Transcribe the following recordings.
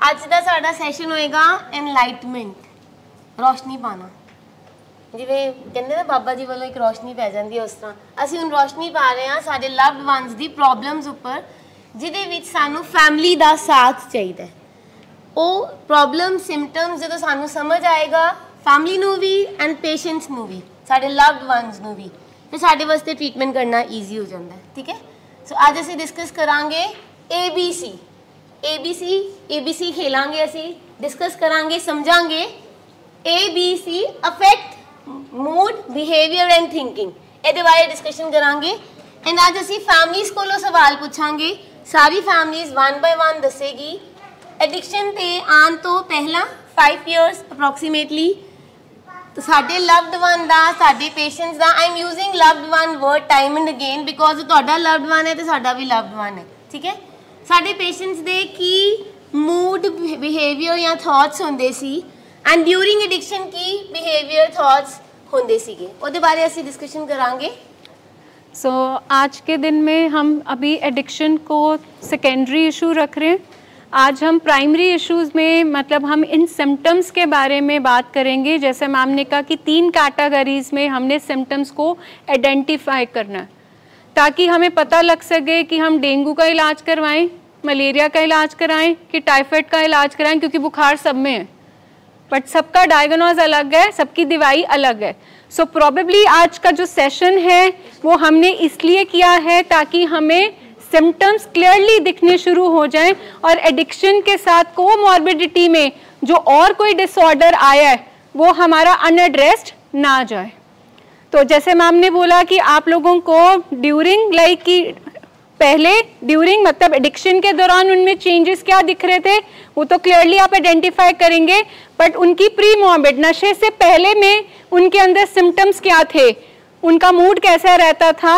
ਅੱਜ ਦਾ ਸਾਡਾ ਸੈਸ਼ਨ ਹੋਏਗਾ ਐਨਲਾਈਟਮੈਂਟ, ਰੋਸ਼ਨੀ ਪਾਣਾ। ਜਿਵੇਂ ਕਹਿੰਦੇ ਨਾ ਬਾਬਾ ਜੀ ਵੱਲੋਂ ਇੱਕ ਰੋਸ਼ਨੀ ਪੈ ਜਾਂਦੀ ਹੈ, ਉਸ ਤਰ੍ਹਾਂ ਅਸੀਂ ਹੁਣ ਰੋਸ਼ਨੀ ਪਾ ਰਹੇ ਹਾਂ ਸਾਡੇ ਲਵਡ ਵਨਸ ਦੀ ਪ੍ਰੋਬਲਮਸ ਉੱਪਰ, ਜਿਹਦੇ ਵਿੱਚ ਸਾਨੂੰ ਫੈਮਿਲੀ ਦਾ ਸਾਥ ਚਾਹੀਦਾ। ਉਹ ਪ੍ਰੋਬਲਮ ਸਿੰਪਟਮਸ ਜਦੋਂ ਸਾਨੂੰ ਸਮਝ ਆਏਗਾ ਫੈਮਿਲੀ ਨੂੰ ਵੀ ਐਂਡ ਪੇਸ਼ੈਂਟਸ ਨੂੰ ਵੀ, ਸਾਡੇ ਲਵਡ ਵਨਸ ਨੂੰ ਵੀ, ਤੇ ਸਾਡੇ ਵਾਸਤੇ ਟ੍ਰੀਟਮੈਂਟ ਕਰਨਾ ਈਜ਼ੀ ਹੋ ਜਾਂਦਾ ਹੈ। ਠੀਕ ਹੈ, ਸੋ ਅੱਜ ਅਸੀਂ ਡਿਸਕਸ ਕਰਾਂਗੇ ABC। ABC ਖੇਲਾਂਗੇ, ਅਸੀਂ ਡਿਸਕਸ ਕਰਾਂਗੇ, ਸਮਝਾਂਗੇ। ABC affect mood, behaviour and thinking, ਇਹਦੇ ਬਾਰੇ ਡਿਸਕਸ਼ਨ ਕਰਾਂਗੇ। ਐਂਡ ਅੱਜ ਅਸੀਂ ਫੈਮਲੀਜ਼ ਕੋਲੋਂ ਸਵਾਲ ਪੁੱਛਾਂਗੇ। ਸਾਰੀ ਫੈਮਲੀਜ਼ 1 ਬਾय 1 ਦੱਸੇਗੀ। ਐਡਿਕਸ਼ਨ ਤੇ ਆਉਣ ਤੋਂ ਪਹਿਲਾਂ 5 ਇਅਰਸ ਅਪਰੋਕਸੀਮੇਟਲੀ ਸਾਡੇ ਲਵਡ ਵਨ ਦਾ, ਸਾਡੇ ਪੇਸ਼ੈਂਟਸ ਦਾ, I am using loved one word time and again because ਤੁਹਾਡਾ ਲਵਡ ਵਨ ਹੈ ਤੇ ਸਾਡਾ ਵੀ ਲਵਡ ਵਨ ਹੈ। ਠੀਕ ਹੈ, ਸਾਡੇ ਪੇਸ਼ੈਂਟਸ ਦੇ ਕੀ ਮੂਡ, ਬਿਹੇਵੀਅਰ ਜਾਂ ਥਾਟਸ ਹੁੰਦੇ ਸੀ एंड ड्यूरिंग एडिक्शन की बिहेवियर थॉट्स होंदे सीगे, ਉਹਦੇ ਬਾਰੇ ਅਸੀਂ डिस्कशन करेंगे। सो आज के दिन में हम अभी एडिक्शन को सेकेंडरी इशू रख रहे हैं। आज हम प्राइमरी इश्यूज़ में मतलब हम इन सिम्टम्स के बारे में बात करेंगे। जैसे मैम ने कहा कि 3 कैटेगरीज़ में हमने सिम्टम्स को आइडेंटिफाई करना है ताकि हमें पता लग सके कि हम डेंगू का इलाज करवाएं, मलेरिया का इलाज कराएं कि टाइफाइड का इलाज कराएं, क्योंकि बुखार सब में है बट सबका डायग्नोज अलग है, सबकी दवाई अलग है। सो प्रोबेबली आज का जो सेशन है वो हमने इसलिए किया है ताकि हमें सिम्टम्स क्लियरली दिखने शुरू हो जाएं और एडिक्शन के साथ कोमॉर्बिडिटी में जो और कोई डिसऑर्डर आया है वो हमारा अनएड्रेस्ड ना जाए। तो जैसे मैम ने बोला कि आप लोगों को ड्यूरिंग लाइक कि पहले ड्यूरिंग मतलब एडिक्शन के दौरान उनमें चेंजेस क्या दिख रहे थे वो तो क्लियरली आप आइडेंटिफाई करेंगे, बट उनकी प्री मॉर्बिड नशे से पहले में उनके अंदर सिम्टम्स क्या थे, उनका मूड कैसा रहता था,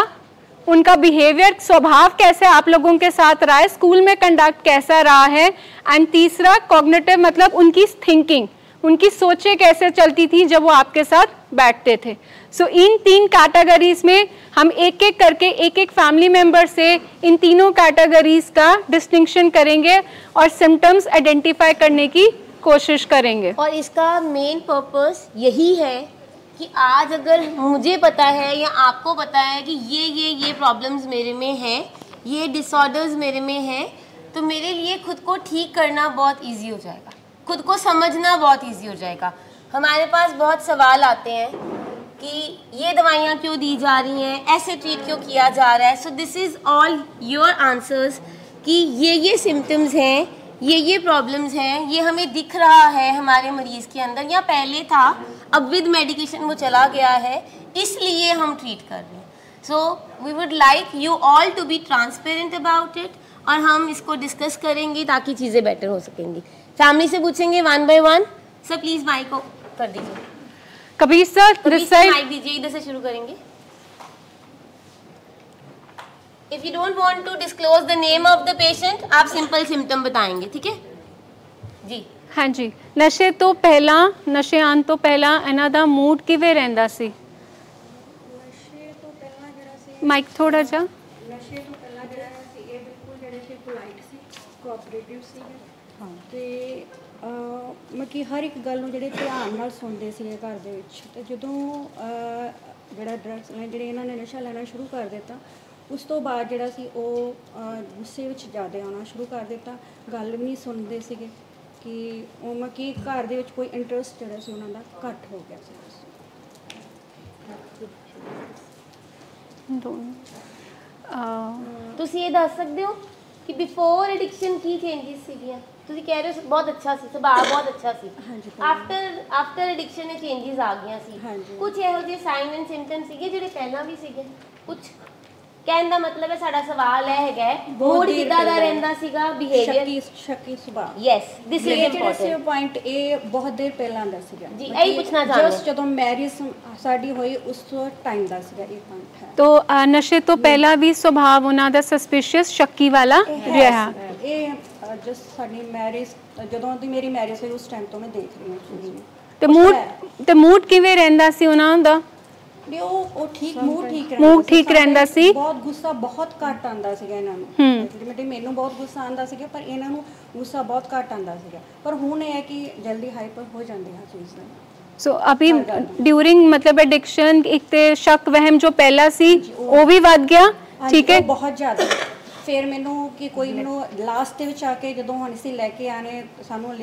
उनका बिहेवियर, स्वभाव कैसे आप लोगों के साथ रहा है, स्कूल में कंडक्ट कैसा रहा है, एंड तीसरा कॉग्निटिव मतलब उनकी थिंकिंग, उनकी सोचें कैसे चलती थी जब वो आपके साथ बैठते थे। सो इन 3 कैटेगरीज में हम एक एक करके एक एक फैमिली मेम्बर से इन तीनों कैटेगरीज का डिस्टिंक्शन करेंगे और सिम्टम्स आइडेंटिफाई करने की कोशिश करेंगे। और इसका मेन पर्पस यही है कि आज अगर मुझे पता है या आपको पता है कि ये प्रॉब्लम्स मेरे में हैं, ये डिसऑर्डर्स मेरे में हैं, तो मेरे लिए खुद को ठीक करना बहुत ईजी हो जाएगा, खुद को समझना बहुत ईजी हो जाएगा। हमारे पास बहुत सवाल आते हैं कि ये दवाइयाँ क्यों दी जा रही हैं, ऐसे ट्रीट क्यों किया जा रहा है। So this is all your answers कि ये सिम्टम्स हैं, ये प्रॉब्लम्स हैं, ये हमें दिख रहा है हमारे मरीज़ के अंदर या पहले था, अब विद मेडिकेशन वो चला गया है, इसलिए हम ट्रीट कर रहे हैं। So we would like you all to be transparent about it और हम इसको डिस्कस करेंगे ताकि चीज़ें बेटर हो सकेंगी। फैमिली से पूछेंगे 1 बाय 1। सर प्लीज़ माइक को कर दीजिए। कबीर सर माइक दीजिए, इधर से शुरू करेंगे। If you don't want to disclose the name of the patient, आप सिंपल सिम्टम बताएंगे, ठीक है जी? हाँ जी। नशे तो पहला, नशे आन तो पहला इन्हां दा मूड किवें रहिंदा सी? नशे तो पहला जिहड़ा सी माइक थोड़ा जा। नशे तो पहला जिहड़ा सी ये बिल्कुल जिहड़े सी पोलाइट सी, कोऑपरेटिव सी। हाँ ते मैं कि हर एक गल नूं जिहड़े ध्यान नाल सुनदे सीगे घर दे विच। ते जदों जिहड़ा ड्रग्स जिहड़े इन्हां ने नशा लेना शुरू कर दित्ता, उस तो बाद जिहड़ा सी ओह गुस्से विच ज़्यादा आउणा शुरू कर दित्ता, गल भी नहीं सुनदे सीगे कि ओह मैं कि घर दे विच कोई इंटरस्ट जिहड़ा सी उन्हां दा घट हो गया सी। ਤੁਸੀਂ ਇਹ ਦੱਸ ਸਕਦੇ ਹੋ ਕਿ ਬਿਫੋਰ ਐਡਿਕਸ਼ਨ ਕੀ ਚੇਂਜਸ ਸੀਗੀਆਂ? ਤੁਸੀਂ ਕਹਿ ਰਹੇ ਹੋ ਬਹੁਤ ਅੱਛਾ ਸੀ, ਸੁਭਾਅ ਬਹੁਤ ਅੱਛਾ ਸੀ, ਆਫਟਰ ਐਡਿਕਸ਼ਨ ਇਹ ਚੇਂਜਸ ਆ ਗਈਆਂ ਸੀ, ਕੁਝ ਇਹੋ ਜਿਹੇ ਸਾਈਨ ਐਂਡ ਸਿੰਪਟਮ ਸੀਗੇ ਜਿਹੜੇ ਪਹਿਲਾਂ ਵੀ ਸੀਗੇ? ਕੁਝ ਕਹਿਣ ਦਾ ਮਤਲਬ ਹੈ ਸਾਡਾ ਸਵਾਲ ਇਹ ਹੈਗਾ ਮੂਡ ਕਿੱਦਾਂ ਦਾ ਰਹਿੰਦਾ ਸੀਗਾ, ਬਿਹੇਵੀਅਰ ਸ਼ੱਕੀ ਸੁਭਾਅ। Yes this is important point. ਇਹ ਬਹੁਤ ਦੇਰ ਪਹਿਲਾਂ ਦਾ ਸੀਗਾ ਜੀ, ਇਹੀ ਪੁੱਛਣਾ ਚਾਹੁੰਦੇ ਜਸਟ ਜਦੋਂ ਮੈਰਿਜ ਸਾਡੀ ਹੋਈ ਉਸ ਟਾਈਮ ਦਾ ਸੀਗਾ ਇਹ ਪੁਆਇੰਟ ਹੈ। तो नशे तो पहला भी स्वभाव उन्हां दा सस्पिशियस शक्की वाला रहा। ਇਹ ਜਸਟ ਸਾਡੀ ਮੈਰਿਜ ਜਦੋਂ ਦੀ ਮੇਰੀ ਮੈਰਿਜ ਹੋਈ ਉਸ ਟਾਈਮ ਤੋਂ ਮੈਂ ਦੇਖ ਰਹੀ ਹਾਂ। ਤੇ ਮੂਡ ਕਿਵੇਂ ਰਹਿੰਦਾ ਸੀ ਉਹਨਾਂ ਦਾ? ਨਹੀਂ ਉਹ ਠੀਕ ਮੂਡ ਠੀਕ ਰਹਿੰਦਾ ਸੀ। ਬਹੁਤ ਗੁੱਸਾ ਬਹੁਤ ਘੱਟ ਆਉਂਦਾ ਸੀਗਾ ਇਹਨਾਂ ਨੂੰ। ਜਿਵੇਂ ਮੈਨੂੰ ਬਹੁਤ ਗੁੱਸਾ ਆਉਂਦਾ ਸੀਗਾ ਪਰ ਇਹਨਾਂ ਨੂੰ ਗੁੱਸਾ ਬਹੁਤ ਘੱਟ ਆਉਂਦਾ ਸੀਗਾ। ਪਰ ਹੁਣ ਇਹ ਹੈ ਕਿ ਜਲਦੀ ਹਾਈਪਰ ਹੋ ਜਾਂਦੇ ਆ ਚੀਜ਼ ਦਾ। ਸੋ ਅਭੀ ਡਿਊਰਿੰਗ ਮਤਲਬ ਐਡਿਕਸ਼ਨ ਇੱਕ ਤੇ ਸ਼ੱਕ ਵਹਿਮ ਜੋ ਪਹਿਲਾ ਸੀ ਉਹ ਵੀ ਵੱਧ ਗਿਆ। ਠੀਕ ਹੈ, ਬਹੁਤ ਜ਼ਿਆਦਾ। ਫਿਰ ਮੈਨੂੰ ਕਿ ਕੋਈ ਮੈਨੂੰ ਲਾਸਟ ਦੇ ਵਿੱਚ ਆ ਕੇ ਜਦੋਂ ਹੁਣ ਅਸੀਂ ਲੈ ਕੇ ਆਣੇ ਸਾਨੂੰ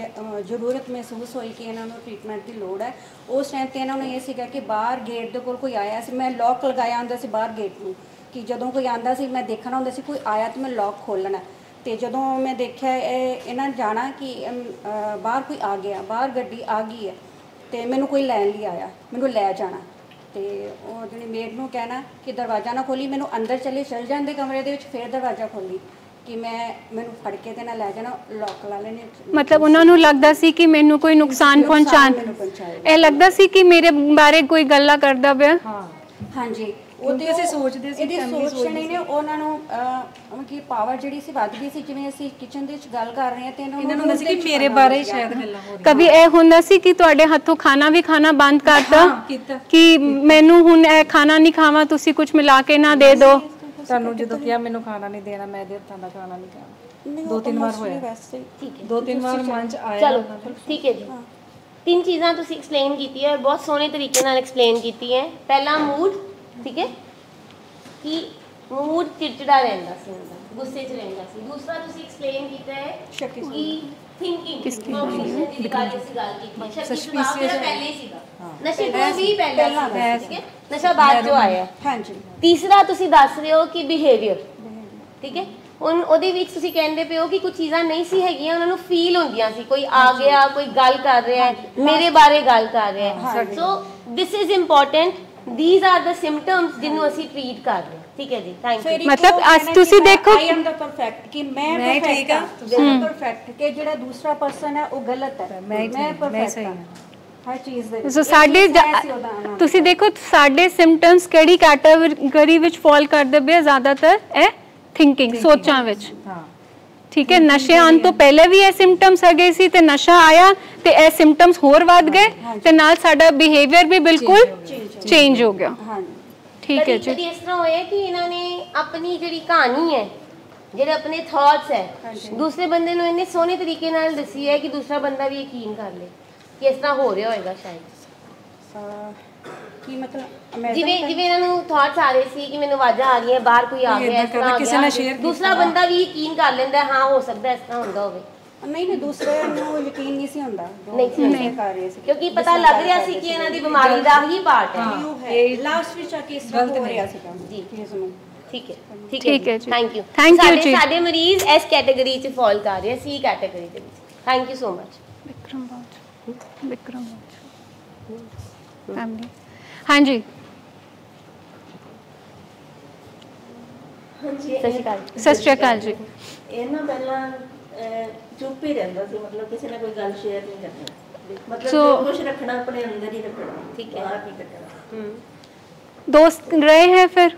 ਜ਼ਰੂਰਤ ਮਹਿਸੂਸ ਹੋਈ ਕਿ ਇਹਨਾਂ ਨੂੰ ਟ੍ਰੀਟਮੈਂਟ ਦੀ ਲੋੜ ਹੈ। ਉਸ ਟਾਈਮ 'ਤੇ ਇਹਨਾਂ ਨੂੰ ਇਹ ਸੀਗਾ ਕਿ ਬਾਹਰ ਗੇਟ ਦੇ ਕੋਲ ਕੋਈ ਆਇਆ ਸੀ, ਮੈਂ ਲੌਕ ਲਗਾਇਆ ਹੁੰਦਾ ਸੀ ਬਾਹਰ ਗੇਟ ਨੂੰ, ਕਿ ਜਦੋਂ ਕੋਈ ਆਂਦਾ ਸੀ ਮੈਂ ਦੇਖਣਾ ਹੁੰਦਾ ਸੀ ਕੋਈ ਆਇਆ ਤਾਂ ਮੈਂ ਲੌਕ ਖੋਲ੍ਹਣਾ। ਅਤੇ ਜਦੋਂ ਮੈਂ ਦੇਖਿਆ ਇਹਨਾਂ ਨੇ ਜਾਣਾ ਕਿ ਬਾਹਰ ਕੋਈ ਆ ਗਿਆ, ਬਾਹਰ ਗੱਡੀ ਆ ਗਈ ਹੈ ਅਤੇ ਮੈਨੂੰ ਕੋਈ ਲੈਣ ਲਈ ਆਇਆ, ਮੈਨੂੰ ਲੈ ਜਾਣਾ। ਅਤੇ ਉਹ ਜਿਹੜੀ ਮੇਡ ਨੂੰ ਕਹਿਣਾ ਕਿ ਦਰਵਾਜ਼ਾ ਨਾ ਖੋਲੀ, ਮੈਨੂੰ ਅੰਦਰ ਚਲ ਜਾਂਦੇ ਕਮਰੇ ਦੇ ਵਿੱਚ, ਫਿਰ ਦਰਵਾਜ਼ਾ ਖੋਲੀ ਕਿ ਮੈਨੂੰ ਫੜ ਕੇ ਤੇ ਨਾ ਲੈ ਜਾਣਾ, ਲੋਕ ਲਾ ਲੈਣੇ। ਮਤਲਬ ਉਹਨਾਂ ਨੂੰ ਲੱਗਦਾ ਸੀ ਕਿ ਮੈਨੂੰ ਕੋਈ ਨੁਕਸਾਨ ਪਹੁੰਚਾਉਣ, ਇਹ ਲੱਗਦਾ ਸੀ ਕਿ ਮੇਰੇ ਬਾਰੇ ਕੋਈ ਗੱਲਾਂ ਕਰਦਾ ਪਿਆ। ਹਾਂਜੀ, ਉਹ ਤੇ ਅਸੀਂ ਸੋਚਦੇ ਸੀ, ਇਹਦੀ ਸੋਚ ਨਹੀਂ ਨੇ ਉਹਨਾਂ ਨੂੰ ਕਿ ਪਾਵਰ ਜਿਹੜੀ ਸੀ ਵੱਧ ਗਈ ਸੀ। ਜਿਵੇਂ ਅਸੀਂ ਕਿਚਨ ਦੇ ਵਿੱਚ ਗੱਲ ਕਰ ਰਹੇ ਹਾਂ ਤੇ ਇਹਨਾਂ ਨੂੰ ਸੀ ਕਿ ਮੇਰੇ ਬਾਰੇ ਸ਼ਾਇਦ ਗੱਲਾਂ ਹੋ ਰਹੀਆਂ। ਕभी ਇਹ ਹੁੰਦਾ ਸੀ ਕਿ ਤੁਹਾਡੇ ਹੱਥੋਂ ਖਾਣਾ ਵੀ ਖਾਣਾ ਬੰਦ ਕਰਤਾ ਕਿ ਮੈਨੂੰ ਹੁਣ ਇਹ ਖਾਣਾ ਨਹੀਂ ਖਾਵਾਂ, ਤੁਸੀਂ ਕੁਝ ਮਿਲਾ ਕੇ ਨਾ ਦੇ ਦਿਓ? ਤੁਹਾਨੂੰ ਜਦੋਂ ਕਿਹਾ ਮੈਨੂੰ ਖਾਣਾ ਨਹੀਂ ਦੇਣਾ, ਮੈਂ ਇਹਦੇ ਹੱਥਾਂ ਦਾ ਖਾਣਾ ਨਹੀਂ ਖਾਣਾ, 2-3 ਵਾਰ ਹੋਇਆ। ਠੀਕ ਹੈ, 2-3 ਵਾਰ ਮਨ ਚ ਆਇਆ। ਚਲੋ ਠੀਕ ਹੈ ਜੀ। 3 ਚੀਜ਼ਾਂ ਤੁਸੀਂ ਐਕਸਪਲੇਨ ਕੀਤੀ ਹੈ, ਬਹੁਤ ਸੋਹਣੇ ਤਰੀਕੇ ਨਾਲ ਐਕਸਪਲੇਨ ਕੀਤੀ ਹੈ। ਪਹਿਲਾ ਮੂਡ, ਠੀਕ ਹੈ, ਕਿ ਮੂਡ ਚਿੜਚਿੜਾ ਰਹਿੰਦਾ ਸੀ, ਗੁੱਸੇ 'ਚ ਰਹਿੰਦਾ ਸੀ। ਦੂਸਰਾ ਤੁਸੀਂ ਐਕਸਪਲੇਨ ਕੀਤਾ ਹੈ ਕਿ ਥਿੰਕਿੰਗ ਦੀ ਗੱਲ ਅਸੀਂ ਗੱਲ ਕੀਤੀ, ਸ਼ੱਕੀ ਸੁਭਾਅ ਪਹਿਲੇ ਹੀ ਸੀਗਾ, ਨਸ਼ੇ ਤੋਂ ਵੀ ਪਹਿਲਾਂ ਸੀਗਾ, ਠੀਕ ਹੈ, ਨਸ਼ਾ ਬਾਅਦ ਜੋ ਆਇਆ। ਹਾਂਜੀ। ਤੀਸਰਾ ਤੁਸੀਂ ਦੱਸ ਰਹੇ ਹੋ ਕਿ ਬਿਹੇਵੀਅਰ, ਠੀਕ ਹੈ, ਹੁਣ ਉਹਦੇ ਵਿੱਚ ਤੁਸੀਂ ਕਹਿੰਦੇ ਪਏ ਹੋ ਕਿ ਕੁਝ ਚੀਜ਼ਾਂ ਨਹੀਂ ਸੀ ਹੈਗੀਆਂ, ਉਹਨਾਂ ਨੂੰ ਫੀਲ ਹੁੰਦੀਆਂ ਸੀ, ਕੋਈ ਆ ਗਿਆ, ਕੋਈ ਗੱਲ ਕਰ ਰਿਹਾ ਹੈ, ਮੇਰੇ ਬਾਰੇ ਗੱਲ ਕਰ ਰਿਹਾ ਹੈ। So this is important, these are the symptoms ਜਿਹਨੂੰ ਅਸੀਂ ਟ੍ਰੀਟ ਕਰ ਰਹੇ ਹਾਂ। ਠੀਕ ਹੈ ਜੀ, ਥੈਂਕ ਯੂ। ਮਤਲਬ ਅੱਜ ਤੁਸੀਂ ਦੇਖੋ ਆਈ ਐਮ ਦਾ ਪਰਫੈਕਟ, ਕਿ ਮੈਂ ਠੀਕ ਹਾਂ, ਤੁਸੀਂ ਪਰਫੈਕਟ, ਕਿ ਜਿਹੜਾ ਦੂਸਰਾ ਪਰਸਨ ਹੈ ਉਹ ਗਲਤ ਹੈ, ਮੈਂ ਪਰਫੈਕਟ ਹਾਂ ਹਰ ਚੀਜ਼ ਦੇ ਵਿੱਚ। ਸੋ ਸਾਡੇ ਤੁਸੀਂ ਦੇਖੋ ਸਾਡੇ ਸਿੰਪਟਮਸ ਕਿਹੜੀ ਕੈਟਾਗਰੀ ਵਿੱਚ ਫਾਲ ਕਰਦੇ ਪਏ ਜ਼ਿਆਦਾਤਰ? ਇਹ ਥਿੰਕਿੰਗ, ਸੋਚਾਂ ਵਿੱਚ। ਠੀਕ ਹੈ, ਨਸ਼ੇ ਆਉਣ ਤੋਂ ਪਹਿਲੇ ਵੀ ਇਹ ਸਿੰਪਟਮਸ ਹੈਗੇ ਸੀ ਤੇ ਨਸ਼ਾ ਆਇਆ ਤੇ ਇਹ ਸਿੰਪਟਮਸ ਹੋਰ ਵੱਧ ਗਏ ਤੇ ਨਾਲ ਸਾਡਾ ਬਿਹੇਵੀਅਰ ਵੀ ਬਿਲਕੁਲ ਚੇਂਜ ਹੋ ਗਿਆ। ਠੀਕ ਹੈ ਜੀ। ਇਸ ਤਰ੍ਹਾਂ ਹੋਇਆ ਕਿ ਇਹਨਾਂ ਨੇ ਆਪਣੀ ਜਿਹੜੀ ਕਹਾਣੀ ਹੈ, ਜਿਹੜੇ ਆਪਣੇ ਥਾਟਸ ਹੈ, ਦੂਸਰੇ ਬੰਦੇ ਨੂੰ ਇੰਨੇ ਸੋਹਣੇ ਤਰੀਕੇ ਨਾਲ ਦੱਸੀ ਹੈ ਕਿ ਦੂਸਰਾ ਬੰਦਾ ਵੀ ਯਕੀਨ ਕਰ ਲੇ ਕਿ ਇਸ ਤਰ੍ਹਾਂ ਹੋ ਰਿਹਾ ਹੋਏਗਾ ਸ਼ਾਇਦ। ਕੀ ਮਤਲਬ ਜਿਵੇਂ ਇਹਨਾਂ ਨੂੰ ਥਾਟਸ ਆ ਰਹੇ ਸੀ ਕਿ ਮੈਨੂੰ ਆਵਾਜ਼ਾਂ ਆ ਰਹੀਆਂ, ਬਾਹਰ ਕੋਈ ਆ ਗਿਆ, ਇਸ ਤਰ੍ਹਾਂ ਕਿਸੇ ਨਾਲ ਸ਼ੇਅਰ, ਦੂਸਰਾ ਬੰਦਾ ਵੀ ਯਕੀਨ ਕਰ ਲੈਂਦਾ, ਹਾਂ ਹੋ ਸਕਦਾ ਇਸ ਤਰ੍ਹਾਂ ਹੁੰਦਾ ਹੋਵੇ। ਨਹੀਂ, ਦੂਸਰੇ ਨੂੰ ਯਕੀਨ ਨਹੀਂ ਸੀ ਹੁੰਦਾ, ਨਹੀਂ ਕਰ ਰਹੇ ਸੀ, ਕਿਉਂਕਿ ਪਤਾ ਲੱਗ ਰਿਹਾ ਸੀ ਕਿ ਇਹਨਾਂ ਦੀ ਬਿਮਾਰੀ ਦਾ ਹੀ ਪਾਰਟ ਹੈ। ਲਾਸਟ ਵਿੱਚ ਆ ਕੇ ਇਸ ਤਰ੍ਹਾਂ ਹੋ ਰਿਹਾ ਸੀਗਾ ਜੀ ਇਸ ਨੂੰ। ਠੀਕ ਹੈ, ਠੀਕ ਹੈ ਜੀ, ਥੈਂਕ ਯੂ ਜੀ। ਸਾਡੇ ਮਰੀਜ਼ ਇਸ ਕੈਟਾਗਰੀ 'ਚ ਫਾਲ ਕਰ ਰਹੇ, ਸੀ ਕੈਟਾਗਰੀ ਦੇ ਵਿੱਚ। Thank you so much. Vikram family. ਹਾਂਜੀ, ਸਤਿ ਸ਼੍ਰੀ ਅਕਾਲ। ਸਤਿ ਸ਼੍ਰੀ ਅਕਾਲ ਜੀ। ਇਹ ਨਾ ਪਹਿਲਾਂ ਚੁੱਪ ਹੀ ਰਹਿੰਦਾ ਸੀ, ਮਤਲਬ ਕਿਸੇ ਨਾਲ ਕੋਈ ਗੱਲ ਸ਼ੇਅਰ ਨਹੀਂ ਕਰਨੀ, ਮਤਲਬ ਜੋ ਕੁਝ ਰੱਖਣਾ ਆਪਣੇ ਅੰਦਰ ਹੀ ਰੱਖਣਾ, ਠੀਕ ਹੈ, ਬਾਹਰ ਨਹੀਂ ਕੱਢਣਾ। ਦੋਸਤ ਰਹੇ ਹੈ ਫਿਰ?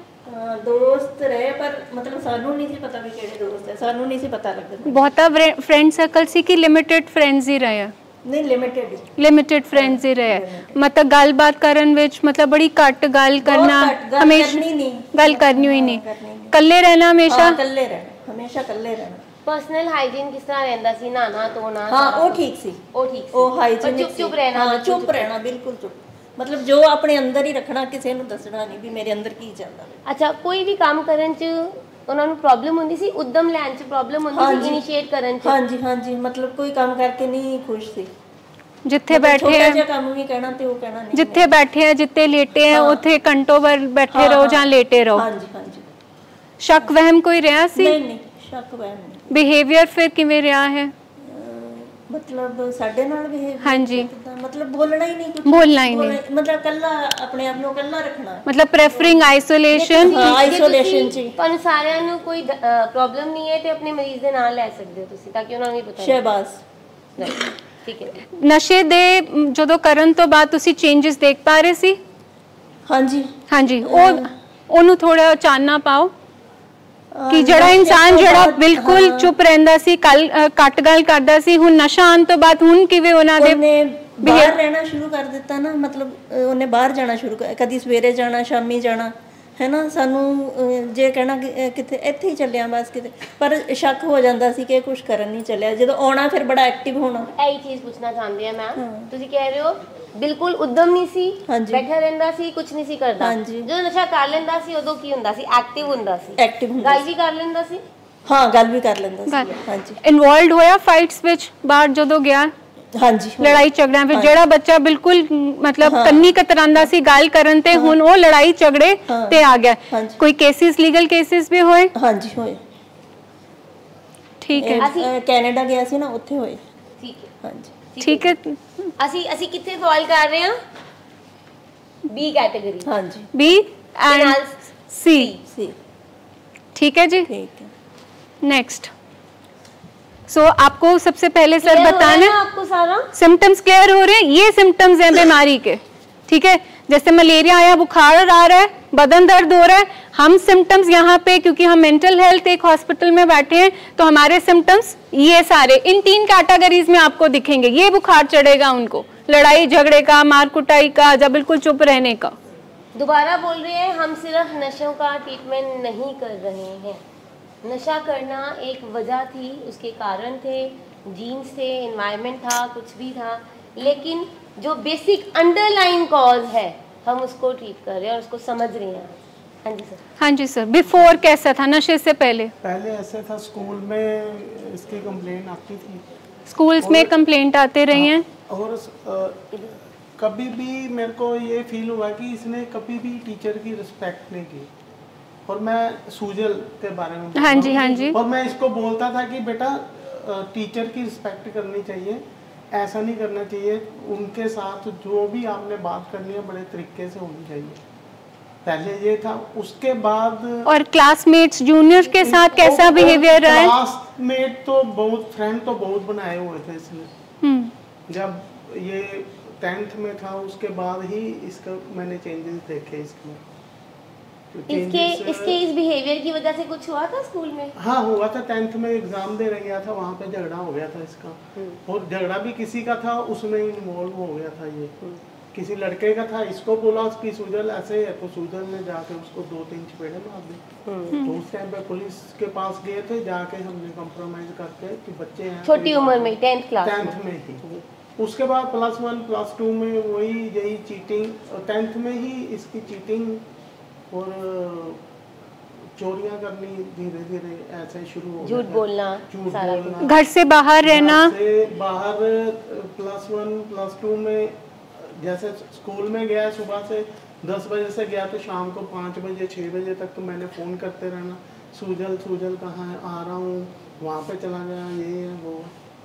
ਦੋਸਤ ਰਹੇ, ਪਰ ਮਤਲਬ ਸਾਨੂੰ ਨਹੀਂ ਸੀ ਪਤਾ ਵੀ ਕਿਹੜੇ ਦੋਸਤ ਹੈ, ਸਾਨੂੰ ਨਹੀਂ ਸੀ ਪਤਾ ਲੱਗਦਾ। ਬਹੁਤਾ ਫਰੈਂਡ ਸਰਕਲ ਸੀ ਕਿ ਲਿਮਿਟਡ ਫਰੈਂਡਸ ਹੀ ਰਹੇ? ਨਹੀਂ, ਲਿਮਿਟਡ ਫਰੈਂਡਸ ਹੀ ਰਹੇ। ਮਤਲਬ ਗੱਲਬਾਤ ਕਰਨ ਵਿੱਚ ਮਤਲਬ ਬੜੀ ਘੱਟ ਗੱਲ ਕਰਨਾ, ਹਮੇਸ਼ਾ ਗੱਲ ਕਰਨੀ ਹੋਈ ਨਹੀਂ, ਇਕੱਲੇ ਰਹਿਣਾ, ਹਮੇਸ਼ਾ ਇਕੱਲੇ ਰਹਿਣਾ। ਪਰਸਨਲ ਹਾਈਜੀਨ ਕਿਸ ਤਰ੍ਹਾਂ ਰਹਿੰਦਾ ਸੀ? ਨਹਾਣਾ ਧੋਣਾ? ਹਾਂ, ਉਹ ਠੀਕ ਸੀ, ਉਹ ਹਾਈਜੀਨ ਚੁੱਪ ਰਹਿਣਾ, ਬਿਲਕੁਲ ਚੁੱਪ, ਮਤਲਬ ਜੋ ਆਪਣੇ ਅੰਦਰ ਹੀ ਰੱਖਣਾ, ਕਿਸੇ ਨੂੰ ਦੱਸਣਾ ਨਹੀਂ ਵੀ ਮੇਰੇ ਅੰਦਰ ਕੀ ਚੱਲਦਾ ਹੈ। ਅੱਛਾ, ਕੋਈ ਵੀ ਕੰਮ ਕਰਨ 'ਚ ਉਹਨਾਂ ਨੂੰ ਪ੍ਰੋਬਲਮ ਹੁੰਦੀ ਸੀ, ਉਦਮ ਲੈਣ 'ਚ ਪ੍ਰੋਬਲਮ ਹੁੰਦੀ ਸੀ, ਇਨੀਸ਼ੀਏਟ ਕਰਨ 'ਚ? ਹਾਂਜੀ, ਮਤਲਬ ਕੋਈ ਕੰਮ ਕਰਕੇ ਨਹੀਂ ਖੁਸ਼ ਸੀ। ਜਿੱਥੇ ਬੈਠੇ ਆ, ਜੇ ਕੰਮ ਵੀ ਕਹਿਣਾ ਤੇ ਉਹ ਕਹਿਣਾ ਨਹੀਂ, ਜਿੱਥੇ ਬੈਠੇ ਆ, ਜਿੱਥੇ ਲੇਟੇ ਆ, ਉੱਥੇ ਘੰਟੋਂ ਭਰ ਬੈਠੇ ਰਹੋ ਜਾਂ ਲੇਟੇ ਰਹੋ। ਹਾਂਜੀ। ਸ਼ੱਕ ਵਹਿਮ ਕੋਈ ਰਿਹਾ ਸੀ? ਨਹੀਂ, ਸ਼ੱਕ ਵਹਿਮ ਨਹੀਂ। ਬਿਹੇਵੀਅਰ ਫਿਰ ਕਿਵੇਂ ਰਿਹਾ ਹੈ? ਮਤਲਬ ਸਾਡੇ ਨਾਲ ਬਿਹੇਵੀਅਰ, ਹਾਂਜੀ, ਮਤਲਬ ਬੋਲਣਾ ਹੀ ਨਹੀਂ, ਮਤਲਬ ਕੱਲਾ ਆਪਣੇ ਆਪ ਨੂੰ ਕੱਲਾ ਰੱਖਣਾ, ਮਤਲਬ ਪ੍ਰੈਫਰਿੰਗ ਆਈਸੋਲੇਸ਼ਨ। ਆਈਸੋਲੇਸ਼ਨ ਚ ਤੁਹਾਨੂੰ ਸਾਰਿਆਂ ਨੂੰ ਕੋਈ ਪ੍ਰੋਬਲਮ ਨਹੀਂ ਹੈ ਤੇ ਆਪਣੇ ਮਰੀਜ਼ ਦੇ ਨਾਲ ਲੈ ਸਕਦੇ ਹੋ ਤੁਸੀਂ, ਤਾਂ ਕਿ ਉਹਨਾਂ ਨੂੰ ਵੀ ਪਤਾ ਸ਼ਹਿਬਾਜ਼। ਠੀਕ ਹੈ। ਨਸ਼ੇ ਦੇ ਜਦੋਂ ਕਰਨ ਤੋਂ ਬਾਅਦ ਤੁਸੀਂ ਚੇਂਜਸ ਦੇਖ ਪਾ ਰਹੇ ਸੀ? ਹਾਂਜੀ, ਉਹਨੂੰ ਥੋੜਾ ਚਾਨਣਾ ਪਾਓ ਕਿ ਜਿਹੜਾ ਇਨਸਾਨ ਜਿਹੜਾ ਬਿਲਕੁਲ ਚੁੱਪ ਰਹਿੰਦਾ ਸੀ, ਕੱਟ ਗੱਲ ਕਰਦਾ ਸੀ, ਹੁਣ ਨਸ਼ਾ ਆਉਣ ਤੋਂ ਬਾਅਦ ਹੁਣ ਕਿਵੇਂ ਉਹਨਾਂ ਦੇ ਬਾਹਰ ਰਹਿਣਾ ਸ਼ੁਰੂ ਕਰ ਦਿੱਤਾ ਨਾ, ਮਤਲਬ ਉਹਨੇ ਬਾਹਰ ਜਾਣਾ ਸ਼ੁਰੂ ਕਦੀ ਸਵੇਰੇ ਜਾਣਾ ਸ਼ਾਮੀ ਜਾਣਾ ਹੈ ਨਾ। ਸਾਨੂੰ ਜੇ ਕਹਿਣਾ ਕਿ ਕਿਤੇ ਇੱਥੇ ਹੀ ਚੱਲਿਆ ਬਸ ਕਿਤੇ, ਪਰ ਸ਼ੱਕ ਹੋ ਜਾਂਦਾ ਸੀ ਕਿ ਕੁਝ ਕਰਨ ਨਹੀਂ ਚੱਲਿਆ। ਜਦੋਂ ਆਉਣਾ ਫਿਰ ਬੜਾ ਐਕਟਿਵ ਹੋਣਾ। ਇਹੀ ਚੀਜ਼ ਪੁੱਛਣਾ ਚਾਹੁੰਦੇ ਆ ਮੈਮ, ਤੁਸੀਂ ਕਹਿ ਰਹੇ ਹੋ ਬਿਲਕੁਲ ਉਦਮ ਨਹੀਂ ਸੀ, ਬੈਠਾ ਰਹਿੰਦਾ ਸੀ, ਕੁਝ ਨਹੀਂ ਸੀ ਕਰਦਾ। ਜਦੋਂ ਨਸ਼ਾ ਕਰ ਲੈਂਦਾ ਸੀ ਉਦੋਂ ਕੀ ਹੁੰਦਾ ਸੀ? ਐਕਟਿਵ ਹੁੰਦਾ ਸੀ, ਗੱਲ ਵੀ ਕਰ ਲੈਂਦਾ ਸੀ। ਹਾਂ, ਗੱਲ ਵੀ ਕਰ ਲੈਂਦਾ ਸੀ। ਹਾਂਜੀ, ਇਨਵੋਲਵਡ ਹੋਇਆ ਫਾਈਟਸ ਵਿੱਚ ਬਾਹਰ ਜਦੋਂ ਗਿਆ? ਹਾਂਜੀ, ਲੜਾਈ ਝਗੜਿਆਂ ਵਿੱਚ। ਜਿਹੜਾ ਬੱਚਾ ਬਿਲਕੁਲ ਮਤਲਬ ਕੰਨੀ ਕਤਰਾਂਦਾ ਸੀ ਗੱਲ ਕਰਨ ਤੇ, ਹੁਣ ਉਹ ਲੜਾਈ ਝਗੜੇ ਤੇ ਆ ਗਿਆ। ਕੋਈ ਕੇਸਿਸ, ਲੀਗਲ ਕੇਸਿਸ ਵੀ ਹੋਏ? ਹਾਂਜੀ ਹੋਏ। ਠੀਕ ਹੈ, ਕੈਨੇਡਾ ਗਿਆ ਸੀ ਨਾ, ਉੱਥੇ ਹੋਏ। ਠੀਕ ਹੈ, ਹਾਂਜੀ, ਠੀਕ ਹੈ। ਅਸੀਂ ਕਿੱਥੇ ਫਾਲ ਕਰ ਰਹੇ ਹਾਂ? B category. हाँ जी, बी एंड सी। ठीक है जी, ठीक है। नेक्स्ट। सो आपको सबसे पहले सर बताना, आपको सारा सिम्टम्स क्लियर हो रहे हैं? ये सिम्टम्स हैं बीमारी के, ठीक है। जैसे मलेरिया आया, बुखार आ रहा है, बदन दर्द हो रहा है, हम सिम्टम्स यहाँ पे क्योंकि हम मेंटल हेल्थ एक हॉस्पिटल में बैठे हैं तो हमारे सिम्टम्स ये सारे इन 3 कैटेगरीज में आपको दिखेंगे। ये बुखार चढ़ेगा उनको, लड़ाई झगड़े का, मार कुटाई का, जब बिल्कुल चुप रहने का। दोबारा बोल रहे हैं, हम सिर्फ नशों का ट्रीटमेंट नहीं कर रहे हैं। नशा करना एक वजह थी, उसके कारण थे, जीन्स थे, एनवायरनमेंट था, कुछ भी था, लेकिन जो बेसिक अंडरलाइन कॉज है हम उसको ट्रीट कर रहे हैं और उसको समझ रहे हैं। हाँ जी सर। हाँ जी सर। बिफोर कैसा था नशे से पहले? पहले ऐसे था, स्कूल में इसकी कंप्लेंट आती थी, स्कूल्स में कंप्लेंट आते रही हैं। और कभी भी मेरे को ये फील हुआ कि इसने कभी भी टीचर की रिस्पेक्ट नहीं की। और मैं सूजल के बारे में, हाँ जी, हाँ जी, और मैं इसको बोलता था कि बेटा टीचर की रिस्पेक्ट करनी चाहिए, ऐसा नहीं करना चाहिए, उनके साथ जो भी आपने बात करनी है बड़े तरीके से होनी चाहिए। पहले ये था, उसके बाद और क्लासमेट्स जूनियर के साथ कैसा बिहेवियर रहा है? क्लासमेट तो बहुत, फ्रेंड तो बहुत बनाए हुए थे इसने। जब ये 10th में था उसके बाद ही इसका मैंने चेंजेस देखे इसमें। इसके इस बिहेवियर की वजह से कुछ हुआ था स्कूल में? हाँ हुआ था, 10th में एग्जाम दे गया था, वहाँ पे झगड़ा हो गया था इसका। और झगड़ा भी किसी का था, उसमें इन्वॉल्व हो गया था ये, किसी लड़के का था। इसको बोला कि सुजल ऐसे है, तो सुजल ने जाके उसको 2-3 चपेड़े मार दी। तो उस टाइम पे पुलिस के पास गए थे, जाके हमने कॉम्प्रोमाइज करके कि बच्चे हैं, छोटी उम्र में 10th क्लास 10th में ही। उसके बाद +1 +2 में वही यही चीटिंग, 10th में ही इसकी चीटिंग और चोरियां करनी धीरे धीरे ऐसे शुरू हो, झूठ बोलना, घर से बाहर रहना, बाहर +1 +2 में जैसे स्कूल में गया, सुबह से 10 बजे से गया तो शाम को 5 बजे 6 बजे तक तो मैंने फ़ोन करते रहना, सूजल सूजल कहाँ है, आ रहा हूँ, वहाँ पे चला गया, ये है वो।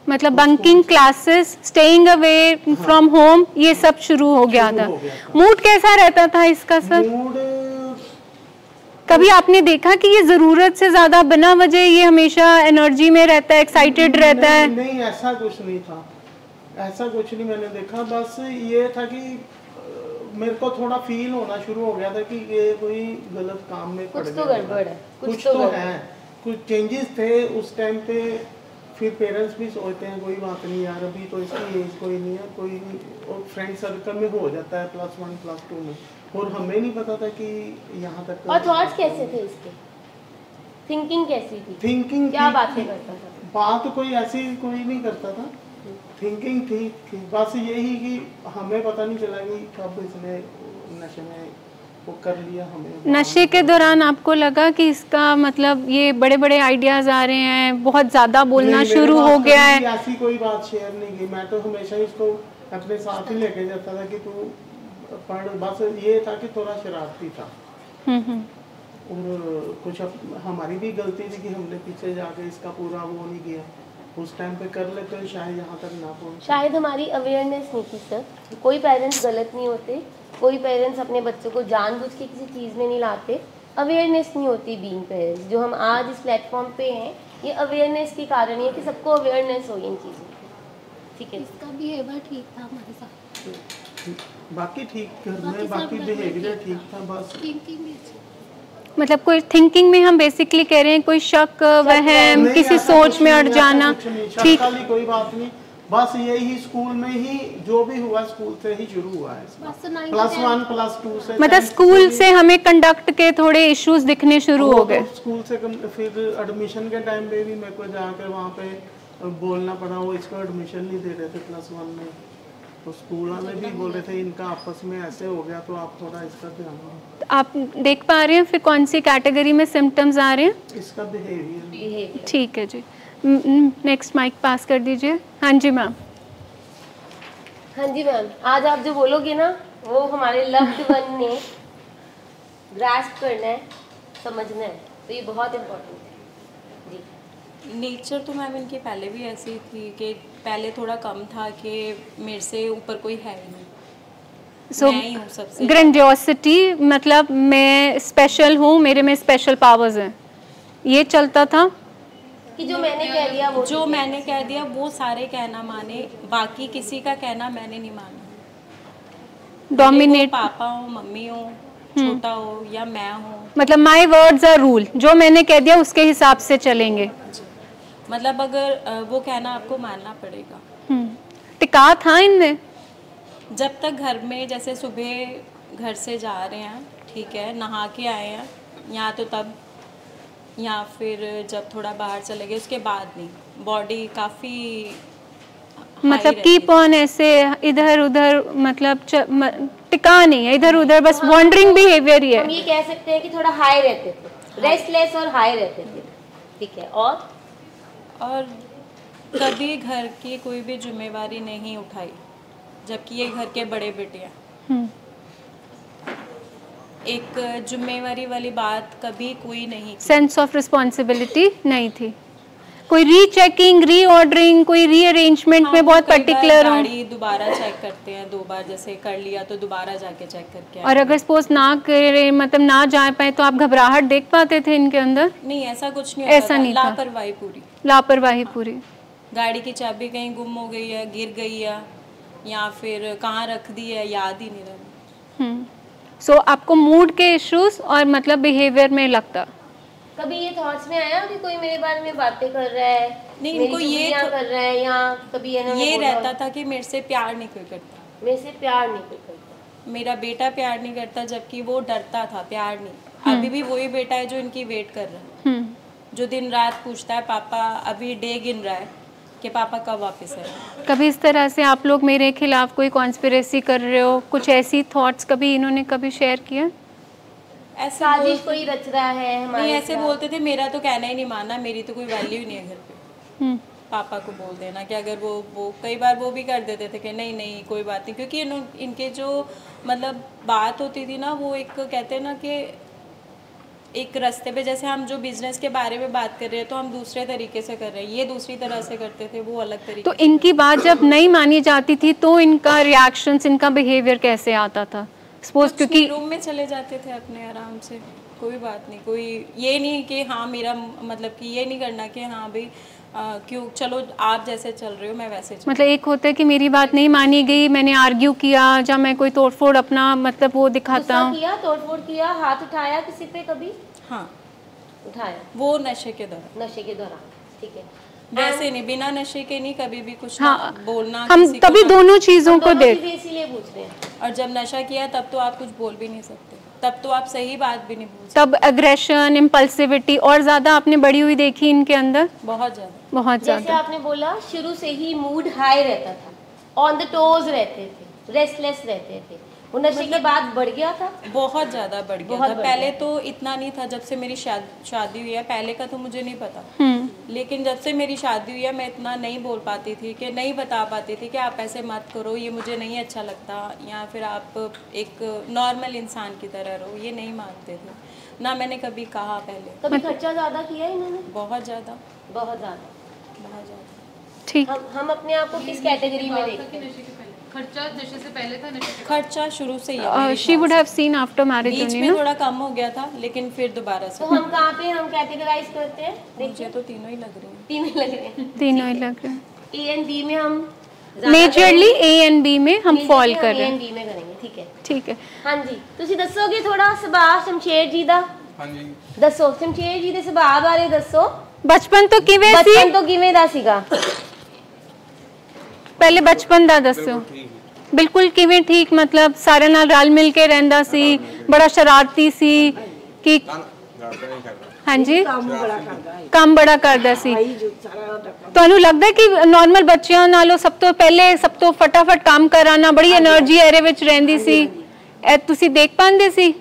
मतलब bunking classes, staying away from home, ये सब शुरू हो गया था। मूड कैसा रहता था इसका सर? मूड कभी आपने देखा कि ये जरूरत से ज्यादा बिना वजह ये हमेशा एनर्जी में रहता है, एक्साइटेड रहता है? नहीं, ऐसा कुछ नहीं था, ऐसा कुछ नहीं मैंने देखा। बस ये था कि मेरे को थोड़ा फील होना शुरू हो गया था कि ये कोई गलत काम में पड़ गया, कुछ तो गड़बड़ है, कुछ तो है, कुछ चेंजेस थे उस टाइम पे। फिर पेरेंट्स भी सोचते हैं कोई बात नहीं यार, अभी तो इसकी एज कोई नहीं है, कोई नहीं, और फ्रेंड सर्कल में हो जाता है +1 +2 में, और हमें नहीं पता था कि यहाँ तक। और थॉट्स कैसे थे इसके? थिंकिंग कैसी थी? थिंकिंग क्या बातें करता था? बात कोई ऐसी कोई नहीं करता था, थिंकिंग थी बस यही कि हमें पता नहीं चला कि कब इसने नशे में वो कर लिया। हमें नशे के दौरान आपको लगा कि इसका मतलब ये बड़े बड़े आइडियाज आ रहे हैं, बहुत ज्यादा बोलना शुरू हो गया है? ऐसी कोई बात शेयर नहीं की, मैं तो हमेशा इसको अपने साथ ही लेके जाता था कि तू पढ़, बस ये था कि थोड़ा शरारती था। और कुछ हमारी भी गलती थी कि हमने पीछे जाके इसका पूरा वो नहीं किया, उस टाइम पे कर लेते शायद यहाँ तक ना पहुँचे। शायद हमारी अवेयरनेस नहीं थी सर। कोई पेरेंट्स गलत नहीं होते, कोई पेरेंट्स अपने बच्चों को जानबूझ के किसी चीज़ में नहीं लाते, अवेयरनेस नहीं होती बीइंग पेरेंट्स। जो हम आज इस प्लेटफॉर्म पे हैं ये अवेयरनेस के कारण है कि सबको अवेयरनेस हो इन चीज़ों की। ठीक है, इसका बिहेवियर ठीक था हमारे साथ, बाकी ठीक घर में बाकी बिहेवियर ठीक था, बस थिंकिंग भी अच्छी। मतलब कोई थिंकिंग में हम बेसिकली कह रहे हैं कोई शक, वहम, किसी सोच में अड़ जाना, ठीक वाली कोई बात नहीं। बस यही स्कूल में ही जो भी हुआ स्कूल से ही शुरू हुआ है +1 +2 से। मतलब स्कूल से हमें कंडक्ट के थोड़े इश्यूज दिखने शुरू हो गए। स्कूल से फिर एडमिशन के टाइम पे भी मेरे को जाकर वहाँ पे बोलना पड़ा, वो इसको एडमिशन नहीं दे रहे थे +1 में, तो स्कूल वाले भी बोल रहे थे इनका आपस में ऐसे हो गया तो आप थोड़ा इसका ध्यान दो। आप देख पा रहे हैं फिर कौन सी कैटेगरी में सिम्टम्स आ रहे हैं? इसका बिहेवियर। ठीक है जी, नेक्स्ट माइक पास कर दीजिए। हाँ जी मैम। हाँ जी मैम, आज आप जो बोलोगे ना वो हमारे लव्ड वन ने ग्रास्प करना है, समझना है, तो ये बहुत इम्पोर्टेंट है जी। नेचर तो मैम इनकी पहले भी ऐसी थी कि पहले थोड़ा कम था कि मेरे से ऊपर कोई है ही नहीं, मैं ही हूँ सबसे। ग्रैंडियोसिटी मतलब मैं स्पेशल हूँ, मेरे में स्पेशल पावर्स हैं, ये चलता था कि जो मैंने कह दिया वो जो मैंने कह दिया वो सारे कहना माने, बाकी किसी का कहना मैंने नहीं माना। डोमिनेट पापा हो, मम्मी हो, छोटा हो या मैं हूँ, मतलब माय वर्ड्स आर रूल, जो मैंने कह दिया उसके हिसाब से चलेंगे। मतलब अगर वो कहना आपको मानना पड़ेगा। टिका था इनमें। जब तक घर में जैसे सुबह घर से जा रहे हैं, ठीक है, नहा के आए हैं या तो तब, या फिर जब थोड़ा बाहर चले गए उसके बाद नहीं, बॉडी काफ़ी मतलब कीप ऑन ऐसे इधर उधर, मतलब टिका नहीं है इधर उधर, बस वॉन्डरिंग बिहेवियर ही है। हम ये कह सकते हैं कि थोड़ा हाई रहते थे, रेस्टलेस और हाई रहते थे, ठीक है। और कभी घर की कोई भी जिम्मेवारी नहीं उठाई, जबकि ये घर के बड़े बेटे हैं। एक जिम्मेवारी वाली बात कभी कोई नहीं, सेंस ऑफ रिस्पॉन्सिबिलिटी नहीं थी, कोई रीचेकिंग, रीऑर्डरिंग, कोई रीअरेंजमेंट में बहुत पर्टिकुलर हो। गाड़ी दोबारा चेक करते हैं, 2 बार जैसे कर लिया तो दोबारा जाके चेक करके। और अगर सपोज ना करे, मतलब ना जा पाए तो आप घबराहट देख पाते थे इनके अंदर? नहीं, ऐसा कुछ नहीं, ऐसा नहीं था। लापरवाही पूरी, लापरवाही पूरी। गाड़ी की चाबी कहीं गुम हो गई है, गिर गई है, या फिर कहाँ रख दी है, याद ही नहीं रहा। सो आपको मूड के इश्यूज और मतलब बिहेवियर में लगता? कभी ये थॉट्स में आया कि कोई मेरे बारे में बातें कर रहा है, नहीं, इनको ये कर रहा है, या कभी ये रहता था कि मेरे से प्यार नहीं कोई करता, मेरे से प्यार नहीं कोई करता, मेरा बेटा प्यार नहीं करता, जबकि वो डरता था, प्यार नहीं। अभी भी वही बेटा है जो इनकी वेट कर रहा है, जो दिन रात पूछता है पापा, अभी डे गिन रहा है कि पापा कब वापस आए। कभी इस तरह से आप लोग मेरे खिलाफ कोई कॉन्स्पिरेसी कर रहे हो, कुछ ऐसी थॉट्स कभी इन्होंने कभी शेयर किया? ऐसे साजिश कोई रच रहा है हमारे? नहीं, ऐसे बोलते थे मेरा तो कहना ही नहीं मानना, मेरी तो कोई वैल्यू ही नहीं है घर पे। पापा को बोल देना कि अगर वो कई बार वो भी कर देते थे कि नहीं नहीं कोई बात नहीं, क्योंकि इनके जो मतलब बात होती थी ना, वो एक कहते हैं ना कि एक रास्ते पे, जैसे हम जो बिजनेस के बारे में बात कर रहे हैं तो हम दूसरे तरीके से कर रहे हैं, ये दूसरी तरह से करते थे, वो अलग तरीके। तो इनकी बात जब नहीं मानी जाती थी तो इनका रिएक्शंस, इनका बिहेवियर कैसे आता था? सपोज क्योंकि रूम में चले जाते थे अपने आराम से, कोई बात नहीं, कोई ये नहीं कि हाँ मेरा मतलब कि ये नहीं करना कि हाँ भाई क्यों, चलो आप जैसे चल रहे हो मैं वैसे चल। मतलब एक होता है कि मेरी बात नहीं मानी गई, मैंने आर्ग्यू किया, जब मैं कोई तोड़फोड़ अपना मतलब वो दिखाता हूँ, किया तोड़फोड़ किया, हाथ उठाया किसी पे कभी? हाँ उठाया, वो नशे के दौरान। नशे के दौरान, ठीक है। वैसे नहीं, बिना नशे के नहीं, कभी भी कुछ हाँ, ना बोलना, हम तभी दोनों चीजों को देख, इसीलिए पूछ रहे हैं। और जब नशा किया तब तो आप कुछ बोल भी नहीं सकते, तब तो आप सही बात भी नहीं बोल सकते। तब एग्रेशन, इम्पल्सिविटी और ज्यादा आपने बढ़ी हुई देखी इनके अंदर? बहुत ज्यादा, बहुत जैसे ज्यादा। आपने बोला शुरू से ही मूड हाई रहता था, ऑन द टोज रहते थे, रेस्टलेस रहते थे, वो नशे के बाद बढ़ गया था? बहुत ज़्यादा बढ़ गया था। पहले तो इतना नहीं था, जब से मेरी शादी हुई है, पहले का तो मुझे नहीं पता, लेकिन जब से मेरी शादी हुई है मैं इतना नहीं बोल पाती थी, कि नहीं बता पाती थी कि आप ऐसे मत करो, ये मुझे नहीं अच्छा लगता, या फिर आप एक नॉर्मल इंसान की तरह रहो, ये नहीं मानते थे ना। मैंने कभी कहा पहले। कभी खर्चा ज़्यादा किया इन्होंने? बहुत ज़्यादा, बहुत ज़्यादा, बहुत ज़्यादा। ठीक, हम अपने आप को किस कैटेगरी में देखते हैं? खर्चा नशे से पहले था, नशे खर्चा शुरू से ही she would have seen after marriage बीच में थोड़ा कम हो गया था, लेकिन फिर दोबारा से। तो हम कहाँ पे हम कैटेगराइज करते हैं? मुझे तो तीनों ही लग रही हैं। तीनों लग रहे हैं, तीनों ही लग रहे हैं। ए एंड बी में हम मेजरली ए एंड बी में हम फॉल कर रहे हैं। बी में करेंगे, ठीक है, ठीक है। हाँ जी, ਤੁਸੀਂ ਦੱਸੋਗੇ ਥੋੜਾ ਸੁਭਾਅ ਸ਼ਮਸ਼ੇਰ ਜੀ ਦਾ? ਹਾਂਜੀ ਦੱਸੋ, ਸ਼ਮਸ਼ੇਰ ਜੀ ਦੇ ਸੁਭਾਅ ਬਾਰੇ ਦੱਸੋ। ਬਚਪਨ ਤੋਂ ਕਿਵੇਂ ਸੀ? ਬਚਪਨ ਤੋਂ ਕਿਵੇਂ ਦਾ ਸੀਗਾ? ਪਹਿਲੇ ਬਚਪਨ ਦਾ ਦੱਸੋ। ਬਿਲਕੁਲ ਕਿਵੇਂ ਠੀਕ? ਮਤਲਬ ਸਾਰਿਆਂ ਨਾਲ ਰਲ ਮਿਲ ਕੇ ਰਹਿੰਦਾ ਸੀ, ਬੜਾ ਸ਼ਰਾਰਤੀ ਸੀ ਕਿ ਹਾਂਜੀ ਕੰਮ ਬੜਾ ਕਰਦਾ ਸੀ। ਤੁਹਾਨੂੰ ਲੱਗਦਾ ਕਿ ਨਾਰਮਲ ਬੱਚਿਆਂ ਨਾਲੋਂ ਸਭ ਤੋਂ ਪਹਿਲੇ ਸਭ ਤੋਂ ਫਟਾਫਟ ਕੰਮ ਕਰਾਣਾ, ਬੜੀ એનર્ਜੀ ਇਹਦੇ ਵਿੱਚ ਰਹਿੰਦੀ ਸੀ? ਇਹ ਤੁਸੀਂ ਦੇਖ ਪਾਉਂਦੇ ਸੀ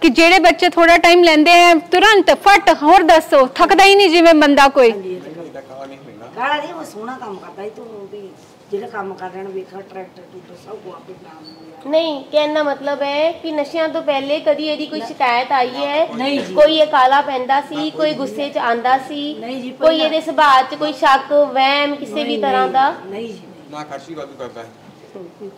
ਕਿ ਜਿਹੜੇ ਬੱਚੇ ਥੋੜਾ ਟਾਈਮ ਲੈਂਦੇ ਹੈ ਤੁਰੰਤ ਫਟ ਹੋਰ ਦੱਸੋ, ਥੱਕਦਾ ਹੀ ਨਹੀਂ ਜਿਵੇਂ ਬੰਦਾ ਕੋਈ। ਕਾਲਾ ਨਹੀਂ, ਉਹ ਸੋਹਣਾ ਕੰਮ ਕਰਦਾ ਸੀ। ਤੂੰ ਵੀ ਜਿਹੜੇ ਕੰਮ ਕਰ ਰਹੇ ਨੇ ਵੇਖਾ ਟਰੈਕਟਰ ਟੂਟਰ ਸਭ ਕੋ ਆਪੇ ਨਾਮ ਨਹੀਂ, ਕਹਿਣ ਦਾ ਮਤਲਬ ਹੈ ਕਿ ਨਸ਼ਿਆਂ ਤੋਂ ਪਹਿਲੇ ਕਦੀ ਇਹਦੀ ਕੋਈ ਸ਼ਿਕਾਇਤ ਆਈ ਹੈ? ਕੋਈ ਇਹ ਕਾਲਾ ਪੈਂਦਾ ਸੀ, ਕੋਈ ਗੁੱਸੇ 'ਚ ਆਂਦਾ ਸੀ, ਕੋਈ ਇਹਦੇ ਸੁਭਾਅ 'ਚ ਕੋਈ ਸ਼ੱਕ ਵਹਿਮ ਕਿਸੇ ਵੀ ਤਰ੍ਹਾਂ ਦਾ? ਨਹੀਂ ਜੀ, ਨਾ ਖਰਚੀ ਵਾਧੂ ਕਰਦਾ ਹੈ,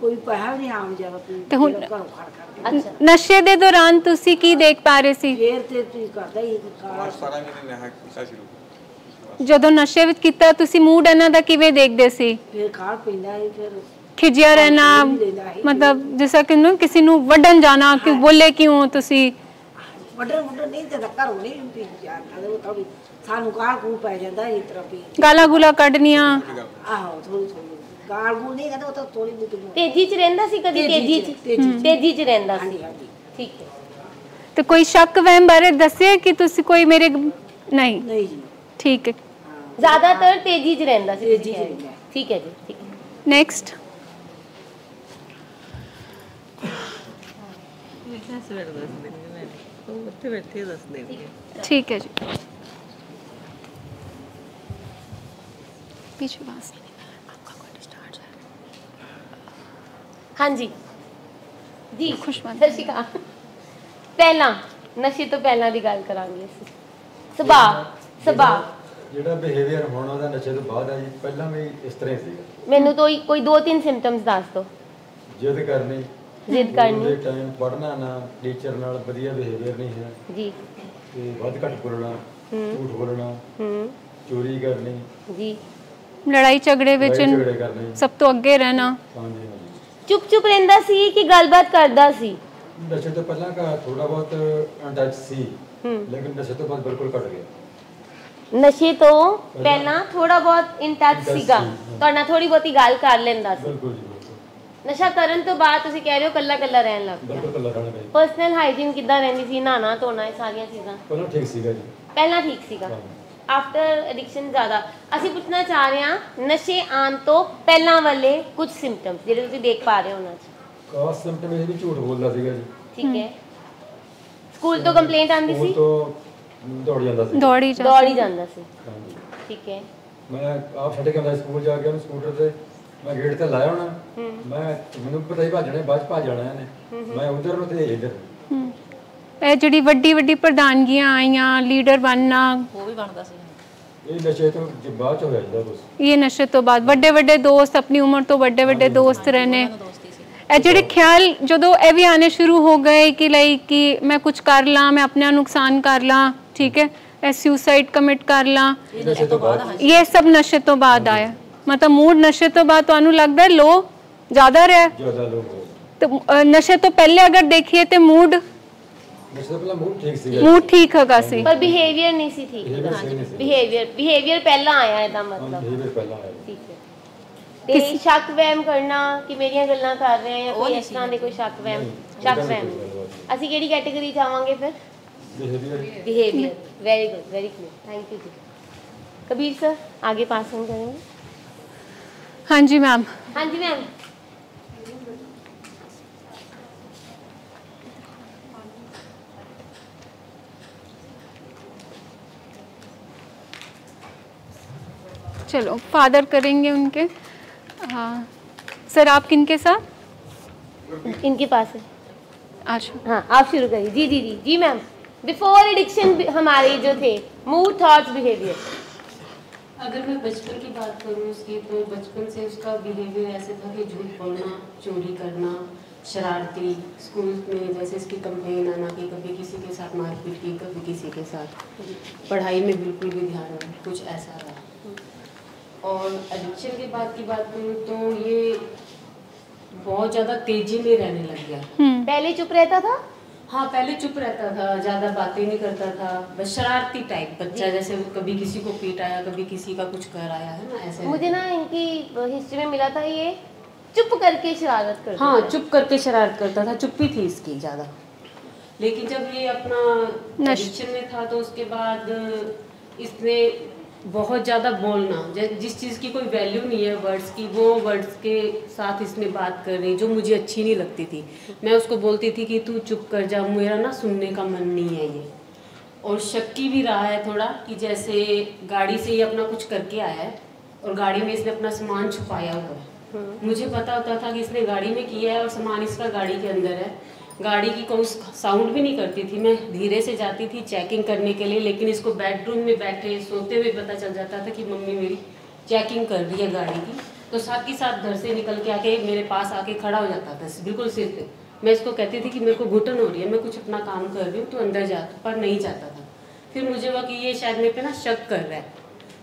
ਕੋਈ ਪੈਸਾ ਨਹੀਂ ਆਮ ਜਿਆਦਾ ਤੇ ਹੁਣ ਘਰੋਂ ਖੜ ਕਰ ਨਸ਼ੇ ਦੇ ਦੌਰਾਨ ਤੁਸੀਂ ਕੀ ਦੇਖ ਪਾ ਰਹੇ ਸੀ? ਫੇਰ ਤੇ ਤੁਸੀਂ ਕਰਦਾ ਹੀ ਕਾਲਾ ਸਾਰਾ ਮਹੀਨੇ ਨਹਾ ਕਿਸਾ ਸ਼ੁਰੂ ਜਦੋਂ ਨਸ਼ੇ ਵਿੱਚ ਕੀਤਾ ਤੁਸੀਂ ਮੂਡ ਇਹਨਾਂ ਦਾ ਕਿਵੇਂ ਦੇਖਦੇ ਸੀ? ਫੇਰ ਖਾਲ ਪੈਂਦਾ ਹੈ, ਫਿਰ ਖਿਜਿਆ ਰਹਿਣਾ, ਮਤਲਬ ਜਿਸਾ ਕਿ ਕਿਸੇ ਨੂੰ ਵੱਢਣ ਜਾਣਾ ਕਿ ਬੋਲੇ ਕਿਉਂ ਤੁਸੀਂ? ਵੱਡਰ ਨਹੀਂ ਤੇ ਘਰੋਂ ਨਹੀਂ ਪੀ ਜਾਂਦਾ, ਉਹ ਤਾਂ ਵੀ ਸਾਨੂੰ ਕਾਲ ਕੂ ਪੈ ਜਾਂਦਾ ਇਸ ਤਰ੍ਹਾਂ ਪੀ ਗਾਲਾਂ ਗੁਲਾ ਕੱਢਣੀਆਂ। ਆਹੋ ਥੋੜੀ ਗਾਲ ਗੂ ਨਹੀਂ ਕਹਿੰਦਾ, ਉਹ ਤਾਂ ਥੋੜੀ ਬੁੱਤ ਤੇਜ਼ੀ 'ਚ ਰਹਿੰਦਾ ਸੀ? ਕਦੀ ਤੇਜ਼ੀ 'ਚ ਰਹਿੰਦਾ ਸੀ? ਠੀਕ ਹੈ। ਤੇ ਕੋਈ ਸ਼ੱਕ ਵਹਿਮ ਬਾਰੇ ਦੱਸਿਆ ਕਿ ਤੁਸੀਂ ਕੋਈ ਮੇਰੇ ਨਹੀਂ? ਨਹੀਂ ਜੀ, ਠੀਕ ਹੈ। ਜ਼ਿਆਦਾਤਰ ਤੇਜ਼ੀ 'ਚ ਰਹਿੰਦਾ ਸੀ? ਤੇਜ਼ੀ 'ਚ ਰਹਿੰਦਾ। ਠੀਕ ਹੈ ਜੀ, ਠੀਕ ਹੈ। ਨੈਕਸਟ ठीक है जी, पीछे बात हाँ जी जी खुशमन सत श्री अकाल। ਪਹਿਲਾਂ ਨਸ਼ੇ ਤੋਂ ਪਹਿਲਾਂ ਦੀ ਗੱਲ ਕਰਾਂਗੇ ਅਸੀਂ। ਸੁਭਾਅ ਜਿਹੜਾ ਬਿਹੇਵੀਅਰ ਹੋਣਾ ਉਹਦਾ ਨਸ਼ੇ ਤੋਂ ਬਾਅਦ ਆ ਜੀ, ਪਹਿਲਾਂ ਵੀ ਇਸ ਤਰ੍ਹਾਂ ਹੀ ਸੀਗਾ। ਮੈਨੂੰ ਕੋਈ 2-3 ਸਿੰਪਟਮਸ ਦੱਸ ਦਿਓ। ਜਿੱਦ ਕਰਨੀ, ਟਾਈਮ ਪੜ੍ਹਨਾ ਨਾ, ਟੀਚਰ ਨਾਲ ਵਧੀਆ ਬਿਹੇਵੀਅਰ ਨਹੀਂ ਹੈ ਜੀ, ਤੇ ਵੱਧ ਘੱਟ ਬੋਲਣਾ, ਝੂਠ ਬੋਲਣਾ, ਚੋਰੀ ਕਰਨੀ ਜੀ, ਲੜਾਈ ਝਗੜੇ ਵਿੱਚ ਕਰਨੇ, ਸਭ ਤੋਂ ਅੱਗੇ ਰਹਿਣਾ। ਹਾਂਜੀ, ਚੁੱਪ ਰਹਿੰਦਾ ਸੀ ਕਿ ਗੱਲਬਾਤ ਕਰਦਾ ਸੀ? ਨਸ਼ੇ ਤੋਂ ਪਹਿਲਾਂ ਥੋੜਾ ਬਹੁਤ ਅਟੈਚ ਸੀ, ਲੇਕਿਨ ਨਸ਼ੇ ਤੋਂ ਬਾਅਦ ਬਿਲਕੁਲ ਘਟ ਗਿਆ। ਨਸ਼ੇ ਤੋਂ ਪਹਿਲਾਂ ਥੋੜਾ ਬਹੁਤ ਇਨ ਟੱਚ ਸੀਗਾ, ਤੁਹਾਡਾ ਥੋੜੀ ਬਹੁਤੀ ਗੱਲ ਕਰ ਲੈਂਦਾ ਸੀ। ਬਿਲਕੁਲ ਜੀ, ਨਸ਼ਾ ਕਰਨ ਤੋਂ ਬਾਅਦ ਤੁਸੀਂ ਕਹਿ ਰਹੇ ਹੋ ਕੱਲਾ ਰਹਿਣ ਲੱਗ ਪਿਆ। ਬਿਲਕੁਲ ਕੱਲਾ ਰਹਿਣ ਲੱਗਾ। ਪਰਸਨਲ ਹਾਈਜੀਨ ਕਿੱਦਾਂ ਰਹਿੰਦੀ ਸੀ? ਨਹਾਣਾ ਧੋਣਾ, ਇਹ ਸਾਰੀਆਂ ਚੀਜ਼ਾਂ ਪਹਿਲਾਂ ਠੀਕ ਸੀਗਾ ਜੀ। ਪਹਿਲਾਂ ਠੀਕ ਸੀਗਾ, ਆਫਟਰ ਐਡਿਕਸ਼ਨ ਜ਼ਿਆਦਾ। ਅਸੀਂ ਪੁੱਛਣਾ ਚਾਹ ਰਹੇ ਹਾਂ ਨਸ਼ੇ ਆਉਣ ਤੋਂ ਪਹਿਲਾਂ ਵਾਲੇ ਕੁਝ ਸਿੰਪਟਮਸ ਜਿਹੜੇ ਤੁਸੀਂ ਦੇਖ ਪਾ ਰਹੇ ਹੋ ਉਹਨਾਂ 'ਚ। ਖਾਸ ਸਿੰਪਟਮ ਇਹ ਵੀ ਝੂਠ ਬੋਲਦਾ ਸੀਗਾ ਜੀ। ਠੀਕ ਹੈ। ਸਕੂਲ ਤੋਂ ਕੰਪਲੇਂਟ ਆਉਂਦੀ ਸੀ? ਦੌੜ ਜਾਂਦਾ ਸੀ। ਦੌੜ ਹੀ ਜਾਂਦਾ ਸੀ। ਠੀਕ ਹੈ। ਮੈਂ ਆਪ ਛੱਡ ਕੇ ਆਉਂਦਾ ਸਕੂਲ ਜਾ ਕੇ ਉਹਨੂੰ ਸਕੂਟਰ ਤੇ, ਮੈਂ ਗੇਟ ਤੇ ਲਾਇਆ ਹੋਣਾ, ਮੈਨੂੰ ਪਤਾ ਹੀ ਭੱਜਣੇ, ਬਾਅਦ ਚ ਭੱਜ ਜਾਣਾ ਇਹਨੇ, ਮੈਂ ਉਧਰ ਨੂੰ ਤੇ ਇੱਧਰ। ਇਹ ਜਿਹੜੀ ਵੱਡੀ ਪ੍ਰਧਾਨਗੀਆਂ ਆਈਆਂ, ਲੀਡਰ ਬਣਨਾ, ਉਹ ਵੀ ਬਣਦਾ ਸੀ। ਇਹ ਨਸ਼ੇ ਤੋਂ ਬਾਅਦ ਚ ਹੋਇਆ ਜਿਹੜਾ ਕੁਛ। ਇਹ ਨਸ਼ੇ ਤੋਂ ਬਾਅਦ ਵੱਡੇ ਦੋਸਤ, ਆਪਣੀ ਉਮਰ ਤੋਂ ਵੱਡੇ ਦੋਸਤ रहने, ਇਹ ਜਿਹੜੇ ਖਿਆਲ ਜਦੋਂ ਇਹ ਵੀ ਆने शुरू हो गए कि लाइक कि मैं कुछ कर ला, मैं अपना नुकसान कर ला, ठीक है, ਇਹ सुसाइड कमिट कर ला, ये सब नशे तो बाद आया। मतलब मूड नशे तो बाद ਤੁਹਾਨੂੰ ਲੱਗਦਾ लो ਜ਼ਿਆਦਾ ਰਿਹਾ? तो नशे तो पहले अगर देखिए तो मूड मूड ठीक ਹੈਗਾ ਸੀ, ਪਰ ਬਿਹੇਵੀਅਰ ਨਹੀਂ ਸੀ ਠੀਕ। ਬਿਹੇਵੀਅਰ ਪਹਿਲਾਂ ਆਇਆ ਇਹਦਾ ਮਤਲਬ। ਠੀਕ ਹੈ। ਤੇ ਸ਼ੱਕ ਵਹਿਮ ਕਰਨਾ ਕਿ ਮੇਰੀਆਂ ਗੱਲਾਂ ਕਰ ਰਹੇ ਆ ਜਾਂ ਕੋਈ ਇਸ ਤਰ੍ਹਾਂ ਦੇ ਕੋਈ ਸ਼ੱਕ ਵਹਿਮ ਅਸੀਂ ਕਿਹੜੀ ਕੈਟਾਗਰੀ ਚ ਆਵਾਂਗੇ ਫਿਰ? Behaviour. Very good, very clear, thank you ji. Kabir sir आगे पास ऑन करेंगे। हाँ जी मैम। हाँ जी मैम। चलो फादर करेंगे उनके। हाँ सर, आप किनके साथ? इनके पास है। अच्छा हाँ, आप शुरू करिए। जी जी जी जी मैम। बिफोर एडिक्शन हमारे जो थे मूड, थॉट्स, बिहेवियर। अगर मैं बचपन की बात करूँ उसकी, तो बचपन से उसका बिहेवियर ऐसे था कि झूठ बोलना, चोरी करना, शरारती, स्कूल में जैसे इसकी कंप्लेन आना कि कभी किसी के साथ मारपीट की, कभी किसी के साथ, पढ़ाई में बिल्कुल भी ध्यान नहीं, कुछ ऐसा रहा। और एडिक्शन के बाद की बात करूँ तो ये बहुत ज़्यादा तेजी में रहने लग गया। पहले चुप रहता था? हाँ, पहले चुप रहता था, ज़्यादा बातें नहीं करता था, बस शरारती टाइप बच्चा, जैसे कभी किसी को पीट आया, कभी किसी का कुछ कर आया, है ना, ऐसे। मुझे ना इनकी हिस्ट्री में मिला था ये चुप करके शरारत करता। हाँ, चुप करके शरारत करता था, चुप्पी थी इसकी ज़्यादा। लेकिन जब ये अपना एडिक्शन में था तो उसके बाद इसने बहुत ज़्यादा बोलना, जिस चीज़ की कोई वैल्यू नहीं है वर्ड्स की, वो वर्ड्स के साथ इसने बात करनी जो मुझे अच्छी नहीं लगती थी। मैं उसको बोलती थी कि तू चुप कर जा, मेरा ना सुनने का मन नहीं है ये। और शक्की भी रहा है थोड़ा कि जैसे गाड़ी से ही अपना कुछ करके आया है और गाड़ी में इसने अपना सामान छुपाया हुआ है। मुझे पता होता था कि इसने गाड़ी में किया है और सामान इसका गाड़ी के अंदर है। गाड़ी की कोई साउंड भी नहीं करती थी, मैं धीरे से जाती थी चेकिंग करने के लिए, लेकिन इसको बेडरूम में बैठे सोते हुए पता चल जाता था कि मम्मी मेरी चेकिंग कर रही है गाड़ी की। तो साथ ही साथ घर से निकल के आके मेरे पास आके खड़ा हो जाता था बिल्कुल सिर पे। मैं इसको कहती थी कि मेरे को घुटन हो रही है, मैं कुछ अपना काम कर रही हूँ, तो अंदर जा, पर नहीं जाता था। फिर मुझे हुआ कि ये शायद मेरे पे ना शक कर रहा है,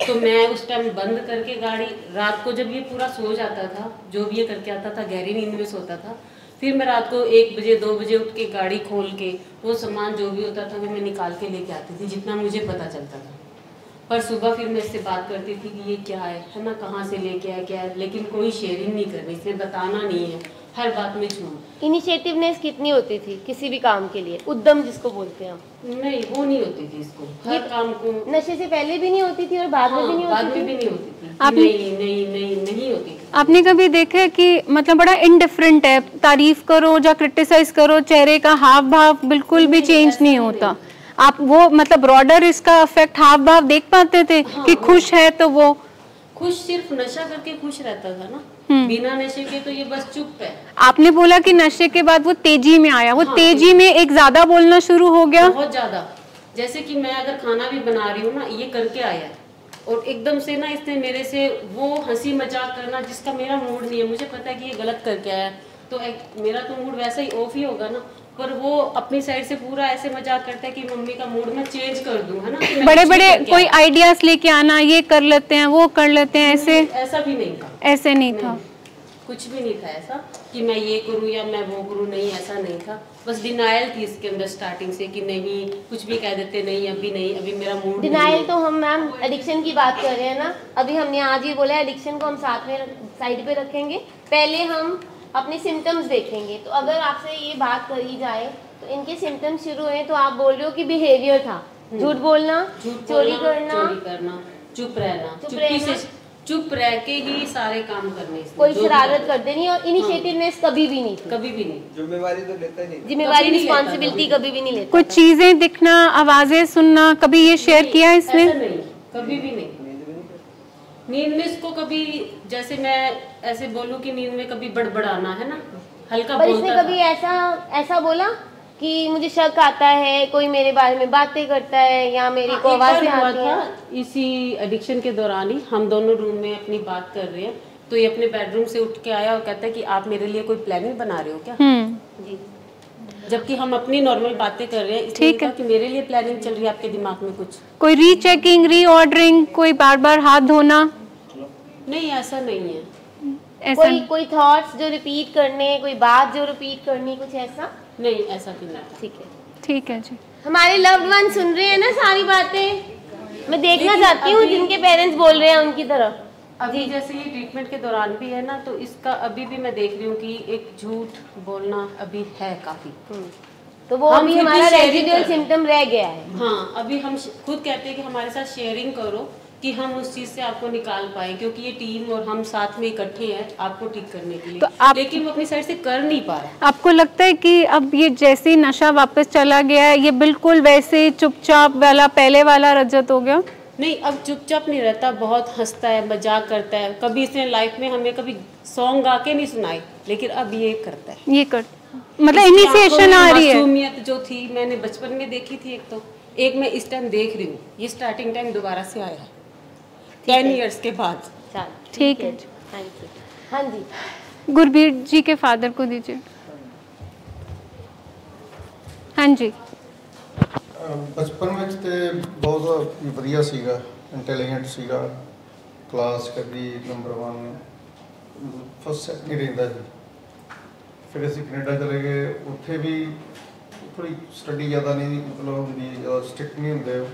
तो मैं उस टाइम बंद करके गाड़ी, रात को जब ये पूरा सो जाता था, जो भी ये करके आता था, गहरी नींद में सोता था, फिर मैं रात को 1 बजे 2 बजे उठ के गाड़ी खोल के वो सामान जो भी होता था वो मैं निकाल के लेके आती थी, जितना मुझे पता चलता था। पर सुबह फिर मैं इससे बात करती थी कि ये क्या है ना, कहाँ से लेके आया, क्या है, लेकिन कोई शेयरिंग नहीं करनी, इसने बताना नहीं है, हर बात में झूठ। इनिशिएटिवनेस कितनी होती थी किसी भी काम के लिए, उद्यम जिसको बोलते हैं हम? नहीं, वो नहीं होती थी इसको, हर काम को। नशे से पहले भी नहीं होती थी और बाद में भी नहीं होती थी? बाद में भी नहीं होती थी, नहीं होती थी। आपने कभी देखा है कि मतलब बड़ा इनडिफरेंट है, तारीफ करो या क्रिटिसाइज करो, चेहरे का हाव भाव बिल्कुल भी चेंज नहीं होता। आप वो मतलब ब्रॉडर इसका इफेक्ट हाव भाव देख पाते थे कि खुश है तो वो खुश, सिर्फ नशा करके खुश रहता था ना, बिना नशे के तो ये बस चुप है। आपने बोला कि नशे के बाद वो तेजी में आया, वो तेजी में एक ज्यादा बोलना शुरू हो गया, बहुत ज्यादा। जैसे कि मैं अगर खाना भी बना रही हूँ ना, ये करके आया और एकदम से ना इसने मेरे से वो हंसी मजाक करना जिसका मेरा मूड नहीं है, मुझे पता है कि ये गलत करके आया, तो मेरा तो मूड वैसा ही ऑफ ही होगा ना, पर वो अपनी साइड से पूरा ऐसे मजाक करता है कि मम्मी का मूड मैं चेंज कर दूं, है ना। बड़े बड़े कोई आइडियाज लेके आना, ये कर लेते हैं वो कर लेते हैं, ऐसा भी नहीं था, ऐसे नहीं था, कुछ भी नहीं था ऐसा कि मैं ये करूं या मैं वो करूं, नहीं ऐसा नहीं था। बस डिनायल थी इसके अंदर स्टार्टिंग से कि नहीं, कुछ भी कह देते, नहीं अभी नहीं, अभी मेरा मूड। डिनायल तो हम मैम एडिक्शन की बात कर रहे हैं ना, अभी हमने आज ये बोला एडिक्शन को हम साथ में साइड पे रखेंगे, पहले हम अपने सिम्टम्स देखेंगे। तो अगर आपसे ये बात करी जाए तो इनके सिम्टम्स शुरू हुए तो आप बोल रहे हो कि बिहेवियर था, झूठ बोलना, चोरी करना, चुप रहना, चुप रह के ही सारे काम करने, कोई शरारत करते नहीं, और इनिशिएटिवनेस कभी भी नहीं थी, कभी भी नहीं, जिम्मेवारी तो लेता ही नहीं, जिम्मेवारी रिस्पॉन्सिबिलिटी कभी भी नहीं लेता। कुछ चीजें दिखना, आवाजें सुनना, कभी ये शेयर किया इसने? नहीं, कभी भी नहीं। नींद में इसको कभी, जैसे मैं ऐसे बोलूं कि नींद में कभी बड़बड़ाना, है ना, हल्का बोलता। इसने कभी ऐसा बोला कि मुझे शक आता है, कोई मेरे बारे में बातें करता है या मेरी को आवाज़ें आती हैं? इसी एडिक्शन के दौरान ही हम दोनों रूम में अपनी बात कर रहे हैं, तो ये अपने बेडरूम से उठ के आया और कहता है कि आप मेरे लिए कोई प्लानिंग बना रहे हो क्या? जी, जबकि हम अपनी नॉर्मल बातें कर रहे हैं, इसलिए कहा कि मेरे लिए प्लानिंग चल रही है आपके दिमाग में कुछ? कोई रीचेकिंग, रीऑर्डरिंग, कोई बार बार हाथ धोना? नहीं, ऐसा नहीं है। ऐसा कोई थॉट्स जो रिपीट करने, कोई बात जो रिपीट करनी, कुछ ऐसा? नहीं, ऐसा भी नहीं। ठीक है जी। हमारे लव्ड वन सुन रहे हैं ना सारी बातें, मैं देखना चाहती हूँ जिनके पेरेंट्स बोल रहे हैं उनकी तरफ। अभी जैसे ये ट्रीटमेंट के दौरान भी है ना, तो इसका अभी भी मैं देख रही हूँ कि एक झूठ बोलना अभी है काफी, तो वो अभी हमारा रेजिडुअल सिम्टम रह गया है। हाँ, अभी हम खुद कहते हैं कि हमारे साथ शेयरिंग करो कि हम उस चीज से आपको निकाल पाए, क्योंकि ये टीम और हम साथ में इकट्ठे हैं आपको ठीक करने के लिए, तो लेकिन वो अपनी साइड से कर नहीं पा रहा। आपको लगता है कि अब ये जैसे ही नशा वापस चला गया है, ये बिल्कुल वैसे चुपचाप वाला पहले वाला रजत हो गया? नहीं, अब चुपचाप नहीं रहता, बहुत हंसता है, मजाक करता है। कभी इसने लाइफ में हमें कभी सॉन्ग गा के नहीं सुनाए, लेकिन अब ये करता है, ये कर मतलब इनिशिएशन आ रही है। मासूमियत जो थी मैंने बचपन में देखी थी, एक मैं इस टाइम देख रही हूँ, ये स्टार्टिंग टाइम दोबारा से आया है 10 इयर्स के बाद। ठीक है, थैंक यू। हाँ जी, गुरबीर जी के फादर को दीजिए। हाँ जी। बचपन में तो बहुत वधिया सीगा, इंटैलीजेंट सीगा, क्लास कभी नंबर 1 फर्स्ट सेकंड ही रहिंदा सी। फिर असीं कनेडा चले गए, उत्थे भी ਥੋੜੀ ਸਟੱਡੀ ਜ਼ਿਆਦਾ ਨਹੀਂ ਮਤਲਬ ਹੁੰਦੀ, ਜ਼ਿਆਦਾ ਸਟ੍ਰਿਕਟ ਨਹੀਂ ਹੁੰਦੇ ਉਹ।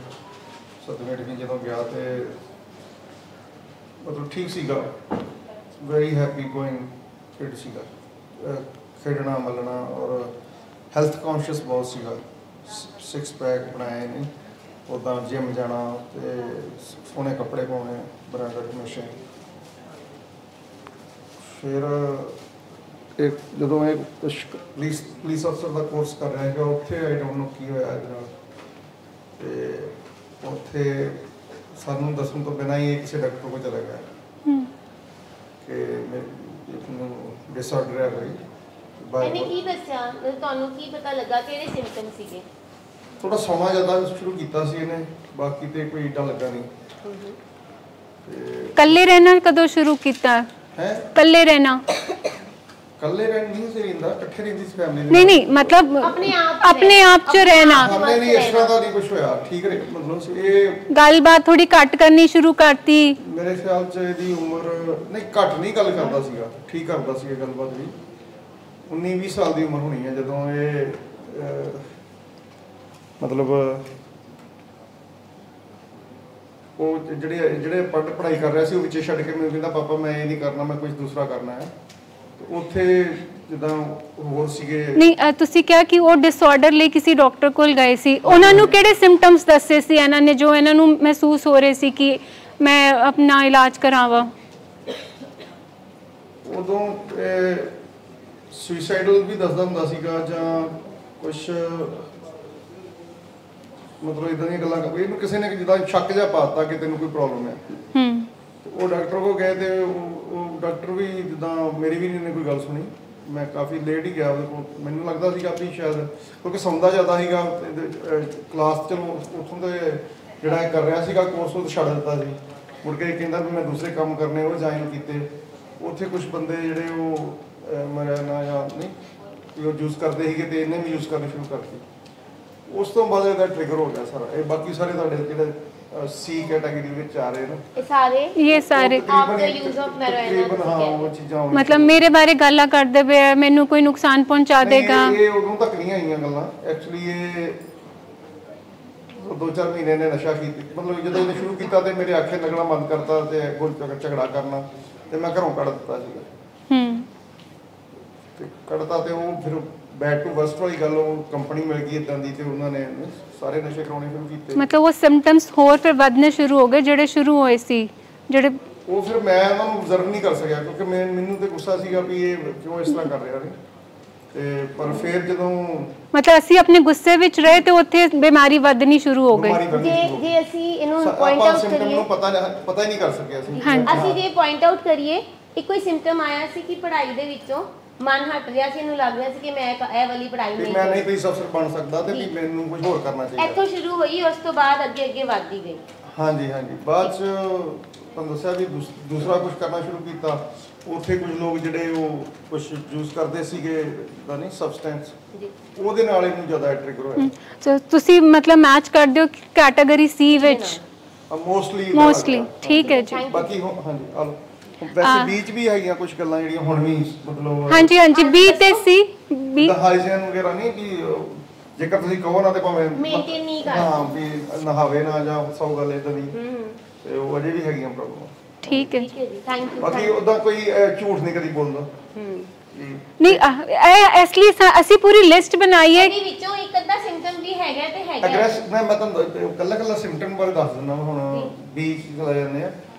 7ਵੀਂ 8ਵੀਂ ਜਦੋਂ ਗਿਆ ਤੇ ਮਤਲਬ ਠੀਕ ਸੀਗਾ, ਵੈਰੀ ਹੈਪੀ ਗੋਇੰਗ ਕਿਡ ਸੀਗਾ, ਖੇਡਣਾ ਮੱਲਣਾ ਔਰ ਹੈਲਥ ਕੌਨਸ਼ੀਅਸ ਬਹੁਤ ਸੀਗਾ। 6 ਪੈਕ ਬਣਾਏ ਨੇ, ਉੱਦਾਂ ਜਿਮ ਜਾਣਾ ਤੇ ਸੋਹਣੇ ਕੱਪੜੇ ਪਾਉਣੇ, ਬ੍ਰਾਂਡਡ ਹਮੇਸ਼ਾ। ਫਿਰ ਇੱਕ ਜਦੋਂ ਇਹ ਪੁਲਿਸ ਅਫਸਰ ਦਾ ਕੋਰਸ ਕਰ ਰਿਹਾ ਹੈਗਾ ਉੱਥੇ ਆਈ ਡੋਂਟ ਨੋ ਕੀ ਹੋਇਆ ਇਹਦੇ ਨਾਲ, ਤੇ ਉੱਥੇ ਸਾਨੂੰ ਦੱਸਣ ਤੋਂ ਬਿਨਾਂ ਹੀ ਕਿਸੇ ਡਾਕਟਰ ਕੋਲ ਚਲਾ ਗਿਆ ਕਿ ਮੈਨੂੰ ਡਿਸਆਰਡਰ ਹੈ ਕੋਈ। ਇਹਨੇ ਕੀ ਦੱਸਿਆ ਤੁਹਾਨੂੰ, ਕੀ ਪਤਾ ਲੱਗਾ, ਕਿਹੜੇ ਸਿੰਪਟਮ ਸੀਗੇ? ਥੋੜਾ ਸਮਾਂ ਜ਼ਿਆਦਾ ਸ਼ੁਰੂ ਕੀਤਾ ਸੀ ਇਹਨੇ, ਬਾਕੀ ਤੇ ਕੋਈ ਏਡਾ ਲੱਗਾ ਨਹੀਂ। ਕੱਲੇ ਰਹਿਣਾ ਕਦੋਂ ਸ਼ੁਰੂ ਕੀਤਾ ਹੈ? ਕੱਲੇ ਰਹਿਣਾ ਕੱਲੇ ਨਹੀਂ ਸੀ ਰਹਿੰਦਾ, ਇਕੱਠੇ ਰਹਿੰਦੀ ਸੀ ਫੈਮਿਲੀ ਨਹੀਂ ਨਹੀਂ ਮਤਲਬ ਆਪਣੇ ਆਪ ਚ ਰਹਿਣਾ। ਨਹੀਂ ਨਹੀਂ ਇਸ ਤਰ੍ਹਾਂ ਦਾ ਨਹੀਂ ਕੁਝ ਹੋਇਆ, ਠੀਕ ਰਹੇ ਮਤਲਬ ਇਹ ਗੱਲਬਾਤ ਥੋੜੀ ਘੱਟ ਕਰਨੀ ਸ਼ੁਰੂ ਕਰਤੀ। ਮੇਰੇ ਖਿਆਲ ਚ ਇਹਦੀ ਉਮਰ ਨਹੀਂ ਘੱਟ ਨਹੀਂ ਗੱਲ ਕਰਦਾ ਸੀਗਾ, ਠੀਕ ਕਰਦਾ ਸੀ ਇਹ ਗੱਲਬਾਤ ਵੀ। 19-20 ਸਾਲ ਦੀ ਉਮਰ ਹੋਣੀ ਹੈ ਜਦੋਂ ਇਹ ਮਤਲਬ ਉਹ ਜਿਹੜੇ ਪੜ੍ਹਾਈ ਕਰ ਰਿਹਾ ਸੀ ਉਹ ਵਿੱਚੇ ਛੱਡ ਕੇ ਮੈਨੂੰ ਕਹਿੰਦਾ ਪਾਪਾ ਮੈਂ ਇਹ ਨਹੀਂ ਕਰਨਾ, ਮੈਂ ਕੁਝ ਦੂਸਰਾ ਕਰਨਾ ਹੈ। ਉੱਥੇ ਜਿੱਦਾਂ ਹੋਰ ਸੀਗੇ। ਨਹੀਂ ਤੁਸੀਂ ਕਿਹਾ ਕਿ ਉਹ ਡਿਸਆਰਡਰ ਲਈ ਕਿਸੇ ਡਾਕਟਰ ਕੋਲ ਗਏ ਸੀ, ਉਹਨਾਂ ਨੂੰ ਕਿਹੜੇ ਸਿੰਪਟਮਸ ਦੱਸੇ ਸੀ ਇਹਨਾਂ ਨੇ ਜੋ ਇਹਨਾਂ ਨੂੰ ਮਹਿਸੂਸ ਹੋ ਰਹੇ ਸੀ ਕਿ ਮੈਂ ਆਪਣਾ ਇਲਾਜ ਕਰਾਵਾਂ? ਉਦੋਂ ਸੁਸਾਈਡਲ ਵੀ ਦੱਸਦਾ ਹੁੰਦਾ ਸੀਗਾ ਜਾਂ ਕੁਛ ਮਤਲਬ ਇਦਾਂ ਦੀਆਂ ਗੱਲਾਂ ਕਰ, ਇਹਨੂੰ ਕਿਸੇ ਨੇ ਜਿੱਦਾਂ ਸ਼ੱਕ ਜਿਹਾ ਪਾਤਾ ਕਿ ਤੈਨੂੰ ਕੋਈ ਪ੍ਰੋਬਲਮ ਹੈ। ਉਹ ਡਾਕਟਰ ਕੋਲ ਗਏ ਤੇ ਉਹ ਡਾਕਟਰ ਵੀ ਜਿੱਦਾਂ ਮੇਰੀ ਵੀ ਨਹੀਂ ਕੋਈ ਗੱਲ ਸੁਣੀ, ਮੈਂ ਕਾਫੀ ਲੇਟ ਹੀ ਗਿਆ ਉਹਦੇ ਕੋਲ। ਮੈਨੂੰ ਲੱਗਦਾ ਸੀਗਾ ਵੀ ਸ਼ਾਇਦ ਕਿਉਂਕਿ ਸੌਂਦਾ ਜ਼ਿਆਦਾ ਸੀਗਾ ਕਲਾਸ, ਚਲੋ ਉੱਥੋਂ ਦੇ ਜਿਹੜਾ ਕਰ ਰਿਹਾ ਸੀਗਾ ਕੋਰਸ ਉਹ ਛੱਡ ਦਿੱਤਾ ਸੀ। ਮੁੜ ਕੇ ਕਹਿੰਦਾ ਵੀ ਮੈਂ ਦੂਸਰੇ ਕੰਮ ਕਰਨੇ ਉਹ ਜੁਆਇਨ ਕੀਤੇ। ਉੱਥੇ ਕੁਝ ਬੰਦੇ ਜਿਹੜੇ ਉਹ ਮੇਰਾ ਨਾਂ ਯਾਦ ਨਹੀਂ ਉਹ ਯੂਜ਼ ਕਰਦੇ ਸੀਗੇ ਤੇ ਇਹਨੇ ਵੀ ਯੂਜ਼ ਕਰਨੀ ਸ਼ੁਰੂ ਕਰਤੀ। ਉਸ ਤੋਂ ਬਾਅਦ ਇਹਦਾ ਟ੍ਰਿਗਰ ਹੋ ਗਿਆ ਸਾਰਾ। ਇਹ ਬਾਕੀ ਸਾਰੇ ਤੁਹਾਡੇ ਜਿਹੜੇ ਸੀ ਕੈਟਾਗਰੀ ਵਿੱਚ ਆ ਰਹੇ ਨੇ ਇਹ ਸਾਰੇ ਆਫਟਰ ਯੂਜ਼ ਆਫ ਮੈਰੀਜੁਆਨਾ। ਹਾਂ ਉਹ ਚੀਜ਼ਾਂ ਮਤਲਬ ਮੇਰੇ ਬਾਰੇ ਗੱਲਾਂ ਕਰਦੇ ਪਏ, ਮੈਨੂੰ ਕੋਈ ਨੁਕਸਾਨ ਪਹੁੰਚਾ ਦੇਗਾ। ਇਹ ਉਦੋਂ ਤੱਕ ਨਹੀਂ ਆਈਆਂ ਗੱਲਾਂ ਐਕਚੁਅਲੀ। ਇਹ 2-4 ਮਹੀਨੇ ਨੇ ਨਸ਼ਾ ਕੀਤੀ, ਮਤਲਬ ਜਦੋਂ ਇਹਨੇ ਸ਼ੁਰੂ ਕੀਤਾ ਤੇ ਮੇਰੇ ਆਖੇ ਲੱਗਣਾ ਬੰਦ ਕਰਤਾ ਤੇ ਝਗੜਾ ਕਰਨਾ ਤੇ ਮੈਂ ਘਰੋਂ ਕੱਢ ਦਿੱਤਾ ਸੀਗਾ। ਤੇ ਕੱਢਤਾ ਤੇ ਉਹ ਫਿਰ ਬੈਕ ਟੂ ਵਸਟ ਵਾਲੀ ਗੱਲ, ਉਹ ਕੰਪਨੀ ਮਿਲ ਗਈ ਇਦਾਂ ਦੀ ਤੇ ਉਹਨਾਂ ਨੇ ਸਾਰੇ ਨਸ਼ੇ ਕਰਾਉਣੇ ਸ਼ੁਰੂ ਕੀਤੇ। ਮਤਲਬ ਉਹ ਸਿੰਪਟਮਸ ਹੋਰ ਫਿਰ ਵੱਧਨੇ ਸ਼ੁਰੂ ਹੋ ਗਏ ਜਿਹੜੇ ਸ਼ੁਰੂ ਹੋਏ ਸੀ ਜਿਹੜੇ ਉਹ ਫਿਰ ਮੈਂ ਉਹਨਾਂ ਨੂੰ ਅਬਜ਼ਰਵ ਨਹੀਂ ਕਰ ਸਕਿਆ ਕਿਉਂਕਿ ਮੈਨੂੰ ਤੇ ਗੁੱਸਾ ਸੀਗਾ ਵੀ ਇਹ ਕਿਉਂ ਇਸ ਤਰ੍ਹਾਂ ਕਰ ਰਿਹਾ ਨੇ। ਤੇ ਪਰ ਫਿਰ ਜਦੋਂ ਮਤਲਬ ਅਸੀਂ ਆਪਣੇ ਗੁੱਸੇ ਵਿੱਚ ਰਹੇ ਤੇ ਉੱਥੇ ਬਿਮਾਰੀ ਵੱਧਣੀ ਸ਼ੁਰੂ ਹੋ ਗਈ। ਜੇ ਅਸੀਂ ਇਹਨੂੰ ਪੁਆਇੰਟ ਆਊਟ ਕਰੀਏ, ਪਤਾ ਹੀ ਨਹੀਂ ਕਰ ਸਕਿਆ ਸੀ। ਅਸੀਂ ਜੇ ਪੁਆਇੰਟ ਆਊਟ ਕਰੀਏ ਇੱਕੋ ਹੀ ਸਿੰਪਟਮ ਆਇਆ ਸੀ ਕਿ ਪੜ੍ਹਾਈ ਦੇ ਵਿੱਚੋਂ ਮਨ ਹਟ ਰਿਹਾ ਸੀ, ਇਹਨੂੰ ਲੱਗ ਰਿਹਾ ਸੀ ਕਿ ਮੈਂ ਇਹ ਵਾਲੀ ਪੜ੍ਹਾਈ ਨਹੀਂ ਮੈਂ ਨਹੀਂ ਪੁਲਿਸ ਅਫਸਰ ਬਣ ਸਕਦਾ ਤੇ ਵੀ ਮੈਨੂੰ ਕੁਝ ਹੋਰ ਕਰਨਾ ਚਾਹੀਦਾ। ਇੱਥੋਂ ਸ਼ੁਰੂ ਹੋਈ, ਉਸ ਤੋਂ ਬਾਅਦ ਅੱਗੇ ਅੱਗੇ ਵੱਧਦੀ ਗਈ। ਹਾਂਜੀ ਬਾਅਦ ਚ ਤੁਹਾਨੂੰ ਦੱਸਿਆ ਵੀ ਦੂਸਰਾ ਕੁਝ ਕਰਨਾ ਸ਼ੁਰੂ ਕੀਤਾ। ਉੱਥੇ ਕੁਝ ਲੋਕ ਜਿਹੜੇ ਉਹ ਕੁਝ ਯੂਜ਼ ਕਰਦੇ ਸੀਗੇ ਤਾਂ ਨਹੀਂ ਸਬਸਟੈਂਸ, ਉਹਦੇ ਨਾਲ ਇਹਨੂੰ ਜ਼ਿਆਦਾ ਟ੍ਰਿਗਰ ਹੋਇਆ। ਸੋ ਤੁਸੀਂ ਮਤਲਬ ਮੈਚ ਕਰਦੇ ਹੋ ਕੈਟਾਗਰੀ ਸੀ ਵਿੱਚ ਮੋਸਟਲੀ। ਠੀਕ ਹੈ ਜੀ। ਬਾਕੀ ਹਾਂਜੀ ਆਲੋ ਵੈਸੇ ਬੀਚ ਵੀ ਹੈਗੀਆਂ ਕੁਝ ਗੱਲਾਂ ਜਿਹੜੀਆਂ ਹੁਣ ਵੀ ਮਤਲਬ ਹਾਂਜੀ ਬੀ ਤੇ ਸੀ ਬੀ ਹਾਈਜੀਨ ਵਗੈਰਾ ਨਹੀਂ ਕਿ ਜੇਕਰ ਤੁਸੀਂ ਕਹੋ ਨਾ ਤੇ ਭਾਵੇਂ ਮੇਨਟੇਨ ਨਹੀਂ ਕਰ ਹਾਂ ਵੀ ਨਹਾਵੇ ਨਾ ਜਾਂ ਸੌ ਗੱਲ ਇਦਾਂ ਦੀ ਤੇ ਉਹ ਅਜੇ ਵੀ ਹੈਗੀਆਂ ਪ੍ਰੋਬਲਮ। ਠੀਕ ਹੈ ਜੀ, ਥੈਂਕ ਯੂ। ਬਾਕੀ ਉਹਦਾ ਕੋਈ ਝੂਠ ਨਹੀਂ ਕਦੀ ਬੋਲਦਾ। ਨਹੀਂ ਇਸ ਲਈ ਅਸੀਂ ਪੂਰੀ ਲਿਸਟ ਬਣਾਈ ਹੈ। ਇਹਦੇ ਵਿੱਚੋਂ ਇੱਕ ਅੱਧਾ ਸਿੰਪਟਮ ਵੀ ਹੈਗਾ ਤੇ ਹੈਗਾ। ਐਗਰੈਸਿਵ ਮੈਂ ਤੁਹਾਨੂੰ ਕੱਲਾ ਸਿੰਪਟਮ ਬਾਰੇ ਦੱਸ ਦਿੰਦਾ ਹੁਣ ਵੀ ਕੀ ਲੈ ਜਾਂਦੇ ਆ।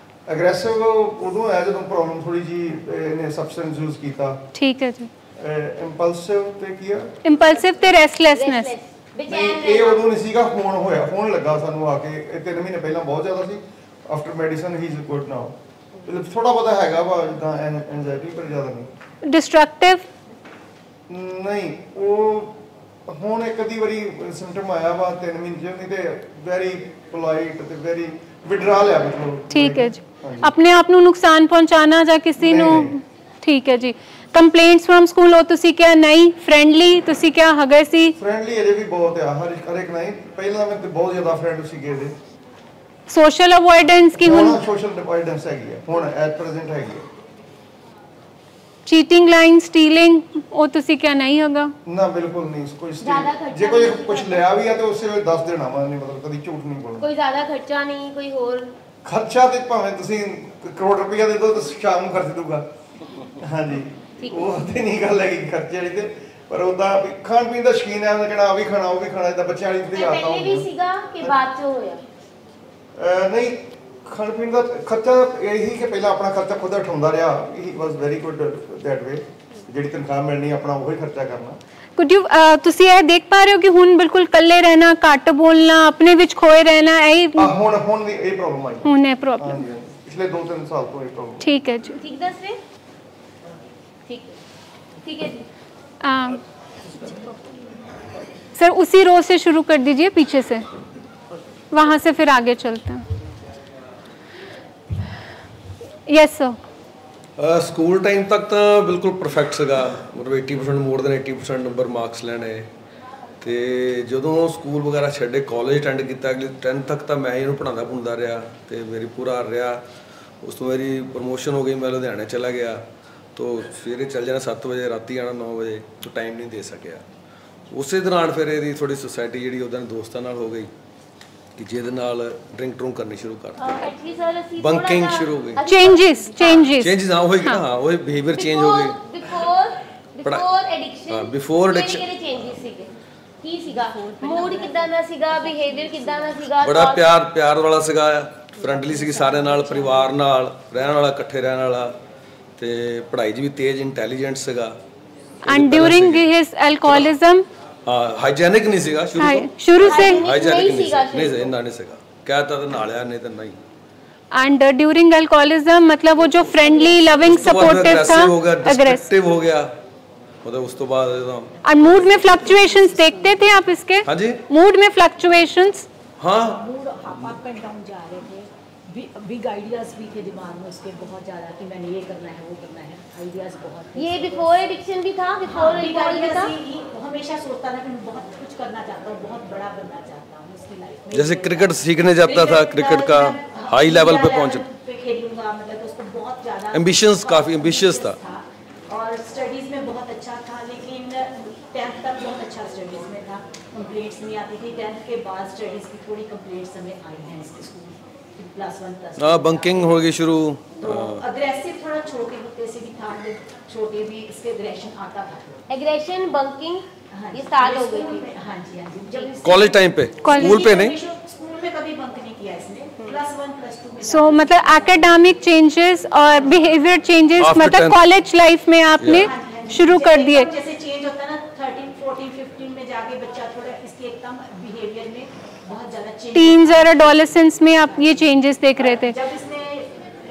ਐਗਰੈਸਿਵ ਉਦੋਂ ਆਇਆ ਜਦੋਂ ਪ੍ਰੋਬਲਮ ਥੋੜੀ ਜੀ ਇਹਨੇ ਸਬਸਟੈਂਸ ਯੂਜ਼ ਕੀਤਾ। ਠੀਕ ਹੈ ਜੀ। ਇੰਪਲਸਿਵ ਤੇ ਕੀ ਆ? ਇੰਪਲਸਿਵ ਤੇ ਰੈਸਟਲੈਸਨੈਸ। ਇਹ ਉਦੋਂ ਨਹੀਂ ਸੀਗਾ, ਹੁਣ ਹੋਇਆ, ਹੁਣ ਲੱਗਾ ਸਾਨੂੰ ਆ ਕੇ। ਇਹ 3 ਮਹੀਨੇ ਪਹਿਲਾਂ ਬਹੁਤ ਜ਼ਿਆਦਾ ਸੀ। After medicine he is good now. ਥੋੜਾ ਬਹੁਤਾ ਹੈਗਾ ਵਾ ਜਿੱਦਾਂ ਐਂਜ਼ਾਈਟੀ ਪਰ ਜ਼ਿਆਦਾ ਨਹੀਂ। ਡਿਸਟਰਕਟਿਵ ਨਹੀਂ ਉਹ ਹੁਣ ਇੱਕ ਅੱਧੀ ਵਾਰੀ ਸਿੰਪਟਮ ਆਇਆ ਵਾ 3 ਮਹੀਨੇ ਨਹੀਂ ਤੇ ਵੈਰੀ ਪੋਲਾਈਟ ਤੇ ਵੈਰੀ ਵਿਡਰਾਲ ਆ ਮਤਲਬ। ਠੀਕ ਹੈ ਜੀ। ਆਪਣੇ ਆਪ ਨੂੰ ਨੁਕਸਾਨ ਪਹੁੰਚਾਣਾ ਜਾਂ ਕਿਸੇ ਨੂੰ। ਠੀਕ ਹੈ ਜੀ। ਕੰਪਲੇਂਟਸ ਫਰਮ ਸਕੂਲ ਉਹ ਤੁਸੀਂ ਕਿਹਾ ਨਹੀਂ, ਫ੍ਰੈਂਡਲੀ ਤੁਸੀਂ ਕਿਹਾ ਹੈਗੇ ਸੀ। ਫ੍ਰੈਂਡਲੀ ਅਜੇ ਵੀ ਬਹੁਤ ਆ, ਹਰ ਇੱਕ ਨਹੀਂ। ਪਹਿਲਾਂ ਮੈਂ ਤੇ ਬਹੁਤ ਜ਼ਿਆਦਾ ਫ੍ਰੈਂਡ ਸੀਗੇ ਇਹਦੇ। ਸੋਸ਼ਲ ਅਵੋਇਡੈਂਸ ਕੀ ਹੁਣ ਸੋਸ਼ਲ ਅਵੋਇਡੈਂਸ ਹੈਗੀ ਆ ਹੁਣ ਐਟ ਪ੍ਰੈਜ਼ੈਂਟ ਹੈਗੀ ਆ। ਚੀਟਿੰਗ ਲਾਈਨ ਸਟੀਲਿੰਗ ਉਹ ਤੁਸੀਂ ਕਿਹਾ ਨਹੀਂ ਹੋਗਾ ਨਾ ਬਿਲਕੁਲ ਨਹੀਂ ਕੋਈ ਜੇ ਕੋਈ ਕੁਝ ਲਿਆ ਵੀ ਆ ਤੇ ਉਸੇ ਵੇਲੇ ਦੱਸ ਦੇਣਾ ਵਾ ਨਹੀਂ ਮਤਲਬ ਕਦੀ ਝੂਠ ਨਹੀਂ ਬੋਲਣਾ ਕੋਈ ਜ਼ਿਆਦਾ ਖਰਚਾ ਨਹੀਂ ਕੋਈ ਹੋਰ ਖਰਚਾ ਤੇ ਭਾਵੇਂ ਤੁਸੀਂ ਕਰੋੜ ਰੁਪਇਆ ਦੇ ਦੋ ਤਾਂ ਸ਼ਾਮ ਨੂੰ ਖਰਚ ਦੂਗਾ ਹਾਂਜੀ ਉਹ ਤੇ ਨਹੀਂ ਗੱਲ ਹੈਗੀ ਖਰਚੇ ਵਾਲੀ ਤੇ ਪਰ ਉਹਦਾ ਵੀ ਖਾਣ ਪੀਣ ਦਾ ਸ਼ੌਕੀਨ ਹੈ ਉਹਨੇ ਕਿਹੜਾ ਆ ਵੀ ਖਾਣਾ ਉਹ ਵੀ ਖਾਣਾ ਇਦਾਂ ਬੱਚਿਆਂ ਵਾਲੀ ਥੋੜੀ ਆਦਤ ਪਹਿਲੇ ਵੀ ਸੀਗਾ ਕਿ ਬਾਅਦ ਚ ਹੋਇਆ ਨਹੀਂ ਖਾਣ ਪੀਣ ਦਾ ਖਰਚਾ ਇਹੀ ਕਿ ਪਹਿਲਾਂ ਆਪਣਾ ਖਰਚਾ ਖੁਦ ਉਠਾਉਂਦਾ ਰਿਹਾ he was very good that way ਜਿਹੜੀ ਤਨਖਾਹ ਮਿਲਣੀ ਆਪਣਾ ਉਹੀ ਖਰਚਾ ਕਰਨਾ ਕੁਡ ਯੂ ਤੁਸੀਂ ਇਹ ਦੇਖ ਪਾ ਰਹੇ ਹੋ ਕਿ ਹੁਣ ਬਿਲਕੁਲ ਇਕੱਲੇ ਰਹਿਣਾ ਘੱਟ ਬੋਲਣਾ ਆਪਣੇ ਵਿੱਚ ਖੋਏ ਰਹਿਣਾ ਇਹ ਹੁਣ ਇਹ ਪ੍ਰੋਬਲਮ ਆਈ ਹੁਣ ਇਹ ਪ੍ਰੋਬਲਮ ਪਿਛਲੇ 2-3 ਸਾਲ ਤੋਂ ਇਹ ਪ੍ਰੋਬਲਮ ਠੀਕ है जी ठीक दस रहे ठीक है जी सर उसी रो से शुरू कर दीजिए पीछे से वहाँ से फिर आगे चलते हैं यस सर ਸਕੂਲ ਟਾਈਮ ਤੱਕ ਤਾਂ ਬਿਲਕੁਲ ਪਰਫੈਕਟ ਸੀਗਾ ਮਤਲਬ 80% ਮੋਰ ਦੈਨ 80% ਨੰਬਰ ਮਾਰਕਸ ਲੈਣੇ ਤੇ ਜਦੋਂ ਸਕੂਲ ਵਗੈਰਾ ਛੱਡੇ ਕਾਲਜ ਅਟੈਂਡ ਕੀਤਾ ਅਗਲੀ 10th ਤੱਕ ਤਾਂ ਮੈਂ ਹੀ ਇਹਨੂੰ ਪੜ੍ਹਾਉਂਦਾ ਰਿਹਾ ਤੇ ਮੇਰੀ ਪੂਰਾ ਰਿਹਾ ਉਸ ਤੋਂ ਮੇਰੀ ਪ੍ਰਮੋਸ਼ਨ ਹੋ ਗਈ ਮੈਂ ਲੁਧਿਆਣੇ ਚਲਾ ਗਿਆ तो ਸਵੇਰੇ ਚੱਲ ਜਾਣਾ 7 ਵਜੇ ਰਾਤੀ ਆਣਾ 9 ਵਜੇ तो ਟਾਈਮ ਨਹੀਂ ਦੇ ਸਕਿਆ ਉਸੇ ਦੌਰਾਨ ਫਿਰ ਇਹਦੀ ਥੋੜੀ ਸੁਸਾਇਟੀ ਜਿਹੜੀ ਉਹਦੇ ਨਾਲ ਦੋਸਤਾਂ ਨਾਲ ਹੋ ਗਈ ਕਿ ਜਿਹਦੇ ਨਾਲ ਡਰਿੰਕ ਟਰੂੰਕ ਕਰਨੀ ਸ਼ੁਰੂ ਕਰਤੀ ਬੰਕਿੰਗ ਸ਼ੁਰੂ ਹੋ ਗਈ ਚੇਂजेस ਹਾਂ ਹੋਈ ਨਾ ਹਾਂ ਉਹ ਬਿਹੇਵੀਅਰ ਚੇਂਜ ਹੋ ਗਈ ਬਿਫੋਰ ਐਡਿਕਸ਼ਨ ਕਿਹੜੇ ਚੇਂजेस ਸੀਗੇ ਕੀ ਸੀਗਾ ਮੂਡ ਕਿਦਾਂ ਦਾ ਸੀਗਾ ਬਿਹੇਵੀਅਰ ਕਿਦਾਂ ਦਾ ਸੀਗਾ ਬੜਾ ਪਿਆਰ ਵਾਲਾ ਸੀਗਾ ਫਰੈਂਡਲੀ ਸੀ ਸਾਰਿਆਂ ਨਾਲ ਪਰਿਵਾਰ ਨਾਲ ਰਹਿਣ ਵਾਲਾ ਇਕੱਠੇ ਰਹਿਣ ਵਾਲਾ ਤੇ ਪੜ੍ਹਾਈ 'ਚ ਵੀ ਤੇਜ਼ ਇੰਟੈਲੀਜੈਂਟ ਸੀਗਾ and during his alcoholism hygienic ਨਹੀਂ ਸੀਗਾ ਸ਼ੁਰੂ ਸੇ ਹਾਈਜੈਨਿਕ ਨਹੀਂ ਇੰਨਾ ਨਹੀਂ ਸੀਗਾ ਕਹਤਾ ਤਾਂ ਨਾਲਿਆ ਨਹੀਂ ਤਾਂ ਨਹੀਂ and during alcoholism मतलब वो जो friendly loving supportive था aggressive हो गया मतलब उस तो बाद and mood में fluctuations देखते थे आप इसके हाँ जी mood में fluctuations हाँ मूड अप एंड डाउन जा रहे थे बिग आइडियाज भी थे दिमाग में उसके बहुत ज़्यादा कि मैंने ये करना है वो करना है आइडियाज बहुत ये बिफोर एडिक्शन भी था बिफोर अल्कोहल भी था हमेशा सोचता था कि मैं बहुत कुछ करना चाहता हूँ बहुत बड़ा बनना चाहता हूँ उसकी लाइफ में जैसे क्रिकेट सीखने जाता था क्रिकेट का हाई लेवल पे पहुँच खेलूंगा मतलब उसको बहुत ज़्यादा एम्बिशंस काफ़ी एम्बिशियस था और स्टडीज़ में बहुत अच्छा था लेकिन 10th तक बहुत अच्छा स्टडीज़ में था कंप्लेंट्स नहीं आती थी 10th के बाद स्टडीज़ की थोड़ी कंप्लेंट्स हमें आई हैं इसके स्कूल बंकिंग हो गई शुरू अग्रेसिव थोड़ा छोटे होते से भी था छोटे भी इसके एग्रेशन आता था एग्रेशन बंकिंग ये स्टार्ट हो गई थी हाँ जी जब कॉलेज टाइम पे स्कूल पे नहीं स्कूल में कभी बंक नहीं किया इसने +1 +2 में सो मतलब एकेडमिक चेंजेस और बिहेवियर चेंजेस मतलब कॉलेज लाइफ में आपने शुरू कर दिए जैसे चेंज होता है ना 13 14 15 में जाके बच्चा थोड़ा इसके एकदम बिहेवियर में बहुत ज़्यादा चेंज टीन्स और एडोलेसेंस में आप ये चेंजेस देख रहे थे जब इसने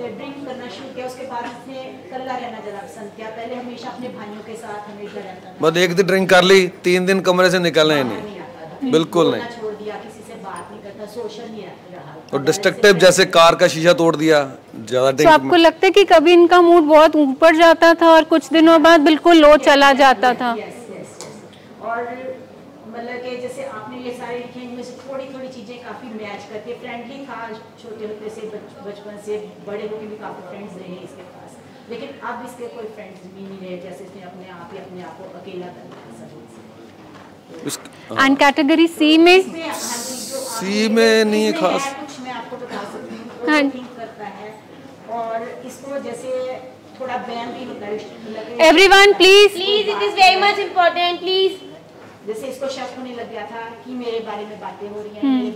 ड्रिंक करना शुरू किया उसके बाद इसने अकेला रहना ज़्यादा पसंद किया पहले हमेशा अपने भाइयों के साथ हमेशा रहता था बस एक दिन ड्रिंक कर ली 3 दिन कमरे से निकलना ही नहीं बिल्कुल नहीं छोड़ दिया किसी से बात नहीं करता सोशल नहीं रहा और डिस्ट्रक्टिव जैसे कार का शीशा तोड़ दिया ज़्यादा तो आपको लगता है कि कभी इनका मूड बहुत ऊपर जाता था और कुछ दिनों बाद बिल्कुल लो चला जाता था और मतलब कि जैसे आपने ये सारे लिखे इनमें से थोड़ी थोड़ी चीज़ें काफ़ी मैच करके फ्रेंडली था छोटे होते से बचपन से बड़े होकर भी काफ़ी फ्रेंड्स रहे इसके पास लेकिन अब इसके कोई फ्रेंड्स भी नहीं रहे जैसे इसने अपने आप को अकेला कर दिया एंड कैटेगरी सी में नहीं खास कुछ मैं आपको बता सकती हूँ थिंक करता है और इसको जैसे थोड़ा बैन भी होता है everyone please it is very much important please जैसे इसको शक होने लग गया था कि मेरे बारे में बातें हो रही हैं मेरे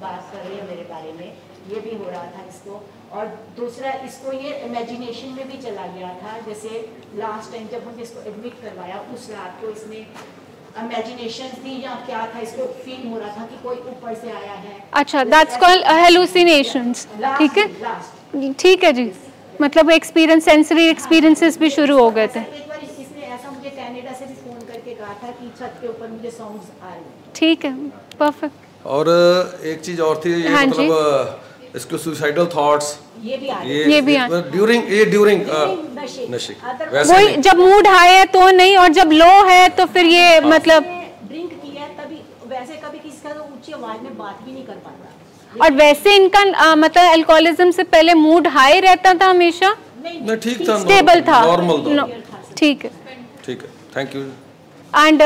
बात कर रही है मेरे बारे में ये भी हो रहा था इसको और दूसरा इसको ये इमेजिनेशन में भी चला गया था जैसे लास्ट टाइम जब हमने इसको एडमिट करवाया उस रात को इसने इमेजिनेशन थी या क्या था इसको फील हो रहा था कि कोई ऊपर से आया है अच्छा दैट्स कॉल्ड हेलुसिनेशंस ठीक है ठीक है जी मतलब एक्सपीरियंस सेंसरी एक्सपीरियंसेस भी शुरू हो गए थे कनाडा से भी फोन करके कहा था कि छत के ऊपर मुझे सॉन्ग्स आ रहे ठीक है परफेक्ट और एक चीज और थी ये हाँ मतलब इसके सुसाइडल थॉट्स ये भी आ ड्यूरिंग नशे वही जब मूड हाई है तो नहीं और जब लो है तो फिर ये मतलब ड्रिंक किया तभी वैसे कभी किसी का तो ऊंची आवाज में बात भी नहीं कर पाता और वैसे इनका मतलब अल्कोहलिज्म से पहले मूड हाई रहता था हमेशा नहीं ठीक था स्टेबल था नॉर्मल था ठीक है, ठीक है, थैंक यू। एंड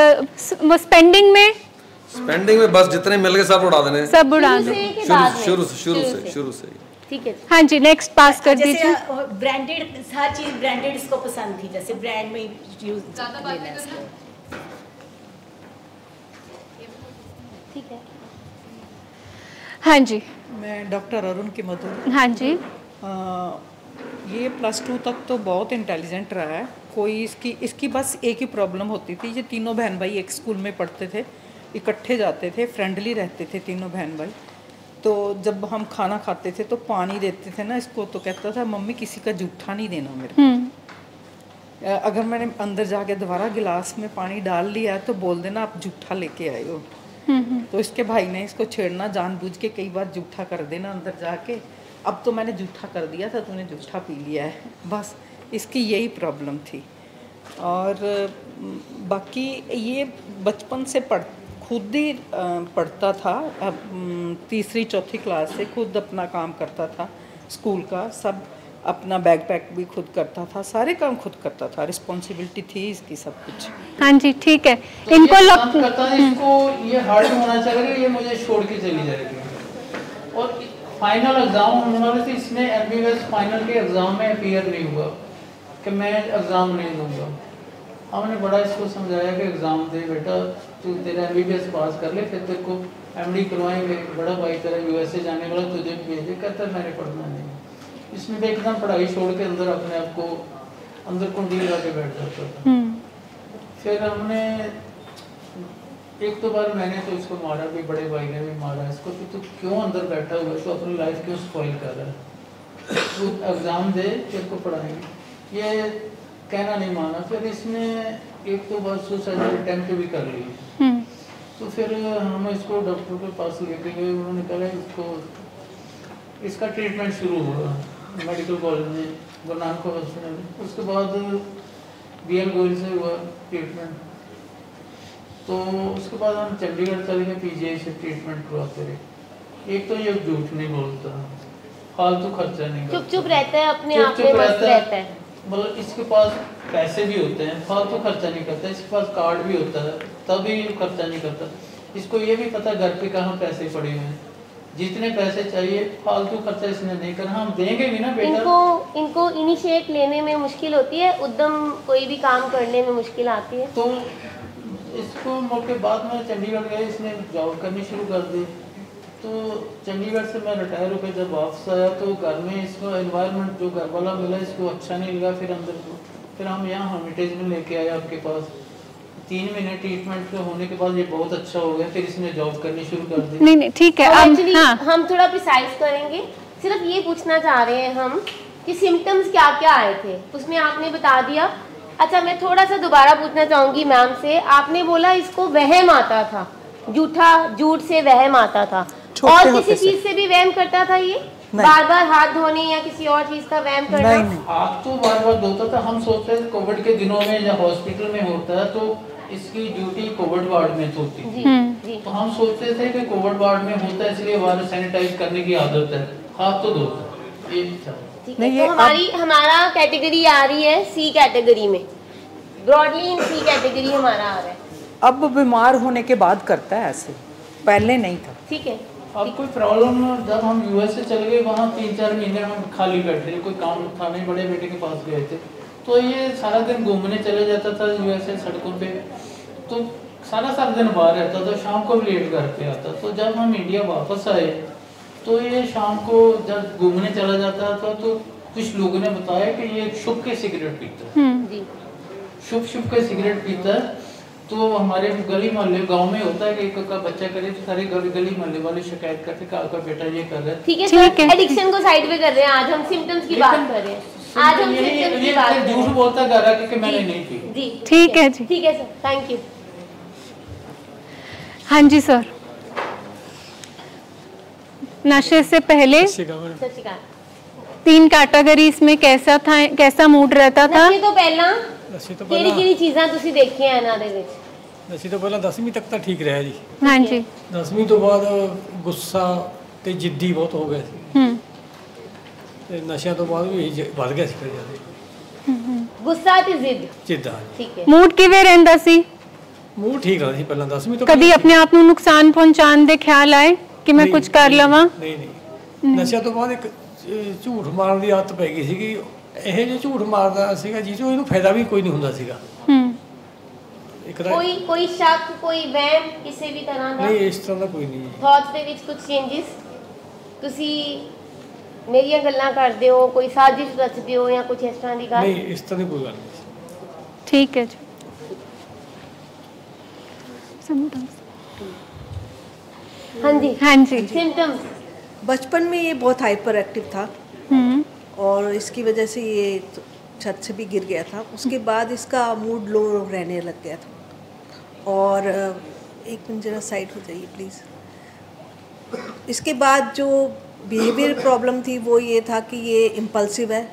स्पेंडिंग में बस जितने मिल गए सब उड़ा देने, सब उड़ा दे, शुरू से। ठीक है, हाँ जी, नेक्स्ट पास कर दीजिए। ब्रांडेड, हर चीज ब्रांडेड इसको पसंद थी, जैसे ब्रांड में यूज ज़्यादा लेना इसको। ठीक है, हाँ जी, मैं डॉक्टर अरुण की मधुर। हाँ जी। ये +2 तक तो बहुत इंटेलिजेंट रहा है, कोई इसकी बस एक ही प्रॉब्लम होती थी। ये तीनों बहन भाई एक स्कूल में पढ़ते थे, इकट्ठे जाते थे, फ्रेंडली रहते थे तीनों बहन भाई। तो जब हम खाना खाते थे तो पानी देते थे ना इसको, तो कहता था मम्मी किसी का जूठा नहीं देना मेरे को। अगर मैंने अंदर जाके दोबारा गिलास में पानी डाल लिया तो बोल देना आप जूठा लेके आए हो। तो इसके भाई ने इसको छेड़ना जानबूझ के, कई बार जूठा कर देना अंदर जाके, अब तो मैंने जूठा कर दिया था, तूने जूठा पी लिया है, बस इसकी यही प्रॉब्लम थी। और बाकी ये बचपन से खुद ही पढ़ता था, अब 3री-4थी क्लास से खुद अपना काम करता था, स्कूल का सब अपना बैग पैक भी खुद करता था, सारे काम खुद करता था, रिस्पॉन्सिबिलिटी थी इसकी सब कुछ। हाँ जी, ठीक है। तो इनको करता है, इसको ये हार्ड होना चाहिए, ये मुझे छोड़ के चली जाएगी। और फाइनल एग्जाम होने वाले थे, इसने MBBS फाइनल के एग्जाम में अपीयर नहीं हुआ कि मैं एग्जाम नहीं दूंगा। हमने बड़ा इसको समझाया कि एग्जाम दे बेटा, तू तेरा MBBS पास कर ले, फिर तेरे को MD करवाएंगे, बड़ा भाई तेरा USA जाने वाला, तुझे भेजे। कहता मैंने पढ़ना नहीं। इसमें तो एकदम पढ़ाई छोड़ के अंदर अपने आप को अंदर कुंडी लगा के बैठ जाता था। फिर हमने एक तो बार मैंने तो इसको मारा भी, बड़े भाई ने भी मारा इसको कि तू क्यों अंदर बैठा हुआ है, तो अपनी लाइफ क्यों स्पॉइल कर रहा है, तू एग्ज़ाम दे तेरे को पढ़ाएंगे। ये कहना नहीं माना, फिर इसने एक तो बार सुसाइड अटेम्प्ट भी कर ली। तो फिर हम इसको डॉक्टर के पास लेके गए, उन्होंने कहा इसको इसका ट्रीटमेंट शुरू हुआ मेडिकल कॉलेज में, गुरु नानक हॉस्पिटल में। उसके बाद BL गोयल से हुआ ट्रीटमेंट। तो उसके बाद हम चंडीगढ़ चले गए, PGI से ट्रीटमेंट करवाते रहे। एक तो ये झूठ नहीं बोलता, फालतू खर्चा नहीं करता, चुप रहता है, अपने आप में मस्त रहता है। मतलब इसके पास पैसे भी होते हैं, फालतू खर्चा नहीं करता। इसके पास कार्ड भी होता है, तभी खर्चा नहीं करता। इसको ये भी पता घर पे कहाँ पैसे पड़े हुए हैं, जितने पैसे चाहिए फालतू खर्चा इसने नहीं करना। हम देंगे भी ना बेटा। इनको इनिशिएट लेने में मुश्किल होती है, उद्यम कोई भी काम करने में मुश्किल आती है। तो इसको के बाद में चंडीगढ़ गए, इसने जॉब करनी शुरू कर दी। तो चंडीगढ़ से मैं रिटायर होकर जब वापस आया तो घर में इसको एनवायरनमेंट जो घर वाला मिला इसको अच्छा नहीं लगा। फिर हम यहाँ हर्मिटेज में लेके आए आपके पास। 3 महीने ट्रीटमेंट होने के बाद ये बहुत अच्छा हो गया, फिर इसने जॉब करनी शुरू कर दी। नहीं ठीक है। एक्चुअली हम थोड़ा प्रिसाइज करेंगे, सिर्फ ये पूछना चाह रहे हैं हम कि सिम्टम्स क्या क्या आए थे, उसमें आपने बता दिया। अच्छा, मैं थोड़ा सा दोबारा पूछना चाहूँगी मैम से। आपने बोला इसको वहम आता था, झूठ से वहम आता था, और किसी चीज से भी वहम करता था ये? बार बार हाथ धोने या किसी और चीज का वहम करना? हाथ तो बार बार धोता था। हम सोचते थे कोविड के दिनों में या हॉस्पिटल में होता है तो इसकी ड्यूटी कोविड वार्ड में होती थी, तो हम सोचते थे कि कोविड वार्ड में होता है इसलिए वार्ड सैनिटाइज करने की आदत है, हाथ तो धोता है। तो हमारा कैटेगरी आ रही है C कैटेगरी में, ब्रॉडली इन C कैटेगरी हमारा आ रहा है। अब बीमार होने के बाद करता है ऐसे, पहले नहीं था। ठीक है। अब कोई प्रॉब्लम, जब हम USA चले गए वहाँ 3-4 महीने हम खाली बैठे थे, कोई काम था नहीं, बड़े बेटे के पास गए थे, तो ये सारा दिन घूमने चले जाता था USA सड़कों पे, तो सारा दिन बाहर रहता था, शाम को भी लेट घर पे आता। तो जब हम इंडिया वापस आए तो ये शाम को जब घूमने चला जाता था तो कुछ लोगों ने बताया कि ये छुप के सिगरेट पीता है, छुप के सिगरेट पीता है। तो हमारे गली मोहल्ले गांव में होता है कि एक का बच्चा करे तो सारे गली मोहल्ले वाले शिकायत करते हैं आपका बेटा ये कर रहा है। ठीक है सर, एडिक्शन को साइड पे कर रहे हैं, आज हम सिम्टम्स की बात कर रहे हैं। आज हम सिम्टम्स की बात कर रहे हैं। झूठ बोलता घर आके कि मैंने नहीं पी। जी ठीक है जी, ठीक है सर, थैंक यू। हाँ जी सर, नशे से पहले 3 कैटेगरीज में कैसा मूड रहता था? नशे तो पहला ਕਿਹੜੀ ਚੀਜ਼ਾਂ ਤੁਸੀਂ ਦੇਖੀਆਂ ਇਹਨਾਂ ਦੇ ਵਿੱਚ? ਨਸ਼ੇ ਤੋਂ ਪਹਿਲਾਂ 10ਵੀਂ ਤੱਕ ਤਾਂ ਠੀਕ ਰਿਹਾ ਜੀ। ਹਾਂਜੀ। 10ਵੀਂ ਤੋਂ ਬਾਅਦ ਗੁੱਸਾ ਤੇ ਜਿੱਦੀ ਬਹੁਤ ਹੋ ਗਿਆ ਸੀ। ਤੇ ਨਸ਼ਿਆਂ ਤੋਂ ਬਾਅਦ ਵੀ ਵੱਧ ਗਿਆ ਸੀ ਫਿਰ ਜ਼ਿਆਦਾ। ਗੁੱਸਾ ਤੇ ਜ਼ਿੱਦ ਜਿੱਦਾਂ ਠੀਕ ਹੈ ਮੂਡ ਕਿਵੇਂ ਰਹਿੰਦਾ ਸੀ? ਮੂਡ ਠੀਕ ਰਹਿੰਦਾ ਸੀ ਪਹਿਲਾਂ 10ਵੀਂ ਤੋਂ ਕਦੀ ਆਪਣੇ ਆਪ ਨੂੰ ਨੁਕਸਾਨ ਪਹੁੰਚਾਉਣ ਦੇ ਖਿਆਲ ਆਏ ਕਿ ਮੈਂ ਕੁਝ ਕਰ ਲਵਾਂ? ਨਹੀਂ ਨਸ਼ਾ ਤੋਂ ਬਾਅਦ ਇੱਕ ਝੂਠ ਮਾਰਨ ਦੀ ਆਦਤ ਪੈ ਗਈ ਸੀਗੀ। ਇਹ ਜੇ ਝੂਠ ਮਾਰਦਾ ਸੀਗਾ ਜੀ ਜੋ ਇਹਨੂੰ ਫਾਇਦਾ ਵੀ ਕੋਈ ਨਹੀਂ ਹੁੰਦਾ ਸੀਗਾ। ਕੋਈ ਸ਼ੱਕ ਕੋਈ ਵਹਿਮ ਕਿਸੇ ਵੀ ਤਰ੍ਹਾਂ ਦਾ ਨਹੀਂ, ਇਸ ਤਰ੍ਹਾਂ ਦਾ ਕੋਈ ਨਹੀਂ। ਥੌਟਸ ਦੇ ਵਿੱਚ ਕੁਝ ਚੇਂਜਸ ਤੁਸੀਂ ਮੇਰੀਆਂ ਗੱਲਾਂ ਕਰਦੇ ਹੋ, ਕੋਈ ਸਾਜ਼ਿਸ਼ ਰਚਦੇ ਹੋ ਜਾਂ ਕੁਝ ਇਸ ਤਰ੍ਹਾਂ ਦੀ ਗੱਲ? ਨਹੀਂ, ਇਸ ਤਰ੍ਹਾਂ ਦੀ ਕੋਈ ਗੱਲ ਨਹੀਂ। ठीक है जी। हाँ जी हाँ जी। सिम्टम्स बचपन में ये बहुत हाइपर एक्टिव था और इसकी वजह से ये छत से भी गिर गया था। उसके बाद इसका मूड लो रहने लग गया था। और एक मिनट जरा साइड हो जाइए प्लीज़। इसके बाद जो बिहेवियर प्रॉब्लम थी वो ये था कि ये इम्पल्सिव है,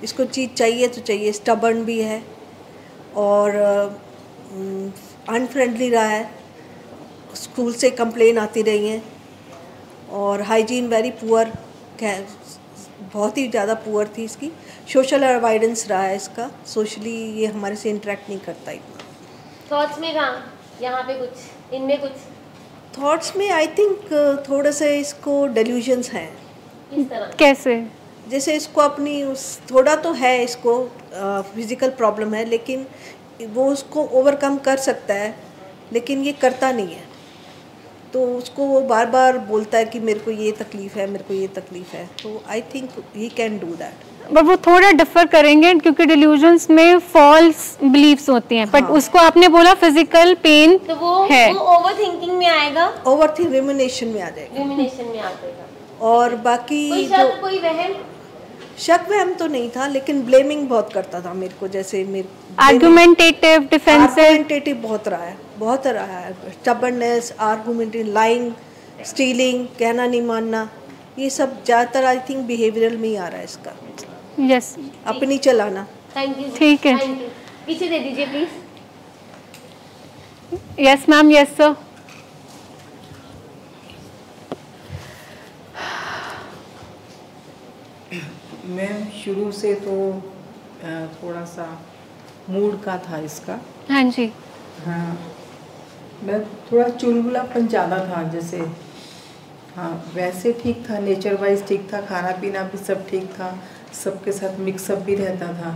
इसको चीज़ चाहिए तो चाहिए, स्टबर्न भी है और अनफ्रेंडली रहा है। स्कूल से कंप्लेन आती रही हैं और हाइजीन वेरी पुअर, बहुत ही ज़्यादा पुअर थी इसकी। सोशल अवॉइडेंस रहा है इसका, सोशली ये हमारे से इंटरेक्ट नहीं करता इतना। थॉट्स में कहाँ यहाँ पे कुछ इनमें कुछ थॉट्स में आई थिंक थोड़ा सा इसको डेल्यूजन्स हैं। किस तरह? कैसे? जैसे इसको अपनी उस थोड़ा तो है इसको फिज़िकल प्रॉब्लम है, लेकिन वो उसको ओवरकम कर सकता है, लेकिन ये करता नहीं है। तो उसको वो बार बार बोलता है कि मेरे को ये तकलीफ़ है, मेरे को ये तकलीफ़ है। तो I think he can do that. But वो थोड़ा डिफर करेंगे क्योंकि डिल्यूजन्स में फॉल्स बिलीव्स होती हैं। बट उसको आपने बोला फिजिकल पेन तो वो ओवर थिंकिंग में आएगा, ओवर थिंक रिमिनेशन में आ जाएगा, रिमिनेशन में आ जाएगा। और बाकी कोई शक कोई वहम? शक वहम तो नहीं था, लेकिन ब्लेमिंग बहुत करता था मेरे को। जैसे आर्गुमेंटेटिव, डिफेंसिव बहुत रहा है। स्टबर्ननेस, आर्गुमेंटेटिव, लाइंग, स्टीलिंग, कहना नहीं मानना, ये सब ज़्यादातर आई थिंक बिहेवियरल में ही आ रहा है इसका। यस, अपनी चलाना। Thank you. ठीक है, पीछे दे दीजिए please. Yes ma'am, yes sir. Ma'am शुरू से तो थोड़ा सा मूड का था इसका। हाँ जी। हाँ, मैं थोड़ा चुलबुलापन ज़्यादा था। जैसे हाँ, वैसे ठीक था, नेचर वाइज ठीक था, खाना पीना भी सब ठीक था, सबके साथ मिक्सअप भी रहता था।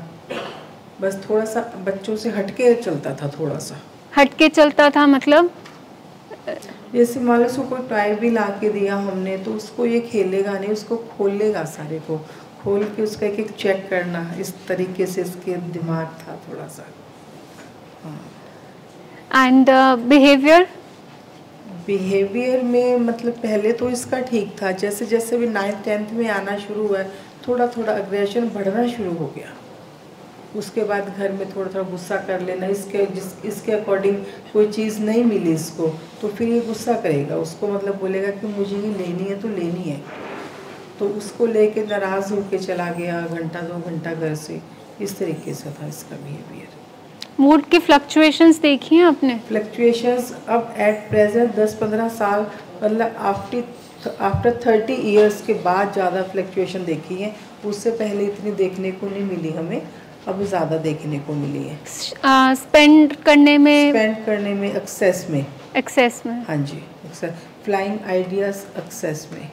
बस थोड़ा सा बच्चों से हटके चलता था, थोड़ा सा हटके चलता था। मतलब जैसे मान लो उसको कोई टॉय भी ला के दिया हमने तो उसको ये खेलेगा नहीं, उसको खोल लेगा, सारे को खोल के उसका एक एक चेक करना, इस तरीके से इसके दिमाग था थोड़ा सा। एंड बिहेवियर में मतलब पहले तो इसका ठीक था, जैसे जैसे भी 9th 10th में आना शुरू हुआ थोड़ा थोड़ा अग्रेशन बढ़ना शुरू हो गया। उसके बाद घर में थोड़ा थोड़ा गुस्सा कर लेना, इसके अकॉर्डिंग कोई चीज़ नहीं मिली इसको तो फिर ये गुस्सा करेगा, उसको मतलब बोलेगा कि मुझे ये लेनी है तो लेनी है, तो उसको लेके नाराज़ होके चला गया घंटा 2 घंटा घर से। इस तरीके से था इसका बिहेवियर। मूड की फ्लक्चुएशंस देखी हैं आपने? फ्लक्चुएशंस अब एट प्रेजेंट 10-15 साल मतलब आफ्टर 30 इयर्स के बाद ज़्यादा फ्लक्चुएशन देखी है। उससे पहले इतनी देखने को नहीं मिली हमें, अब ज़्यादा देखने को मिली है। स्पेंड करने में एक्सेस में हाँ जी, फ्लाइंग आइडियाज एक्सेस में।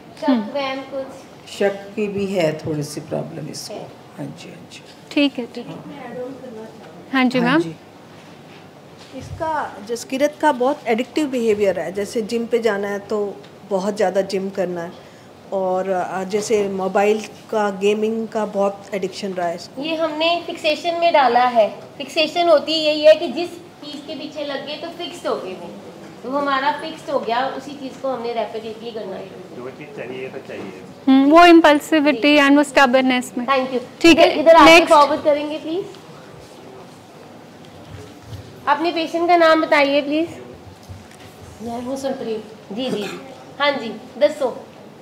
शक की भी है थोड़ी सी प्रॉब्लम इसको। हाँ जी, हाँ जी, ठीक है, ठीक है। हाँ जी मैम। इसका जसकीरत का बहुत एडिक्टिव बिहेवियर है। जैसे जिम पे जाना है तो बहुत ज़्यादा जिम करना है, और जैसे मोबाइल का गेमिंग का बहुत एडिक्शन रहा है इसको। ये हमने फिक्सेशन में डाला है। फिक्सेशन होती यही है कि जिस चीज़ के पीछे लग गए तो फिक्स्ड हो गए, तो हमारा फिक्स्ड हो गया, उसी चीज़ को हमने रेपिटेटली करना है। जो चीज़ चाहिए तो चाहिए। वो इम्पल्सिविटी एंड वो स्टबर्ननेस में। Thank you. ठीक है, इधर आगे फॉरवर्ड करेंगे प्लीज। अपने पेशेंट का नाम बताइए प्लीज। मैं हूँ सरप्रीत। जी जी, हाँ जी, दसो।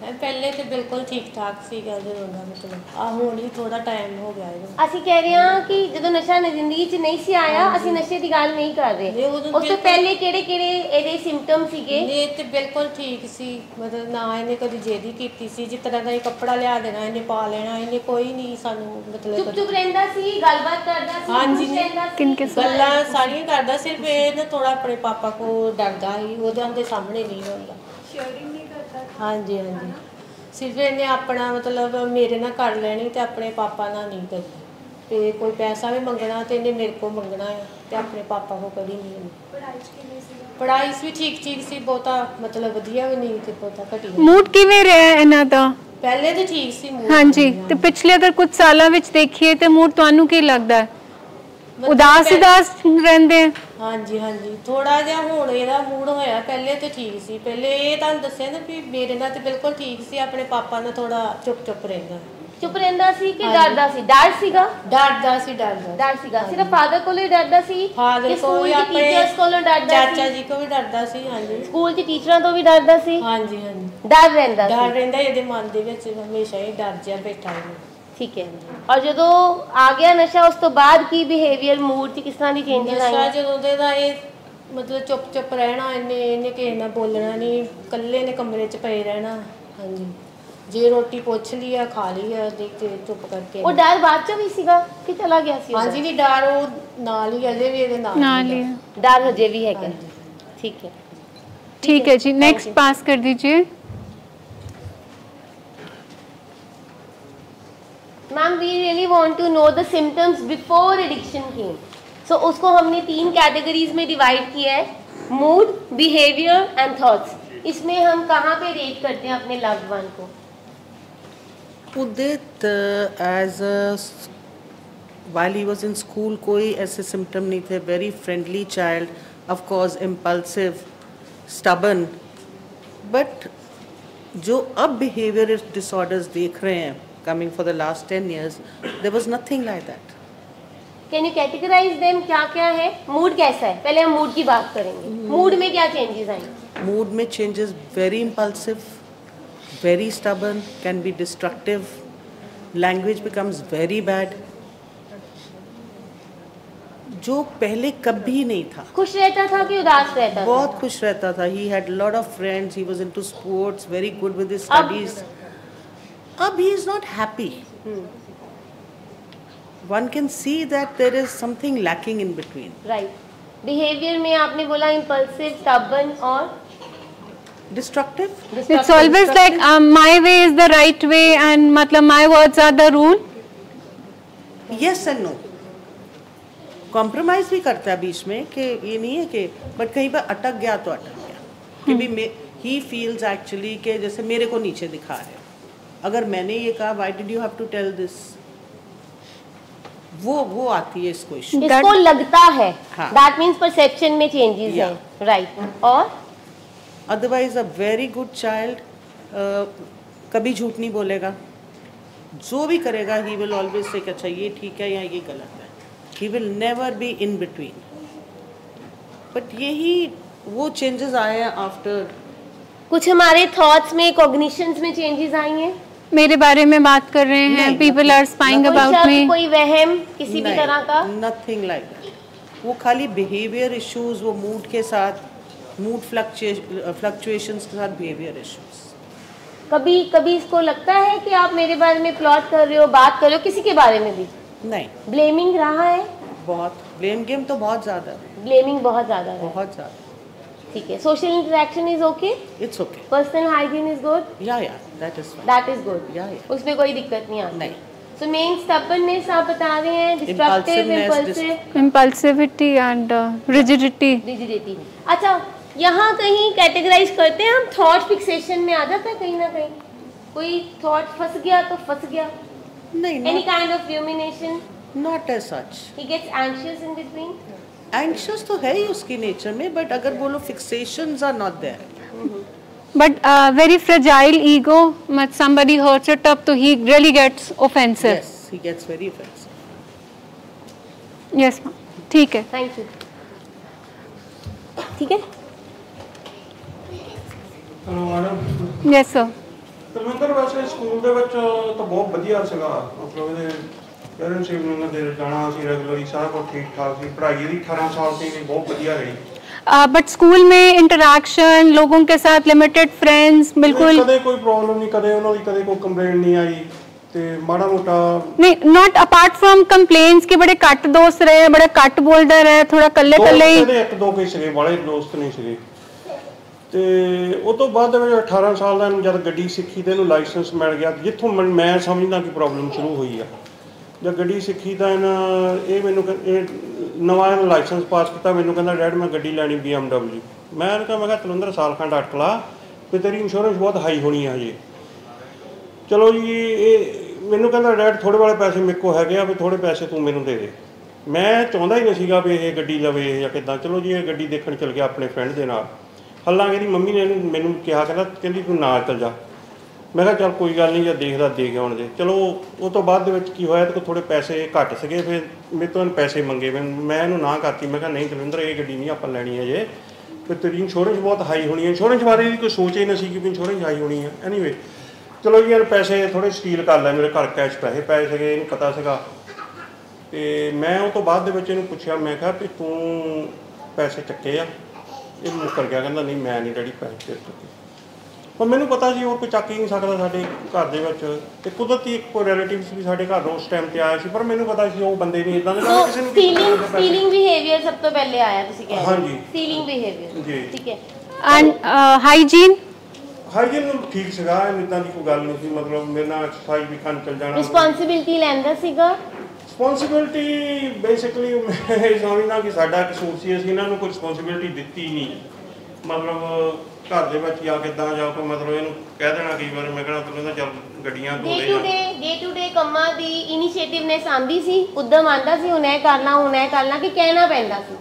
ਪਹਿਲੇ ਤੇ ਬਿਲਕੁਲ ਠੀਕ ਠਾਕ ਸੀਗਾ ਜਦੋਂ ਦਾ ਮਤਲਬ ਆ ਹੁਣ ਹੀ ਥੋੜਾ ਟਾਈਮ ਹੋ ਗਿਆ ਇਹਨੂੰ ਅਸੀਂ ਕਹਿ ਰਹੇ ਹਾਂ ਕਿ ਜਦੋਂ ਨਸ਼ਾ ਜ਼ਿੰਦਗੀ 'ਚ ਨਹੀਂ ਸੀ ਆਇਆ ਅਸੀਂ ਨਸ਼ੇ ਦੀ ਗੱਲ ਨਹੀਂ ਕਰ ਰਹੇ ਉਸ ਤੋਂ ਪਹਿਲੇ ਕਿਹੜੇ ਕਿਹੜੇ ਇਹਦੇ ਸਿੰਪਟਮ ਸੀਗੇ ਇਹ ਤੇ ਬਿਲਕੁਲ ਠੀਕ ਸੀ ਮਤਲਬ ਨਾ ਇਹਨੇ ਕਦੀ ਜੇਦੀ ਕੀਤੀ ਸੀ ਜਿਸ ਤਰ੍ਹਾਂ ਦਾ ਇਹ ਕੱਪੜਾ ਲਿਆ ਦੇਣਾ ਇਹਨੇ ਪਾ ਲੈਣਾ ਇਹਨੇ ਕੋਈ ਨਹੀਂ ਸਾਨੂੰ ਮਤਲਬ ਚੁੱਪ ਰਹਿੰਦਾ ਸੀ ਗੱਲਬਾਤ ਕਰਦਾ ਸੀ ਹਾਂਜੀ ਕਿਨਕੇ ਗੱਲਾਂ ਸਾਰੀਆਂ ਕਰਦਾ ਸਿਰਫ ਇਹ ਨਾ ਥੋੜਾ ਆਪਣੇ ਪਾਪਾ ਕੋ ਡਰਦਾ ਸੀ ਉਹਦੇ ਦੇ ਸਾਹਮਣੇ ਨਹੀਂ ਹੁੰਦਾ ਸ਼ੇਅਰਿੰਗ ਨਹੀਂ ਕਰਦਾ ਹਾਂਜੀ ਹਾਂਜੀ ਸਿਰਫ ਇਹਨੇ ਆਪਣਾ ਮਤਲਬ ਮੇਰੇ ਨਾਲ ਕਰ ਲੈਣੀ ਤੇ ਆਪਣੇ ਪਾਪਾ ਨਾਲ ਨਹੀਂ ਕਰਦੀ ਤੇ ਕੋਈ ਪੈਸਾ ਵੀ ਮੰਗਣਾ ਤੇ ਇਹਨੇ ਮੇਰੇ ਕੋਲ ਮੰਗਣਾ ਹੈ ਤੇ ਆਪਣੇ ਪਾਪਾ ਕੋ ਕਦੀ ਨਹੀਂ ਪੜ੍ਹਾਈ 'ਚ ਕਿਵੇਂ ਸੀ ਪੜ੍ਹਾਈ ਵੀ ਠੀਕ ਸੀ ਬਹੁਤਾ ਮਤਲਬ ਵਧੀਆ ਵੀ ਨਹੀਂ ਤੇ ਬਹੁਤਾ ਘਟੀਆ ਮੂਡ ਕਿਵੇਂ ਰਿਹਾ ਇਹਨਾਂ ਦਾ ਪਹਿਲੇ ਤੇ ਠੀਕ ਸੀ ਮੂਡ ਹਾਂਜੀ ਤੇ ਪਿਛਲੇ ਅਗਰ ਕੁਝ ਸਾਲਾਂ ਵਿੱਚ ਦੇਖੀਏ ਤੇ ਮੂਡ ਤੁਹਾਨੂੰ ਕੀ ਲੱਗਦਾ ਹੈ ਉਦਾਸ ਰਹਿੰਦੇ ਹਾਂਜੀ ਹਾਂਜੀ ਥੋੜਾ ਜਿਹਾ ਹੁਣ ਇਹਦਾ ਮੂਡ ਹੋਇਆ ਪਹਿਲੇ ਤੇ ਠੀਕ ਸੀ ਪਹਿਲੇ ਇਹ ਤੁਹਾਨੂੰ ਦੱਸਿਆ ਨਾ ਵੀ ਮੇਰੇ ਨਾਲ ਤੇ ਬਿਲਕੁਲ ਠੀਕ ਸੀ ਆਪਣੇ ਪਾਪਾ ਨਾਲ ਥੋੜਾ ਚੁੱਪ ਰਹਿੰਦਾ ਸੀ ਕਿ ਡਰਦਾ ਸੀ ਡਰ ਸੀਗਾ ਡਰ ਸੀਗਾ ਸਿਰਫ ਫਾਦਰ ਕੋਲੋਂ ਹੀ ਡਰਦਾ ਸੀ ਫਾਦਰ ਕੋਲ ਹੀ ਆਪਣੇ ਟੀਚਰਸ ਕੋਲੋਂ ਡਰਦਾ ਸੀ ਚਾਚਾ ਜੀ ਕੋਲ ਵੀ ਡਰਦਾ ਸੀ ਹਾਂਜੀ ਸਕੂਲ 'ਚ ਟੀਚਰਾਂ ਤੋਂ ਵੀ ਡਰਦਾ ਸੀ ਹਾਂਜੀ ਡਰ ਰਹਿੰਦਾ ਇਹਦੇ ਮਨ ਦੇ ਵਿੱਚ ਹਮੇਸ਼ਾ ਹੀ ਡਰ ਜਿਹਾ ਬੈਠਾ ਹੈ ਠੀਕ ਹੈ ਔਰ ਜਦੋਂ ਆ ਗਿਆ ਨਸ਼ਾ ਉਸ ਤੋਂ ਬਾਅਦ ਕੀ ਬਿਹੇਵੀਅਰ ਮੂਡ 'ਚ ਕਿਸ ਤਰ੍ਹਾਂ ਦੀ ਚੇਂਜਸ ਆਈਆਂ ਨਸ਼ਾ ਜਦੋਂ ਦਾ ਇਹ ਮਤਲਬ ਚੁੱਪ ਰਹਿਣਾ ਇਹਨੇ ਕਿਸੇ ਨਾਲ ਬੋਲਣਾ ਨਹੀਂ ਇਕੱਲੇ ਨੇ ਕਮਰੇ 'ਚ ਪਏ ਰਹਿਣਾ ਹਾਂਜੀ ਜੇ ਰੋਟੀ ਪੁੱਛ ਲਈ ਆ ਖਾ ਲਈ ਆ ਦੇਖ ਕੇ ਚੁੱਪ ਕਰਕੇ ਉਹ ਡਰ ਬਾਅਦ 'ਚ ਵੀ ਸੀਗਾ ਕਿ ਚਲਾ ਗਿਆ ਸੀ ਹਾਂਜੀ ਨਹੀਂ ਡਰ ਉਹ ਨਾਲ ਹੀ ਅਜੇ ਵੀ ਇਹਦੇ ਨਾਲ ही डर हजे भी है क्या ठीक है जी नेक्स्ट पास कर दीजिए ma'am we really want to know the symptoms before addiction came so उसको हमने 3 कैटेगरीज में डिवाइड किया है मूड बिहेवियर एंड थॉट्स इसमें हम कहाँ पे रेट करते हैं अपने लव्ड वन को उदित as while he was in school कोई ऐसे सिम्टम नहीं थे very friendly child of course impulsive stubborn but जो अब behavior disorders देख रहे हैं coming for the last 10 years there was nothing like that can you categorize them क्या है मूड कैसा है पहले हम मूड की बात करेंगे मूड में क्या चेंजेस आए मूड में changes very impulsive very stubborn can be destructive language becomes very bad जो पहले कभी नहीं था खुश रहता था कि उदास रहता था बहुत खुश रहता था he had lot of friends he was into sports very good with his studies अब he is not happy one can see that there is something lacking in between right behavior में आपने बोला impulsive stubborn और destructive it's always like my way is the right way and मतलब my words are the rule yes and no compromise भी करता है बीच में कि ये नहीं है कि बट कहीं पर अटक गया तो अटक गया कि भी ही फील्स एक्चुअली कि जैसे मेरे को नीचे दिखा रहे हो अगर मैंने ये कहा why did you have to tell this वो आती है इसको इसको लगता है दैट मींस परसेप्शन में चेंजेस है राइट और otherwise a very good child कभी झूठ नहीं बोलेगा जो भी करेगा ही विल ऑलवेज से अच्छा ये ठीक है या ये गलत है he will never be in between but यही वो changes आए हैं after कुछ हमारे thoughts में cognitions में changes आई हैं मेरे बारे में बात कर रहे हैं people are spying about me कोई वहम किसी भी तरह का nothing like that वो खाली behavior issues वो mood के साथ mood fluctuations के साथ behavior issues कभी इसको लगता है कि आप मेरे बारे में प्लॉट कर रहे हो बात कर रहे हो किसी के बारे में भी नहीं ब्लेमिंग रहा है बहुत ब्लेम गेम तो बहुत ज़्यादा ब्लेमिंग बहुत ज़्यादा है बहुत ज़्यादा ठीक है social interaction is okay it's okay personal hygiene is good या दैट इज गुड या उसमें कोई दिक्कत नहीं आती नहीं सो मेन स्टबर्ननेस आप बता रहे हैं डिस्ट्रक्टिव इम्पल्सिविटी एंड रिजिडिटी अच्छा यहाँ कहीं कैटेगराइज करते हैं हम थॉट फिक्सेशन में आ जाता है कहीं ना कहीं कोई थॉट फंस गया तो फंस गया नहीं any kind of rumination not as such he gets anxious in between anxious तो है ही उसकी नेचर में but अगर बोलो fixations are not there but very fragile ego but somebody hurts it up तो he really gets offensive yes he gets very offensive yes ठीक है thank you ठीक है hello madam yes sir Talwinder ਵੈਸੇ school ਦੇ ਵਿੱਚ ਤਾਂ ਬਹੁਤ ਵਧੀਆ ਸੀਗਾ, ਮਤਲਬ ਇਹਦੇ ਪੇਰੈਂਟਸ ਇਵਨਿੰਗ ਦੇ ਜਾਣਾ ਸੀ ਰੈਗੂਲਰਲੀ, ਸਾਰਾ ਕੁਝ ਠੀਕ ਠਾਕ ਸੀ, ਪੜ੍ਹਾਈ ਦੀ 18 ਸਾਲ ਦੀ ਵੀ ਬਹੁਤ ਵਧੀਆ ਰਹੀ। बट स्कूल में इंटरेक्शन लोगों के साथ लिमिटेड फ्रेंड्स बिल्कुल कदे कोई प्रॉब्लम नहीं, कदे उन्होंने कदे कोई कंप्लेंट नहीं आई ते माड़ा मोटा नहीं, नॉट अपार्ट फ्रॉम कंप्लेंट्स के बड़े कट दोस्त रहे, बड़े कट बोल्डर है, थोड़ा कल्ले कल्ले ही एक दो कोई सगे बड़े दोस्त नहीं सगे। ਤੇ ਉਹ ਤੋਂ ਬਾਅਦ ਵਿੱਚ 18 ਸਾਲ ਦਾ ਜਦ ਗੱਡੀ ਸਿੱਖੀ ਤੇ ਇਹਨੂੰ ਲਾਇਸੈਂਸ ਮਿਲ ਗਿਆ, ਜਿੱਥੋਂ ਮੈਂ ਸਮਝਦਾ ਕਿ ਪ੍ਰੋਬਲਮ ਸ਼ੁਰੂ ਹੋਈ ਆ। ਜਦ ਗੱਡੀ ਸਿੱਖੀ ਤਾਂ ਇਹ ਮੈਨੂੰ ਇਹ ਨਵਾਂ ਲਾਇਸੈਂਸ ਪਾਸ ਕੀਤਾ, ਮੈਨੂੰ ਕਹਿੰਦਾ ਡੈਡ ਮੈਂ ਗੱਡੀ ਲੈਣੀ BMW। ਮੈਂ ਕਿਹਾ ਤਲਵਿੰਦਰ ਸਾਲ ਖੰਡ ਅਟਕ ਲਾ ਵੀ ਤੇਰੀ ਇੰਸ਼ੋਰੈਂਸ ਬਹੁਤ ਹਾਈ ਹੋਣੀ ਆ ਹਜੇ। ਚਲੋ ਜੀ ਇਹ ਮੈਨੂੰ ਕਹਿੰਦਾ ਡੈਡ ਥੋੜ੍ਹੇ ਵਾਲੇ ਪੈਸੇ ਮੇਰੇ ਕੋਲ ਹੈਗੇ ਆ, ਵੀ ਥੋੜ੍ਹੇ ਪੈਸੇ ਤੂੰ ਮੈਨੂੰ ਦੇ ਦੇ। ਮੈਂ ਚਾਹੁੰਦਾ ਹੀ ਨਹੀਂ ਸੀਗਾ ਵੀ ਇਹ ਗੱਡੀ ਲਵੇ ਜਾਂ ਕਿੱਦਾਂ। ਚਲੋ ਜੀ ਇਹ ਗੱਡੀ ਦੇਖਣ ਚਲ ਗਿਆ ਆਪਣੇ ਫਰੈਂਡ ਦੇ ਨਾਲ। ਹਾਲਾਂਕਿ ਇਹਦੀ ਮੰਮੀ ਨੇ ਮੈਨੂੰ ਕਿਹਾ, ਕਹਿੰਦੀ ਤੂੰ ਨਾਲ ਚੱਲ ਜਾ। ਮੈਂ ਕਿਹਾ ਚੱਲ ਕੋਈ ਗੱਲ ਨਹੀਂ, ਜਾਂ ਦੇਖਦਾ ਦੇ ਕੇ ਆਉਣ ਦੇ। ਚਲੋ ਉਹ ਤੋਂ ਬਾਅਦ ਦੇ ਵਿੱਚ ਕੀ ਹੋਇਆ, ਤੇ ਥੋੜ੍ਹੇ ਪੈਸੇ ਘੱਟ ਸੀਗੇ, ਫਿਰ ਮੇਰੇ ਤੋਂ ਪੈਸੇ ਮੰਗੇ। ਮੈਂ ਇਹਨੂੰ ਨਾ ਕਰਤੀ, ਮੈਂ ਕਿਹਾ ਨਹੀਂ ਤਲਵਿੰਦਰ ਇਹ ਗੱਡੀ ਨਹੀਂ ਆਪਾਂ ਲੈਣੀ ਹੈ ਜੇ, ਫਿਰ ਤੇਰੀ ਇੰਸ਼ੋਰੈਂਸ ਬਹੁਤ ਹਾਈ ਹੋਣੀ ਹੈ। ਇੰਸ਼ੋਰੈਂਸ ਬਾਰੇ ਇਹਦੀ ਕੋਈ ਸੋਚ ਹੀ ਨਹੀਂ ਸੀ ਕਿ ਇੰਸ਼ੋਰੈਂਸ ਹਾਈ ਹੋਣੀ ਹੈ। ਐਨੀਵੇ ਚਲੋ ਜੀ ਯਾਰ ਪੈਸੇ ਥੋੜ੍ਹੇ ਸਟੀਲ ਕਰ ਲੈ, ਮੇਰੇ ਘਰ ਕੈਸ਼ ਪੈਸੇ ਪਏ ਸੀਗੇ, ਇਹਨੂੰ ਪਤਾ ਸੀਗਾ। ਅਤੇ ਮੈਂ ਉਹ ਤੋਂ ਬਾਅਦ ਦੇ ਵਿੱਚ ਇਹਨੂੰ ਪੁੱਛਿਆ, ਮੈਂ ਕਿਹਾ ਵੀ ਤੂੰ ਪੈਸੇ ਚੱਕੇ ਆ? ਇਹ ਮੁੱਕਰ ਗਿਆ, ਕਹਿੰਦਾ ਨਹੀਂ ਮੈਂ ਨਹੀਂ ਡੈਡੀ ਪੈਸੇ ਦੇ ਚੁੱਕੇ। ਪਰ ਮੈਨੂੰ ਪਤਾ ਸੀ ਉਹ ਕੋਈ ਚੱਕ ਹੀ ਨਹੀਂ ਸਕਦਾ ਸਾਡੇ ਘਰ ਦੇ ਵਿੱਚ। ਅਤੇ ਕੁਦਰਤੀ ਇੱਕ ਕੋਈ ਰਿਲੇਟਿਵਸ ਵੀ ਸਾਡੇ ਘਰ ਉਸ ਟਾਈਮ 'ਤੇ ਆਇਆ ਸੀ, ਪਰ ਮੈਨੂੰ ਪਤਾ ਸੀ ਉਹ ਬੰਦੇ ਨਹੀਂ ਇੱਦਾਂ ਦੇ ਕਿਸੇ ਨੂੰ ਸਟੀਲਿੰਗ ਬਿਹੇਵੀਅਰ ਸਭ ਤੋਂ ਪਹਿਲੇ ਆਇਆ ਤੁਸੀਂ ਕਹਿ ਰਹੇ ਹੋ। ਹਾਂਜੀ ਸਟੀਲਿੰਗ ਬਿਹੇਵੀਅਰ ਜੀ ਠੀਕ ਹੈ। ਐਂਡ ਹਾਈਜੀਨ ਠੀਕ ਸੀਗਾ, ਇੱਦਾਂ ਦੀ ਕੋਈ ਗੱਲ ਨਹੀਂ ਸੀ। ਮਤਲਬ ਮੇਰੇ ਨਾਲ ਐਕਸਰਸਾਈਜ਼ ਵੀ ਕਰਨ ਚੱਲ ਜਾਣਾ। ਰਿਸਪੌਂਸਿਬਿਲਟੀ ਲੈਂਦਾ ਸੀਗਾ। ਰਿਸਪੌਂਸਿਬਿਲਟੀ ਬੇਸਿਕਲੀ ਮੈਂ ਸਮਝਦਾ ਕਿ ਸਾਡਾ ਕਸੂਰ ਸੀ, ਅਸੀਂ ਇਹਨਾਂ ਨੂੰ ਕੋਈ ਰਿਸਪੌਂਸਿਬਿਲਟੀ ਦਿੱਤੀ ਨਹੀਂ। ਮਤਲਬ ਘਰ ਦੇ ਵਿੱਚ ਜਾਂ ਕਿੱਦਾਂ ਜਾਂ ਕੋਈ ਮਤਲਬ ਇਹਨੂੰ ਕਹਿ ਦੇਣਾ ਕਈ ਵਾਰ, ਮੈਂ ਕਹਿਣਾ ਤੂੰ ਚੱਲ ਗੱਡੀਆਂ ਡੇ ਟੂ ਡੇ ਕੰਮਾਂ ਦੀ ਇਨੀਸ਼ੀਏਟਿਵਨੈਸ ਆਉਂਦੀ ਸੀ, ਉਦਮ ਆਉਂਦਾ ਸੀ, ਹੁਣ ਇਹ ਕਰ ਲਾਂ ਕਿ ਕਹਿਣਾ ਪੈਂਦਾ ਸੀ।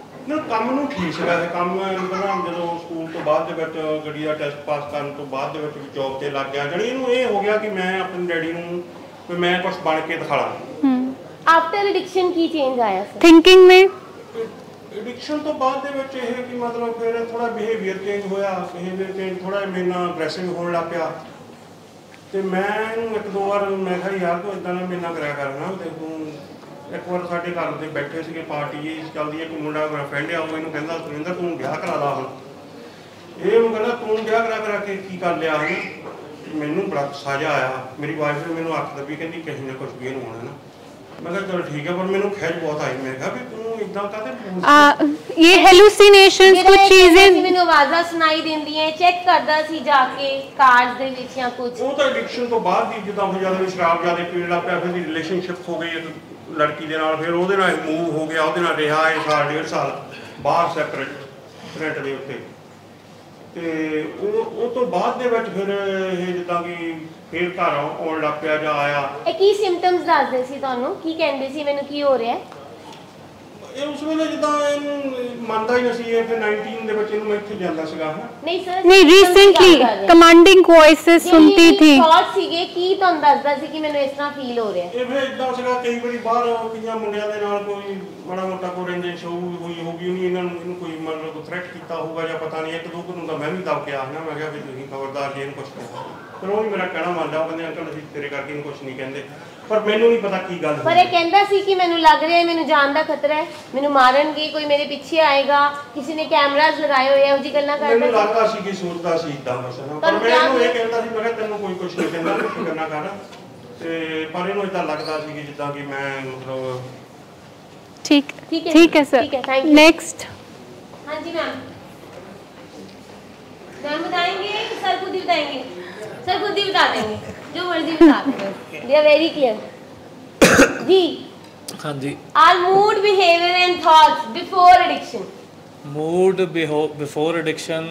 ਕੰਮ ਨੂੰ ਠੀਕ ਸੀਗਾ ਇਹ ਕੰਮ। ਜਦੋਂ ਸਕੂਲ ਤੋਂ ਬਾਅਦ ਦੇ ਵਿੱਚ ਗੱਡੀ ਦਾ ਟੈਸਟ ਪਾਸ ਕਰਨ ਤੋਂ ਬਾਅਦ ਦੇ ਵਿੱਚ ਵੀ ਜੋਬ 'ਤੇ ਲੱਗ ਗਿਆ, ਜਾਣੀ ਇਹਨੂੰ ਇਹ ਹੋ ਗਿਆ ਕਿ ਮੈਂ ਆਪਣੇ ਡੈਡੀ ਨੂੰ ਵੀ ਮੈਂ ਕੁਛ ਬਣ ਕੇ ਦਿਖਾ ਲਾਂ। ਆਫਟਰ ਐਡਿਕਸ਼ਨ ਕੀ ਚੇਂਜ ਆਇਆ ਸਰ ਥਿੰਕਿੰਗ ਮੇਂ? ਐਡਿਕਸ਼ਨ ਤੋਂ ਬਾਅਦ ਦੇ ਵਿੱਚ ਇਹ ਕਿ ਮਤਲਬ ਫਿਰ ਥੋੜਾ ਬਿਹੇਵੀਅਰ ਚੇਂਜ ਹੋਇਆ, ਬਿਹੇਵੀਅਰ ਚੇਂਜ ਥੋੜਾ ਮੇਰੇ ਨਾਲ ਅਗਰੈਸਿਵ ਹੋਣ ਲੱਗ ਪਿਆ। ਤੇ ਮੈਂ ਇਹਨੂੰ ਇੱਕ ਦੋ ਵਾਰ ਮੈਂ ਕਿਹਾ ਯਾਰ ਤੂੰ ਇਦਾਂ ਨਾ ਮੇਰੇ ਨਾਲ ਕਰਿਆ ਕਰਨਾ। ਤੇ ਤੂੰ ਇੱਕ ਵਾਰ ਸਾਡੇ ਘਰ ਦੇ ਬੈਠੇ ਸੀਗੇ, ਪਾਰਟੀ ਜੀ ਚੱਲਦੀ ਹੈ, ਕੋਈ ਮੁੰਡਾ ਮੇਰਾ ਫਰੈਂਡ ਆ, ਉਹ ਇਹਨੂੰ ਕਹਿੰਦਾ ਸੁਰਿੰਦਰ ਤੂੰ ਵਿਆਹ ਕਰਾ ਲਾ ਹੁਣ। ਇਹ ਉਹਨੂੰ ਕਹਿੰਦਾ ਤੂੰ ਵਿਆਹ ਕਰਾ ਕੇ ਕੀ ਕਰ ਲਿਆ ਹੈ। ਮੈਨੂੰ ਬੜਾ ਸਾਜਾ ਆਇਆ। ਮੇਰੀ ਵਾਈਫ ਨੇ ਮੈਨੂੰ ਅੱਖ ਦੱਬੀ, ਕਹਿੰਦੀ ਕਹੀਂ ਨਾ ਕੁਛ ਵੀ ਇਹਨੂੰ ਹੋਣਾ ਨਾ। ਮੈਂ ਕਿਹਾ ਚਲ ਠੀਕ ਹੈ, ਪਰ ਮੈਨੂੰ ਖਿਝ ਬਹੁਤ ਆਈ। ਮੈਂ ਕਿਹਾ ਵੀ ਤੂੰ ਇਦਾਂ ਕਾਹਦੇ ਇਹ ਹੈਲੂਸੀਨੇਸ਼ਨਸ ਕੁਝ ਚੀਜ਼ਾਂ ਮੈਨੂੰ ਆਵਾਜ਼ਾਂ ਸੁਣਾਈ ਦਿੰਦੀਆਂ, ਚੈੱਕ ਕਰਦਾ ਸੀ ਜਾ ਕੇ ਕਾਰਡਸ ਦੇ ਵਿੱਚ ਜਾਂ ਕੁਝ। ਉਹ ਤਾਂ ਐਡਿਕਸ਼ਨ ਤੋਂ ਬਾਅਦ ਦੀ ਜਿੱਦਾਂ ਹੁਣ ਜਦੋਂ ਸ਼ਰਾਬ ਜ਼ਿਆਦਾ ਪੀਣ ਲੱਗ ਪਿਆ, ਫਿਰ ਦੀ ਰਿਲੇਸ਼ਨਸ਼ਿਪ ਹੋ ਗਈ ਇੱਕ ਲੜਕੀ ਦੇ ਨਾਲ, ਫਿਰ ਉਹਦੇ ਨਾਲ ਮੂਵ ਹੋ ਗਿਆ, ਉਹਦੇ ਨਾਲ ਰਿਹਾ ਇਹ ਸਾਲ ਡੇਢ ਸਾਲ ਬਾਹਰ ਸੈਪਰੇਟ ਰੈਂਟ ਦੇ ਉੱਤੇ। ਤੇ ਉਹ ਤੋਂ ਬਾਅਦ ਦੇ ਵਿੱਚ ਫਿਰ ਇਹ ਜਿੱਦਾਂ ਕਿ ਫਿਰ ਘਰ ਆਉਣ ਲੱਗ ਪਿਆ ਜਾਂ ਆਇਆ। ਇਹ ਕੀ ਸਿੰਪਟਮਸ ਦੱਸਦੇ ਸੀ ਤੁਹਾਨੂੰ, ਕੀ ਕਹਿੰਦੇ ਸੀ ਮੈਨੂੰ ਕੀ ਹੋ ਰਿਹਾ? ਇਹ ਉਸ ਵੇਲੇ ਜਿੱਦਾਂ ਇਹਨੂੰ ਮੰਨਦਾ ਹੀ ਨਹੀਂ ਸੀ ਇਹ। ਫਿਰ 19 ਦੇ ਵਿੱਚ ਇਹਨੂੰ ਮੈਂ ਇੱਥੇ ਜਾਂਦਾ ਸੀਗਾ। ਨਹੀਂ ਸਰ ਨਹੀਂ, ਰੀਸੈਂਟਲੀ ਕਮਾਂਡਿੰਗ ਵੌਇਸਸ ਸੁਣਤੀ ਥੀ। ਥਾਟ ਸੀਗੇ ਕੀ ਤੁਹਾਨੂੰ ਦੱਸਦਾ ਸੀ ਕਿ ਮੈਨੂੰ ਇਸ ਤਰ੍ਹਾਂ ਫੀਲ ਹੋ ਰਿਹਾ? ਇਹ ਫਿਰ ਇਦਾਂ ਸੀਗਾ ਕਈ ਵਾਰੀ ਬਾਹਰ ਕਈਆਂ ਮੁੰਡਿਆਂ ਦੇ ਨਾਲ ਕੋਈ ਮਾੜਾ ਮੋਟਾ ਕੋਈ ਰੰਜਿਸ਼ ਹੋਈ ਹੋਗੀ ਨਹੀਂ, ਇਹਨੂੰ ਕੋਈ ਮਤਲਬ ਕੋਈ ਥ੍ਰੈਟ ਕੀਤਾ ਹੋਊਗਾ ਜਾਂ ਪਤਾ ਨਹੀਂ। ਇੱਕ ਦੋ ਨੂੰ ਤਾਂ ਮੈਂ ਵੀ ਦਬ ਕੇ ਆਖਣਾ, ਮੈਂ ਕਿਹਾ ਵੀ ਤੁਸੀਂ ਖਬਰਦਾਰ ਜੇ ਇਹਨੂੰ ਕੁਛ ਕਹਿੰਦਾ। ਪਰ ਉਹ ਵੀ ਮੇਰਾ ਕਹਿਣਾ ਮੰਨਦਾ, ਉਹ ਕਹਿੰਦੇ ਅੰਕਲ ਅਸੀਂ ਤੇਰੇ ਕਰਕੇ ਇਹਨੂੰ ਕੁਛ ਨਹੀਂ ਕਹਿੰਦੇ। ਪਰ ਮੈਨੂੰ ਨਹੀਂ ਪਤਾ ਕੀ ਗੱਲ। ਪਰ ਇਹ ਕਹਿੰਦਾ ਸੀ ਕਿ ਮੈਨੂੰ ਲੱਗ ਰਿਹਾ ਮੈਨੂੰ ਜਾਨ ਦਾ ਖਤਰਾ ਹੈ, ਮੈਨੂੰ ਮਾਰਨਗੇ, ਕੋਈ ਮੇਰੇ ਪਿੱਛੇ ਆਏਗਾ, ਕਿਸੇ ਨੇ ਕੈਮਰਾਜ਼ ਲਗਾਏ ਹੋਏ, ਇਹੋ ਜਿਹੀ ਗੱਲਾਂ ਕਰਦਾ ਸੀ। ਮੈਨੂੰ ਲੱਗਦਾ ਸੀ ਕਿ ਸੋਚਦਾ ਸੀ ਇਦਾਂ ਬਸ। ਪਰ ਮੈਂ ਇਹਨੂੰ ਇਹ ਕਹਿੰਦਾ ਸੀ, ਮੈਂ ਕਿਹਾ ਤੈਨੂੰ ਕੋਈ ਕੁਛ ਨਹੀਂ ਕਹਿੰਦਾ, ਕੁਛ ਕਰਨਾ ਕਰ। ਤੇ ਪਰ ਇਹਨੂੰ ਇਦਾਂ ਲੱਗਦਾ ਸੀ ਕਿ ਜਿੱਦਾਂ ਕਿ ਮੈਂ ਮਤਲਬ ठीक है सर। नेक्स्ट। हाँ जी मैम बताएंगे कि सर खुद ही बताएंगे? सर खुद ही बता देंगे, जो मर्जी बता देंगे, दे आर वेरी क्लियर जी। हाँ जी। Are mood behaviour and thoughts before addiction? Mood before addiction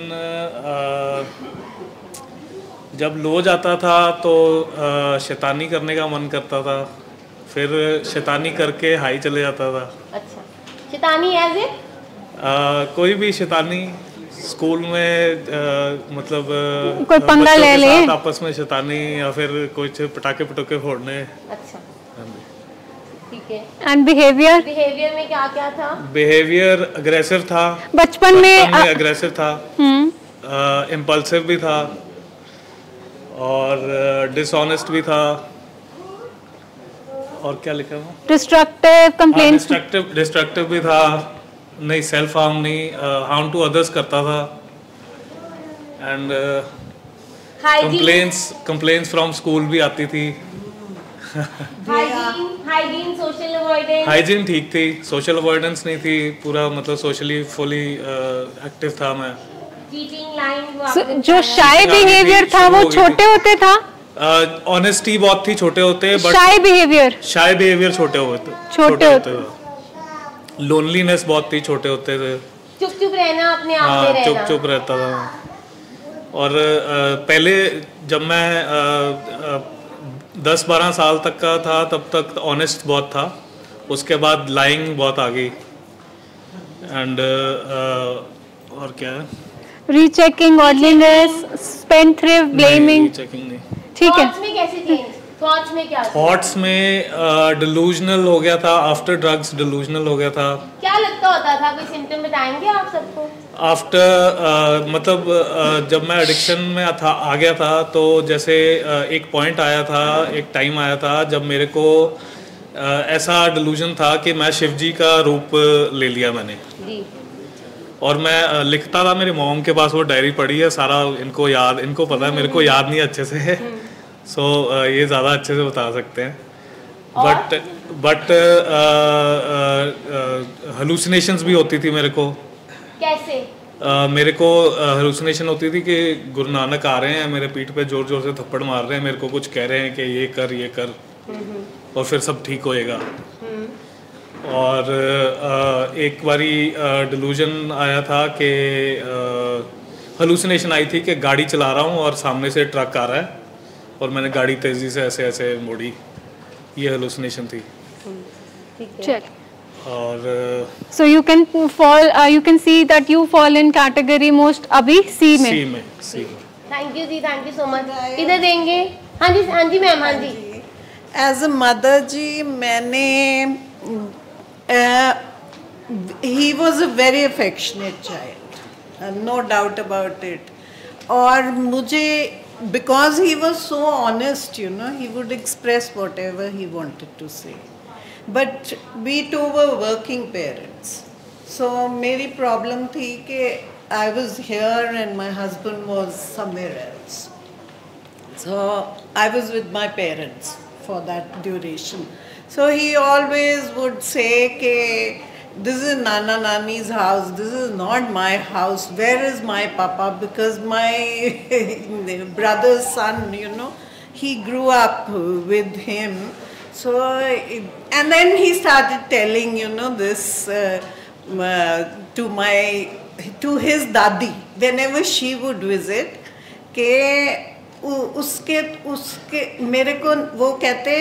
जब लो जाता था तो शैतानी करने का मन करता था, फिर शैतानी करके हाई चले जाता था। अच्छा, शैतानी एज ए कोई भी शैतानी स्कूल में मतलब कोई पंगा ले ले, आपस में शैतानी या फिर कुछ पटाखे फोड़ने। अच्छा ठीक है। एंड बिहेवियर में क्या क्या था? बिहेवियर अग्रेसिव था, बचपन में अग्रेसिव था, इम्पल्सिव भी था, और डिसऑनेस्ट भी था, और क्या लिखा हुआ, डिस्ट्रक्टिव, कंप्लेंट्स, डिस्ट्रक्टिव भी था, नहीं सेल्फ हार्म नहीं, हार्म टू अदर्स करता था, एंड कंप्लेंट्स फ्रॉम स्कूल भी आती थी। हाइजीन, सोशल अवॉइडेंस, हाइजीन ठीक थी, सोशल अवॉइडेंस नहीं थी, पूरा मतलब सोशली फुली एक्टिव था मैं। चीटिंग, लाइंग, जो शाय बिहेवियर था वो छोटे होते था, ऑनेस्टी बहुत थी छोटे होते, बट शाय बिहेवियर छोटे होते, लोनलीनेस बहुत थी छोटे होते थे, चुप रहना, अपने आप में रहना, चुप रहता था। और पहले जब मैं 10-12 साल तक का था तब तक ऑनेस्ट बहुत था, उसके बाद लाइंग बहुत आ गई, एंड और क्या है, rechecking, orderliness, spendthrift, blaming, rechecking नहीं। ठीक है। थॉट्स में कैसे चेंज, थॉट्स में क्या, थॉट्स में डिलूजनल हो गया था, आफ्टर ड्रग्स डिलूजनल हो गया था। क्या लगता होता था, कोई सिम्टम बताएंगे आप सबको? आफ्टर मतलब जब मैं एडिक्शन में आ गया था, तो जैसे एक पॉइंट आया था, एक टाइम आया था जब मेरे को ऐसा डिलूजन था कि मैं शिव जी का रूप ले लिया मैंने जी। और मैं लिखता था, मेरी मॉम के पास वो डायरी पड़ी है, सारा इनको पता है, मेरे को याद नहीं अच्छे से, सो ये ज़्यादा अच्छे से बता सकते हैं, बट हलूसिनेशंस भी होती थी मेरे को। कैसे? मेरे को हलूसिनेशन होती थी कि गुरु नानक आ रहे हैं, मेरे पीठ पे जोर जोर से थप्पड़ मार रहे हैं, मेरे को कुछ कह रहे हैं कि ये कर और फिर सब ठीक होएगा। और एक बारी डिलूजन आया था कि हलूसिनेशन आई थी कि गाड़ी चला रहा हूँ और सामने से ट्रक आ रहा है और मैंने गाड़ी तेज़ी से ऐसे मोड़ी, ये हलूसिनेशन थी। चल, और so you can see that you fall in category most अभी C में। Thank you ji, thank you so much. इधर देंगे। हाँ जी मैम, हाँ जी। एज अ मदर जी, मैंने he was a very affectionate child, no doubt about it, और मुझे because he was so honest, he would express whatever he wanted to say. But we two were working parents. So मेरी problem थी कि I was here and my husband was somewhere else. So I was with my parents for that duration. So he always would say कि this is Nana Nani's house, this is not my house, where is my papa? Because my brother's son, he grew up with him. So, and then he started telling, this to his dadi, whenever she would visit, कि उसके मेरे को वो कहते,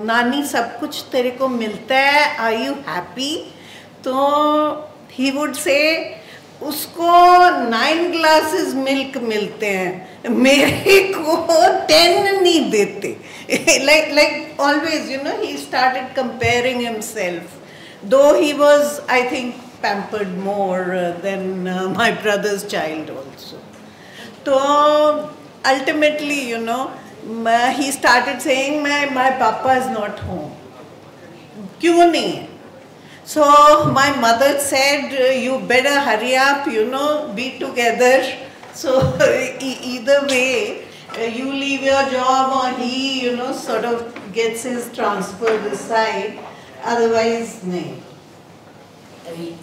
नानी सब कुछ तेरे को मिलता है, are you happy? तो he would say, उसको 9 glasses milk मिलते हैं, मेरे को 10 नहीं देते. like always, he started comparing himself, though he was, I think, pampered more than my brother's child also. So ultimately, he started saying, my papa is not home. क्यों नहीं है? So my mother said, you better hurry up, be together. So either way, you leave your job or he, sort of gets his transfer this side. Otherwise, no.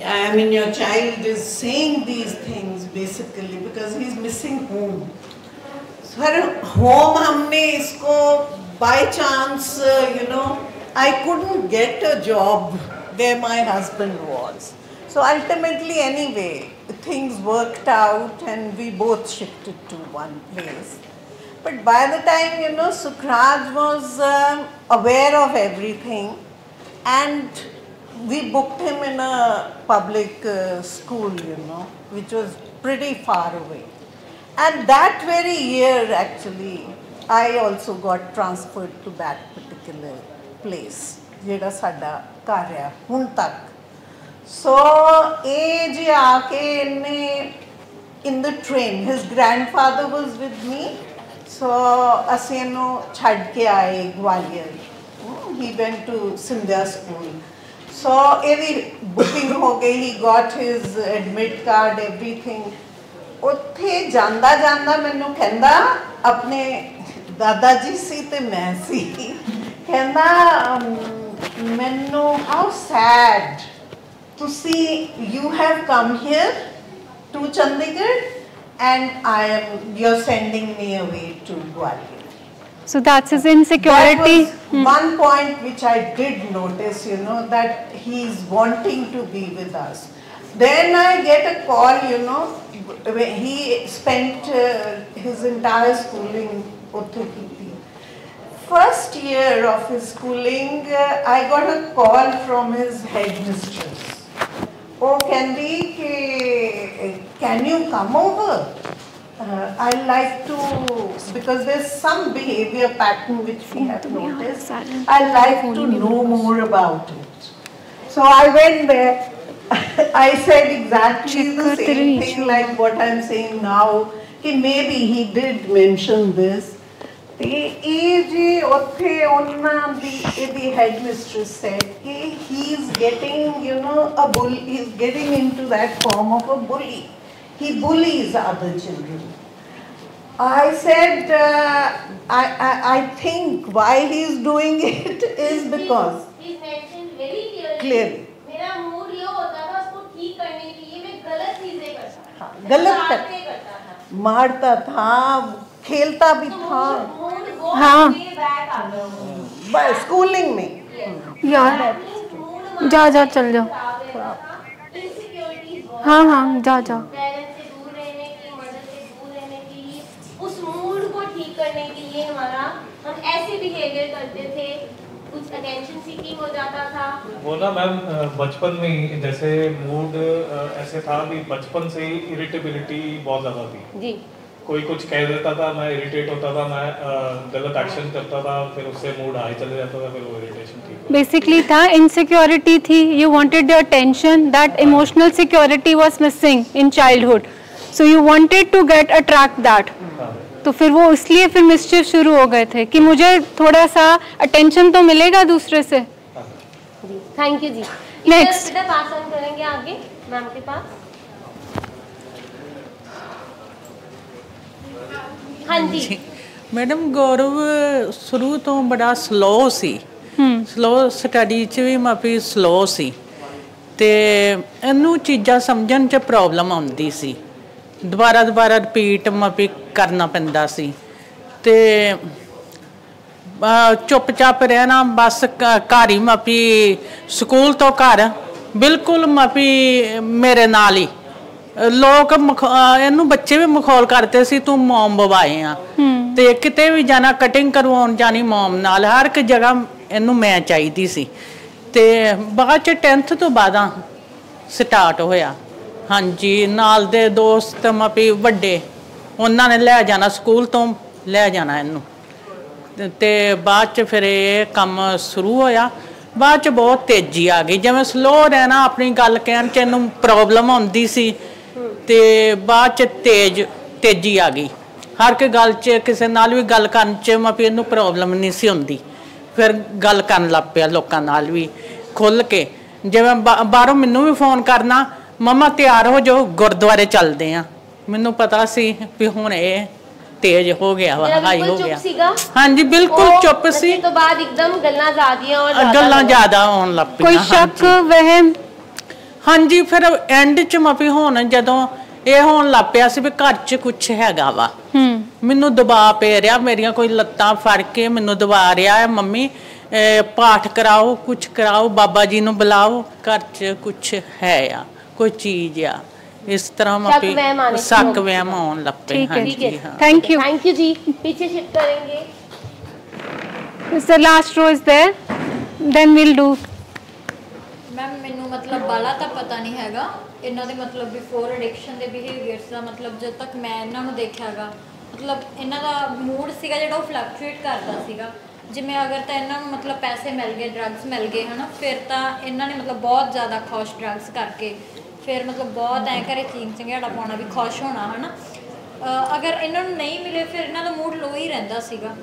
I mean, your child is saying these things basically because he's missing home. So home, हमने इसको by chance, I couldn't get a job where my husband was. So ultimately, anyway, things worked out and we both shifted to one place. But by the time, Sukhraj was aware of everything, and we booked him in a public school, which was pretty far away. And that very year, actually, I also got transferred to that particular place. जेड़ा साडा घर है हुण तक. So age आके इन्ने in the train, his grandfather was with me ਸੋ ਅਸੀਂ ਇਹਨੂੰ ਛੱਡ ਕੇ ਆਏ Gwalior. He went to Scindia school. So ਇਹਦੀ ਬੁਕਿੰਗ ਹੋ ਗਈ, he got his admit card everything. ਉੱਥੇ ਜਾਂਦਾ ਜਾਂਦਾ ਮੈਨੂੰ ਕਹਿੰਦਾ, ਆਪਣੇ ਦਾਦਾ ਜੀ ਸੀ ਤੇ ਮੈਂ ਸੀ, ਕਹਿੰਦਾ ਮੈਨੂੰ ਹਾਊ ਸੈਡ ਤੁਸੀਂ you have come here to Chandigarh and you're sending me away to Gwalior. So that's his insecurity. That was one point which I did notice, you know, that he's wanting to be with us. Then I get a call, you know, he spent his entire schooling Othukiti. First year of his schooling, I got a call from his headmistress. Oh, can you come over? I like to, because there's some behavior pattern which we have noticed. I like to know more about it. So I went there. I said exactly the same thing like what I'm saying now. Maybe he did mention this. The headmistress said he's getting, you know, he's getting into that form of a bully. He bullies other children. I said, I think why he's doing it is because he mentioned very clearly. मेरा mood ये होता था उसको ठीक करने के लिए मैं गलत चीजें करता था, गलत मारता था, खेलता भी था। हाँ स्कूलिंग में यार जा चल जाओ। हाँ जा उस मूड को ठीक करने के लिए हम ऐसे बिहेवियर करते थे, कुछ अटेंशन सीकिंग हो जाता था। वो ना मैम बचपन में ही जैसे मूड ऐसे था कि बचपन से ही इरिटेबिलिटी बहुत ज़्यादा थी जी। कोई कुछ कह देता था, मैं इरिटेट होता था, मैं गलत एक्शन करता था, फिर उससे मूड हाई चले जाता था, फिर वो इरिटेशन ठीक बेसिकली था, इनसिक्योरिटी थी, you wanted the attention, that emotional security was missing in childhood, so you wanted to get attract that. तो फिर वो इसलिए फिर मिस्चिफ शुरू हो गए थे कि मुझे थोड़ा सा अटेंशन तो मिलेगा दूसरे से। Thank you ji. Next pass on करेंगे आगे मैम के पास। हाँ जी मैडम, गौरव शुरू तो बड़ा स्लो सी, स्लो स्टडी च भी माफी स्लो सी, ते इनू चीज़ां समझण च प्रॉब्लम आउंदी सी, दोबारा रिपीट माफी करना पैंदा सी, ते चुप-चाप रहना बस घर ही माफी स्कूल तो घर बिल्कुल माफी मेरे नाल ही लोग इनू बच्चे भी मखौल करते सी, तू मोम बवाए आ, ते किते भी जाना कटिंग करवाउण जानी मोम नाल, हर एक जगह इनू मैं चाहिदी सी। ते बाद च 10th तो बाद स्टार्ट होया। हाँ जी, नाल दे दोस्त मापी वड्डे उन्होंने लै जाना स्कूल तो लै जाना इनू, ते बाद च फिर ये काम शुरू होया। बाद च बहुत तेजी आ गई, जिवें स्लो रहना अपनी गल कहण च इनू प्रॉब्लम आउंदी सी, ते बाद च तेजी आ गई, हर एक गल च किसी नाल भी गल करन च मापी इनू प्रॉब्लम नहीं सी आउंदी, फिर गल करन लग पिया लोकां नाल भी खुल के, जिवें बाहरों मैनू भी फोन करना, मम्मा तैयार हो जाओ गुरुद्वारे चलते हैं, मैनू पता सी भी हुण ये तेज हो गया वा, हाई हो गया। हाँ जी बिल्कुल चुप सी, तो बाद एकदम गल्लां ज़्यादा होण लग पईयां। कोई शक वहम? हाँ जी, फिर एंड च माफी हुण जदों ये होण लग पिया सी भी घर च कुछ हैगा वा, मैनू दबाव पे रहा, मेरियां कोई लत्तां फड़ के मैनू दबा रहा है, मम्मी पाठ कराओ, कुछ कराओ, बाबा जी नू बुलाओ, घर च कुछ है या कोई चीज़ आ, इस तरह माफी शक वहम आउण लग पे। थैंक यू जी। पीछे शिफ्ट करेंगे। The last row is there, then we'll do। Ma'am मैनू मतलब बाला तो पता नहीं हैगा इन्हों दे मतलब बिफोर एडिक्शन के बिहेवियर्स का, मतलब जब तक मैं इन्हों देखियागा मतलब इन्हों का मूड सीगा जिहड़ा वो फ्लक्चुएट करता सीगा, जिमें अगर तो इन्हों मतलब पैसे मिल गए, ड्रग्स मिल गए है ना, फिर तो इन्होंने मतलब बहुत ज़्यादा खुश ड्रग्स करके फिर मतलब बहुत ऐ घरे चीन चंगेड़ा पाना भी खुश होना है ना, ਅਗਰ ਇਹਨਾਂ ਨੂੰ ਨਹੀਂ ਮਿਲੇ ਫਿਰ ਇਹਨਾਂ ਦਾ ਮੂਡ ਲੋ ਹੀ ਰਹਿੰਦਾ ਸੀਗਾ।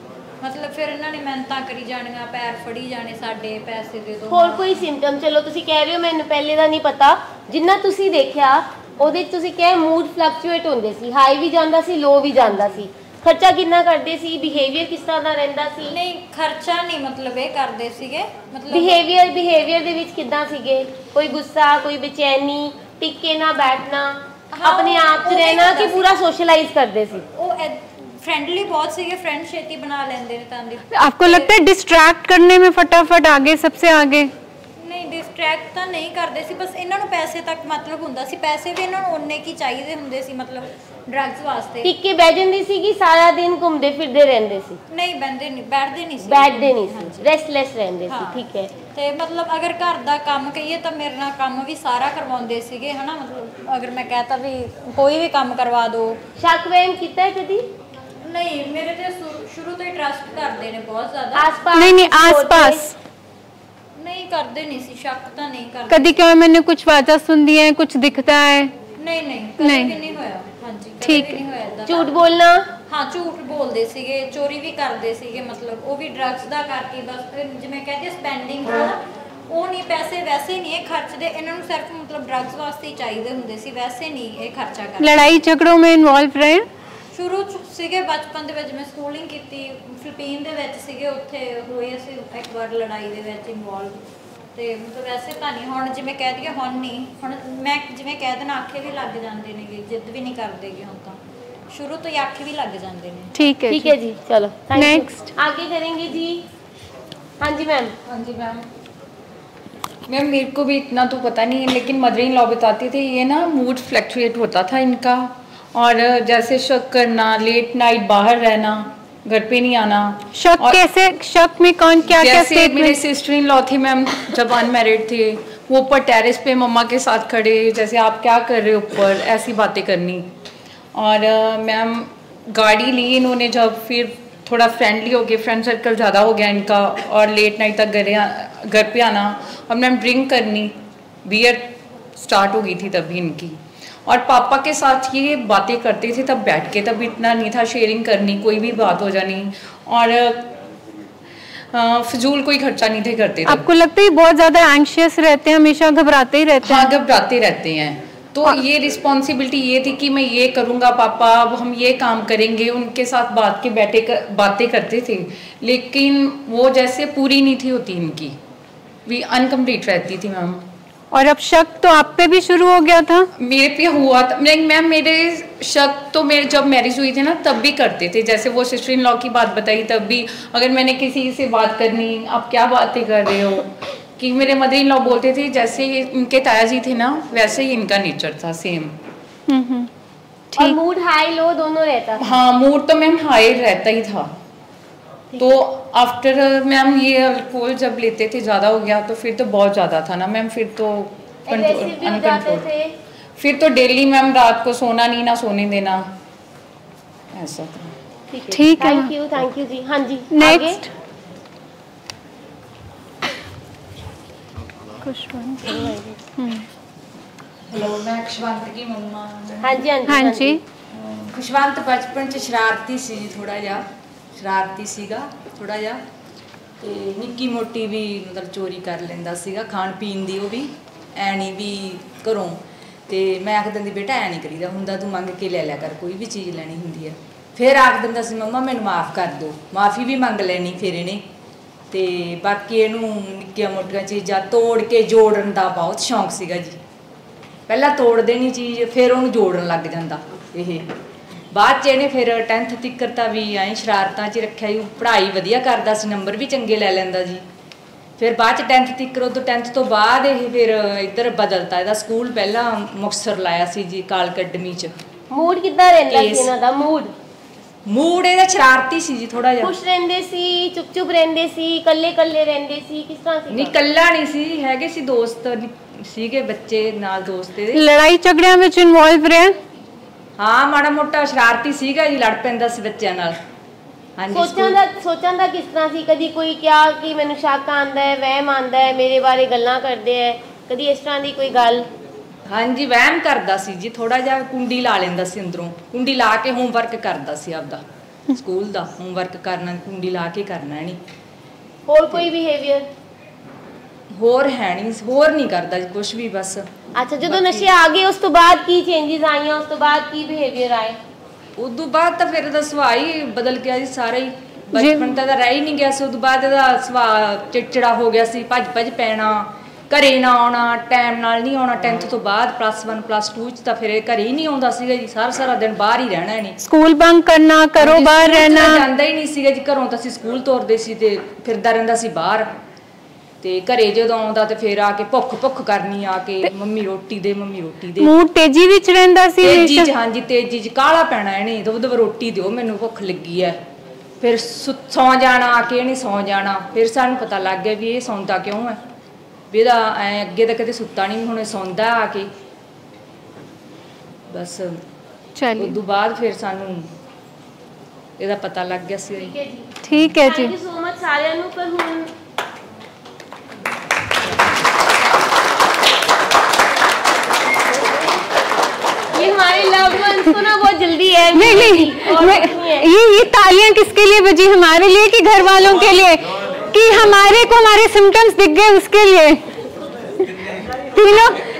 ਮਤਲਬ ਫਿਰ ਇਹਨਾਂ ਨੇ ਮਿਹਨਤਾਂ ਕਰੀ ਜਾਣੀਆਂ, ਪੈਰ ਫੜੀ ਜਾਣੇ ਸਾਡੇ, ਪੈਸੇ ਦੇ ਦਿਓ। ਹੋਰ ਕੋਈ ਸਿੰਪਟਮ? ਚਲੋ ਤੁਸੀਂ ਕਹਿ ਰਹੇ ਹੋ ਮੈਨੂੰ ਪਹਿਲੇ ਦਾ ਨਹੀਂ ਪਤਾ, ਜਿੰਨਾ ਤੁਸੀਂ ਦੇਖਿਆ ਉਹਦੇ 'ਚ ਤੁਸੀਂ ਕਿਹਾ ਮੂਡ ਫਲਕਚੁਏਟ ਹੁੰਦੇ ਸੀ, ਹਾਈ ਵੀ ਜਾਂਦਾ ਸੀ, ਲੋ ਵੀ ਜਾਂਦਾ ਸੀ। ਖਰਚਾ ਕਿੰਨਾ ਕਰਦੇ ਸੀ? ਬਿਹੇਵੀਅਰ ਕਿਸ ਤਰ੍ਹਾਂ ਦਾ ਰਹਿੰਦਾ ਸੀ? ਨਹੀਂ ਖਰਚਾ ਨਹੀਂ ਮਤਲਬ ਇਹ ਕਰਦੇ ਸੀਗੇ, ਮਤਲਬ ਬਿਹੇਵੀਅਰ ਦੇ ਵਿੱਚ ਕਿੱਦਾਂ ਸੀਗੇ? ਕੋਈ ਗੁੱਸਾ, ਕੋਈ ਬੇਚੈਨੀ, ਟਿਕ ਕੇ ਨਾ ਬੈਠਣਾ, अपने आप च रहना कि पूरा सोशलाइज करते सी? फ्रेंडली बहुत सीगे, फ्रेंड छेती बना लेंदे ने तांदी। आपको लगता है डिस्ट्रैक्ट करने में फटाफट आगे, सबसे आगे? नहीं डिस्ट्रैक्ट तो नहीं करते सी, बस इन्हां नूं पैसे तक मतलब हुंदा सी, पैसे भी इन्हां नूं उन्ने की चाहिए हुंदे सी, मतलब ड्रग्स वास्ते। टिक के बैठ जांदी सी कि सारा दिन घूमदे फिरदे रहंदे सी? नहीं बैठदे नहीं सी, रेस्टलेस रहंदे सी। ठीक है। ਤੇ ਮਤਲਬ ਅਗਰ ਘਰ ਦਾ ਕੰਮ ਕਹੀਏ ਤਾਂ ਮੇਰੇ ਨਾਲ ਕੰਮ ਵੀ ਸਾਰਾ ਕਰਵਾਉਂਦੇ ਸੀਗੇ ਹਨਾ, ਮਤਲਬ ਅਗਰ ਮੈਂ ਕਹਤਾ ਵੀ ਕੋਈ ਵੀ ਕੰਮ ਕਰਵਾ ਦੋ। ਸ਼ੱਕ ਵਹਿਮ ਕੀਤਾ ਹੈ ਕਦੀ? ਨਹੀਂ ਮੇਰੇ ਤੇ ਸ਼ੁਰੂ ਤੋਂ ਹੀ ਟਰਸਟ ਕਰਦੇ ਨੇ ਬਹੁਤ ਜ਼ਿਆਦਾ। ਆਸ-ਪਾਸ नहीं आस-पास नहीं करते नहीं सी, शक तो नहीं करते। कभी क्या मैंने कुछ वाजा सुन दी है, कुछ दिखता है? नहीं कभी भी नहीं होया। हाँ जी ठीक नहीं होया इदा। झूठ बोलना? हाँ झूठ बोलते सीगे, चोरी भी करते सीगे, मतलब वो भी ड्रग्स दा करके बस जिवें कहते स्पेंडिंग ना वो नहीं, पैसे वैसे नहीं है खर्चते, इन्हां नूं सिर्फ मतलब ड्रग्स वास्ते ही चाहिए हुंदे सी, वैसे नहीं ये खर्चा करते। लड़ाई झगड़ों में इन्वॉल्व रहे? शुरू सीगे बचपन दे विच मैं स्कूलिंग कीती फिलिपीन दे विच सीगे, उत्थे होए असीं एक बार लड़ाई दे विच इन्वॉल्व, ते मतलब वैसे तां नहीं हुण जिवें कह दईए हुण नहीं, हुण मैं जिवें कह देना आखे भी लग जांदे ने, जिद भी नहीं करदेगे हुण तां, शुरू तो ही आखे भी लग जांदे ने। ठीक है जी चलो नेक्स्ट आगे करेंगे जी। हाँ जी मैम। हाँ जी मैम मेरे को भी इतना तो पता नहीं है, लेकिन मदर इन लॉ बताती थी ये ना मूड फ्लक्चुएट होता था इनका, और जैसे शक करना, लेट नाइट बाहर रहना, घर पे नहीं आना। शक कैसे? शक में कौन क्या क्या स्टेटमेंट? मेरे सिस्टर इन लॉ थी मैम, जब अनमैरिड थे वो ऊपर टेरेस पे मम्मा के साथ खड़े, जैसे आप क्या कर रहे हो ऊपर, ऐसी बातें करनी। और मैम गाड़ी ली इन्होंने जब, फिर थोड़ा फ्रेंडली हो गए, फ्रेंड सर्कल ज़्यादा हो गया इनका, और लेट नाइट तक घर पे आना, और मैम ड्रिंक करनी, बियर स्टार्ट हो गई थी तभी इनकी। और पापा के साथ ये बातें करते थे तब बैठ के, तब इतना नहीं था शेयरिंग करनी, कोई भी बात हो जानी, और फजूल कोई खर्चा नहीं थे करते। आपको लगता है बहुत ज़्यादा एंग्शियस रहते हैं, हमेशा घबराते ही रहते हैं? हाँ घबराते रहते हैं, तो ये रिस्पॉन्सिबिलिटी ये थी कि मैं ये करूँगा पापा, अब हम ये काम करेंगे, उनके साथ बातें करते थे, लेकिन वो जैसे पूरी नहीं थी होती इनकी, भी अनकम्प्लीट रहती थी मैम। और अब शक तो आप पे भी शुरू हो गया था? मेरे पे हुआ था मैम, मेरे शक तो मेरे जब मैरिज हुई थी ना तब भी करते थे, जैसे वो सिस्टर इन लॉ की बात बताई तब भी, अगर मैंने किसी से बात करनी, आप क्या बातें कर रहे हो, कि मेरे मदर इन लॉ बोलते थे जैसे इनके ताया जी थे ना वैसे ही इनका नेचर था सेम। और मूड हाई लो दोनों रहता था? हाँ मूड तो मैम हाई रहता ही था। तो आफ्टर मैम ये अल्कोहल जब लेते थे ज़्यादा हो गया तो फिर तो बहुत ज़्यादा था ना मैम, फिर तो अनकंट्रोल, फिर तो डेली मैम रात को सोना नहीं, ना सोने देना, ऐसा था। ठीक है थैंक यू जी। हाँ जी नेक्स्ट हेलो मैं खुशवंत की मम्मा। हाँ जी हाँ जी। खुशवंत बचपन च शरारती सी, थोड़ा जा शरारती सीगा थोड़ा जा, ते निक्की मोटी भी मतलब चोरी कर लेंदा सीगा, खाण पीण दी, वो भी ऐ नहीं भी घरों, ते मैं आख दिंदी बेटा ऐ नहीं करीदा हुंदा, तू मंग के ले लिया कर, कोई भी चीज़ लैनी हुंदी है। फिर आख दिंदा सी मम्मा मैनूं माफ़ कर दो, माफ़ी भी मंग लैनी फिर इहने, ते बाकी इहनूं निक्कियां मोटियां चीज़ां तोड़ के जोड़न दा बहुत शौक सीगा जी, पहला तोड़ देनी चीज़ फिर उहनूं जोड़न लग जांदा इह। बाद च इहने फिर 10th तक तां भी ऐं शरारतां च रखिया जी, पढ़ाई वधिया करदा सी, नंबर भी चंगे लै लैंदा जी। फिर बाद च 10th तक, उदों 10th तो बाद ये फिर इधर बदलता, इहदा स्कूल पहला मुक्तसर लाया सी जी, काल अकैडमी च। मूड किद्दां रहिंदा सी इन्हां दा? मूड इहदा शरारती सी जी, थोड़ा जिहा खुश रहिंदे सी, चुप चुप रहिंदे सी, कल्ले कल्ले रहिंदे सी, किस तरह सी? नहीं कल्ला नहीं सी, हैगे सी दोस्त सीगे बच्चे नाल, दोस्त दे। लड़ाई झगड़ियां विच इन्वॉल्व रहे? हाँ माड़ा मोटा शरारती सीगा जी, लड़ पैंदा सी बच्चों नाल। हाँ जी सोचण दा किस तरह सी? कदी कोई क्या कि मैनूं शक आंदा है, वहम आंदा है, मेरे बारे गल्लां करदे है, कदी इस तरह दी कोई गल? हाँ जी वहम करता सी जी, थोड़ा जा कुंडी ला लेंदा सी अंदरों, कुंडी ला के होमवर्क करता सी आपदा स्कूल दा होमवर्क करना, कुंडी ला के करना है नहीं। और कोई बिहेवियर होर है नहीं, होर नहीं करता कुछ भी बस। अच्छा जो नशे आ गए उस तो बाद की चेंजेस आईਆਂ, उस तो बाद की बिहेवियर आए? उदू बाद तो फिर दा सुभाਅ ही बदल गया जी सारा ही, बचपन तो रह ही नहीं गया सी। उदू बाद दा सुभाਅ चिड़चिड़ा हो गया सी, भज भज पैना, घरे ना आना, टाइम नाल नहीं आना। 10th तो बाद +1 +2 च तो फिर घरे ही नहीं आउंदा सीगा जी, सारा सारा दिन बाहर ही रहना है नहीं, स्कूल बंक करना, घरों बाहर रहना, जांदा ही नहीं सीगा जी। घरों तो ਅਸੀਂ स्कूल तोरदे सी ते फिरदा रहिंदा सी बाहर, ते घरे ਜਦੋਂ ਆਉਂਦਾ ਤੇ ਫਿਰ ਆ ਕੇ ਭੁੱਖ ਕਰਨੀ, ਆ ਕੇ ਮੰਮੀ ਰੋਟੀ ਦੇ, ਮੰਮੀ ਰੋਟੀ ਦੇ। ਮੂਡ ਤੇਜ਼ੀ ਵਿੱਚ ਰਹਿੰਦਾ ਸੀ ਤੇਜ਼ੀ ਚ, ਹਾਂਜੀ ਤੇਜ਼ੀ ਚ ਕਾਲਾ ਪੈਣਾ ਇਹਨੇ, ਦਬ ਰੋਟੀ ਦਿਓ ਮੈਨੂੰ ਭੁੱਖ ਲੱਗੀ ਹੈ। ਫਿਰ ਸੌਂ ਜਾਣਾ, ਆ ਕੇ ਇਹਨੇ ਸੌਂ ਜਾਣਾ। ਫਿਰ ਸਾਨੂੰ ਪਤਾ ਲੱਗ ਗਿਆ ਵੀ ਇਹ ਸੌਂਦਾ ਕਿਉਂ ਹੈ, ਵੀ ਇਹਦਾ ਐ ਅੱਗੇ ਤਾਂ ਕਦੇ ਸੁੱਤਾ ਨਹੀਂ, ਹੁਣ ਸੌਂਦਾ ਆ ਕੇ ਬਸ। ਚਲਿਏ ਉਦੋਂ ਬਾਅਦ ਫਿਰ ਸਾਨੂੰ ਇਹਦਾ ਪਤਾ ਲੱਗ ਗਿਆ ਸੀ। ਠੀਕ ਹੈ ਜੀ, ਥੈਂਕ ਯੂ ਸੋ ਮਚ ਸਾਰਿਆਂ ਨੂੰ। ਪਰ ਹੁਣ ये हमारे लव्ड वंस को ना बहुत जल्दी है। नहीं ये तालियां किसके लिए बजी, हमारे लिए कि घर वालों के लिए, कि हमारे को हमारे सिम्टम्स दिख गए उसके लिए,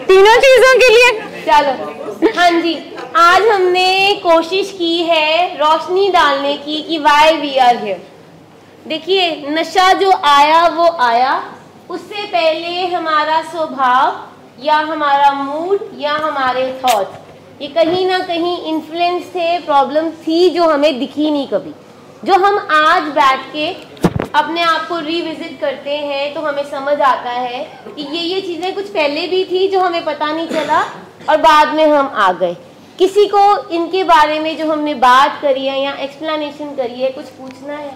तीनों चीजों के लिए। चलो हाँ जी, आज हमने कोशिश की है रोशनी डालने की कि वाई वी आर हियर। देखिए नशा जो आया वो आया, उससे पहले हमारा स्वभाव या हमारा मूड या हमारे थॉट्स ये कहीं ना कहीं इन्फ्लुएंस थे, प्रॉब्लम थी जो हमें दिखी नहीं कभी, जो हम आज बैठ के अपने आप को रिविजिट करते हैं तो हमें समझ आता है कि ये चीज़ें कुछ पहले भी थी जो हमें पता नहीं चला और बाद में हम आ गए। किसी को इनके बारे में जो हमने बात करी है या एक्सप्लेनेशन करी है, कुछ पूछना है,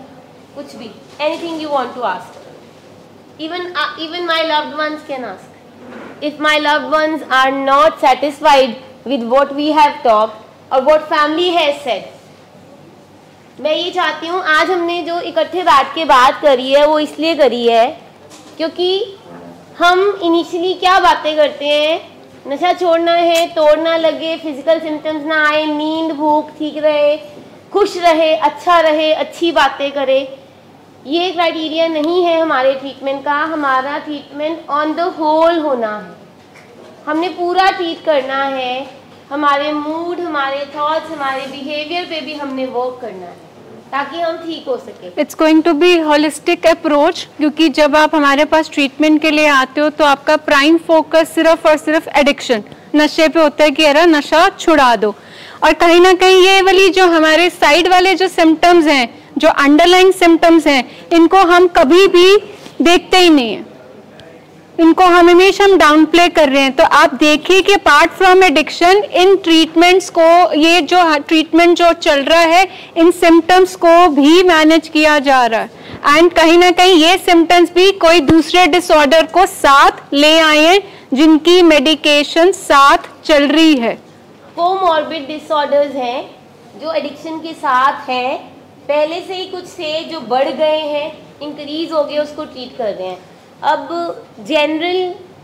कुछ भी, anything you want to ask, even my loved ones can ask. If my loved ones are not satisfied with what we have talked or what family has said, मैं ये चाहती हूँ आज हमने जो इकट्ठे बैठ के बात करी है वो इसलिए करी है क्योंकि हम इनिशियली क्या बातें करते हैं, नशा छोड़ना है, तोड़ना लगे, फिजिकल सिम्टम्स ना आए, नींद भूख ठीक रहे, खुश रहे, अच्छा रहे, अच्छी बातें करे। ये क्राइटेरिया नहीं है हमारे ट्रीटमेंट का। हमारा ट्रीटमेंट ऑन द होल होना है, हमने पूरा ट्रीट करना है, हमारे मूड, हमारे थॉट्स, हमारे बिहेवियर पे भी हमने वर्क करना है ताकि हम ठीक हो सके। It's going to be holistic approach, क्योंकि जब आप हमारे पास ट्रीटमेंट के लिए आते हो तो आपका प्राइम फोकस सिर्फ और सिर्फ एडिक्शन, नशे पे होता है कि अरे नशा छुड़ा दो, और कहीं ना कहीं ये वाली जो हमारे साइड वाले जो सिम्टम्स हैं, जो अंडरलाइंग सिम्टम्स हैं, इनको हम कभी भी देखते ही नहीं हैं, इनको हम हमेशा डाउन प्ले कर रहे हैं। तो आप देखिए कि apart from addiction in treatments को, ये जो ट्रीटमेंट जो चल रहा है, इन सिम्टम्स को भी मैनेज किया जा रहा है, एंड कहीं ना कहीं ये सिम्टम्स भी कोई दूसरे डिसऑर्डर को साथ ले आए हैं जिनकी मेडिकेशन साथ चल रही है। कोमॉर्बिड डिसऑर्डर्स हैं जो एडिक्शन के साथ हैं, पहले से ही कुछ थे जो बढ़ गए हैं, इंक्रीज हो गए, उसको ट्रीट कर रहे हैं। अब general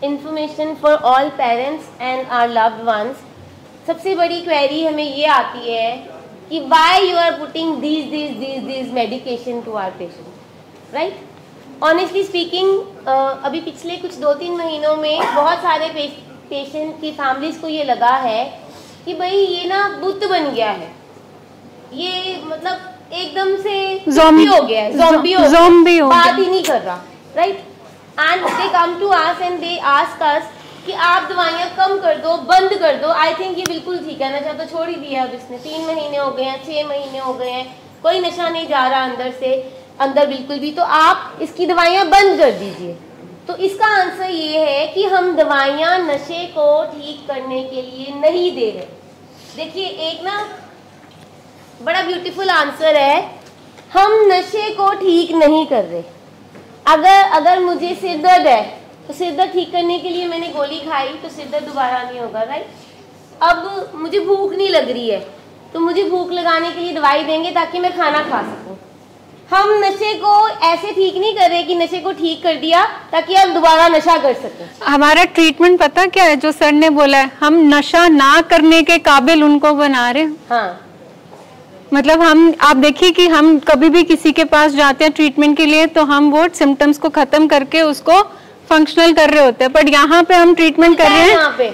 information for all parents and our loved ones, सबसे बड़ी क्वेरी हमें ये आती है कि why you are putting these medication to our patient, right? Honestly speaking अभी पिछले कुछ 2-3 महीनों में बहुत सारे पेशेंट की फैमिलीज को ये लगा है कि भाई ये ना बुत बन गया है, ये मतलब एकदम से ज़ॉम्बी हो गया है, ज़ॉम्बी हो गया, बात ही नहीं कर रहा, right? And they come to us and they ask us कि आप दवाइयाँ कम कर दो, बंद कर दो। आई थिंक ये बिल्कुल ठीक है, नशा तो छोड़ ही दिया अब इसने, 3 महीने हो गए हैं, 6 महीने हो गए हैं, कोई नशा नहीं जा रहा अंदर से, अंदर बिल्कुल भी, तो आप इसकी दवाइयाँ बंद कर दीजिए। तो इसका आंसर ये है कि हम दवाइयाँ नशे को ठीक करने के लिए नहीं दे रहे। देखिए एक ना बड़ा ब्यूटीफुल आंसर है, हम नशे को ठीक नहीं कर रहे। अगर मुझे सिर दर्द है तो सिर दर्द ठीक करने के लिए मैंने गोली खाई तो सिर दर्द दोबारा नहीं होगा, राइट? अब मुझे भूख नहीं लग रही है तो मुझे भूख लगाने के लिए दवाई देंगे ताकि मैं खाना खा सकूं। हम नशे को ऐसे ठीक नहीं कर रहे कि नशे को ठीक कर दिया ताकि आप दोबारा नशा कर सकें। हमारा ट्रीटमेंट पता क्या है, जो सर ने बोला है, हम नशा ना करने के काबिल उनको बना रहे हैं। हाँ, मतलब हम, आप देखिए कि हम कभी भी किसी के पास जाते हैं ट्रीटमेंट के लिए तो हम वो सिम्टम्स को खत्म करके उसको फंक्शनल कर रहे होते हैं, बट यहाँ पे हम ट्रीटमेंट कर रहे हैं,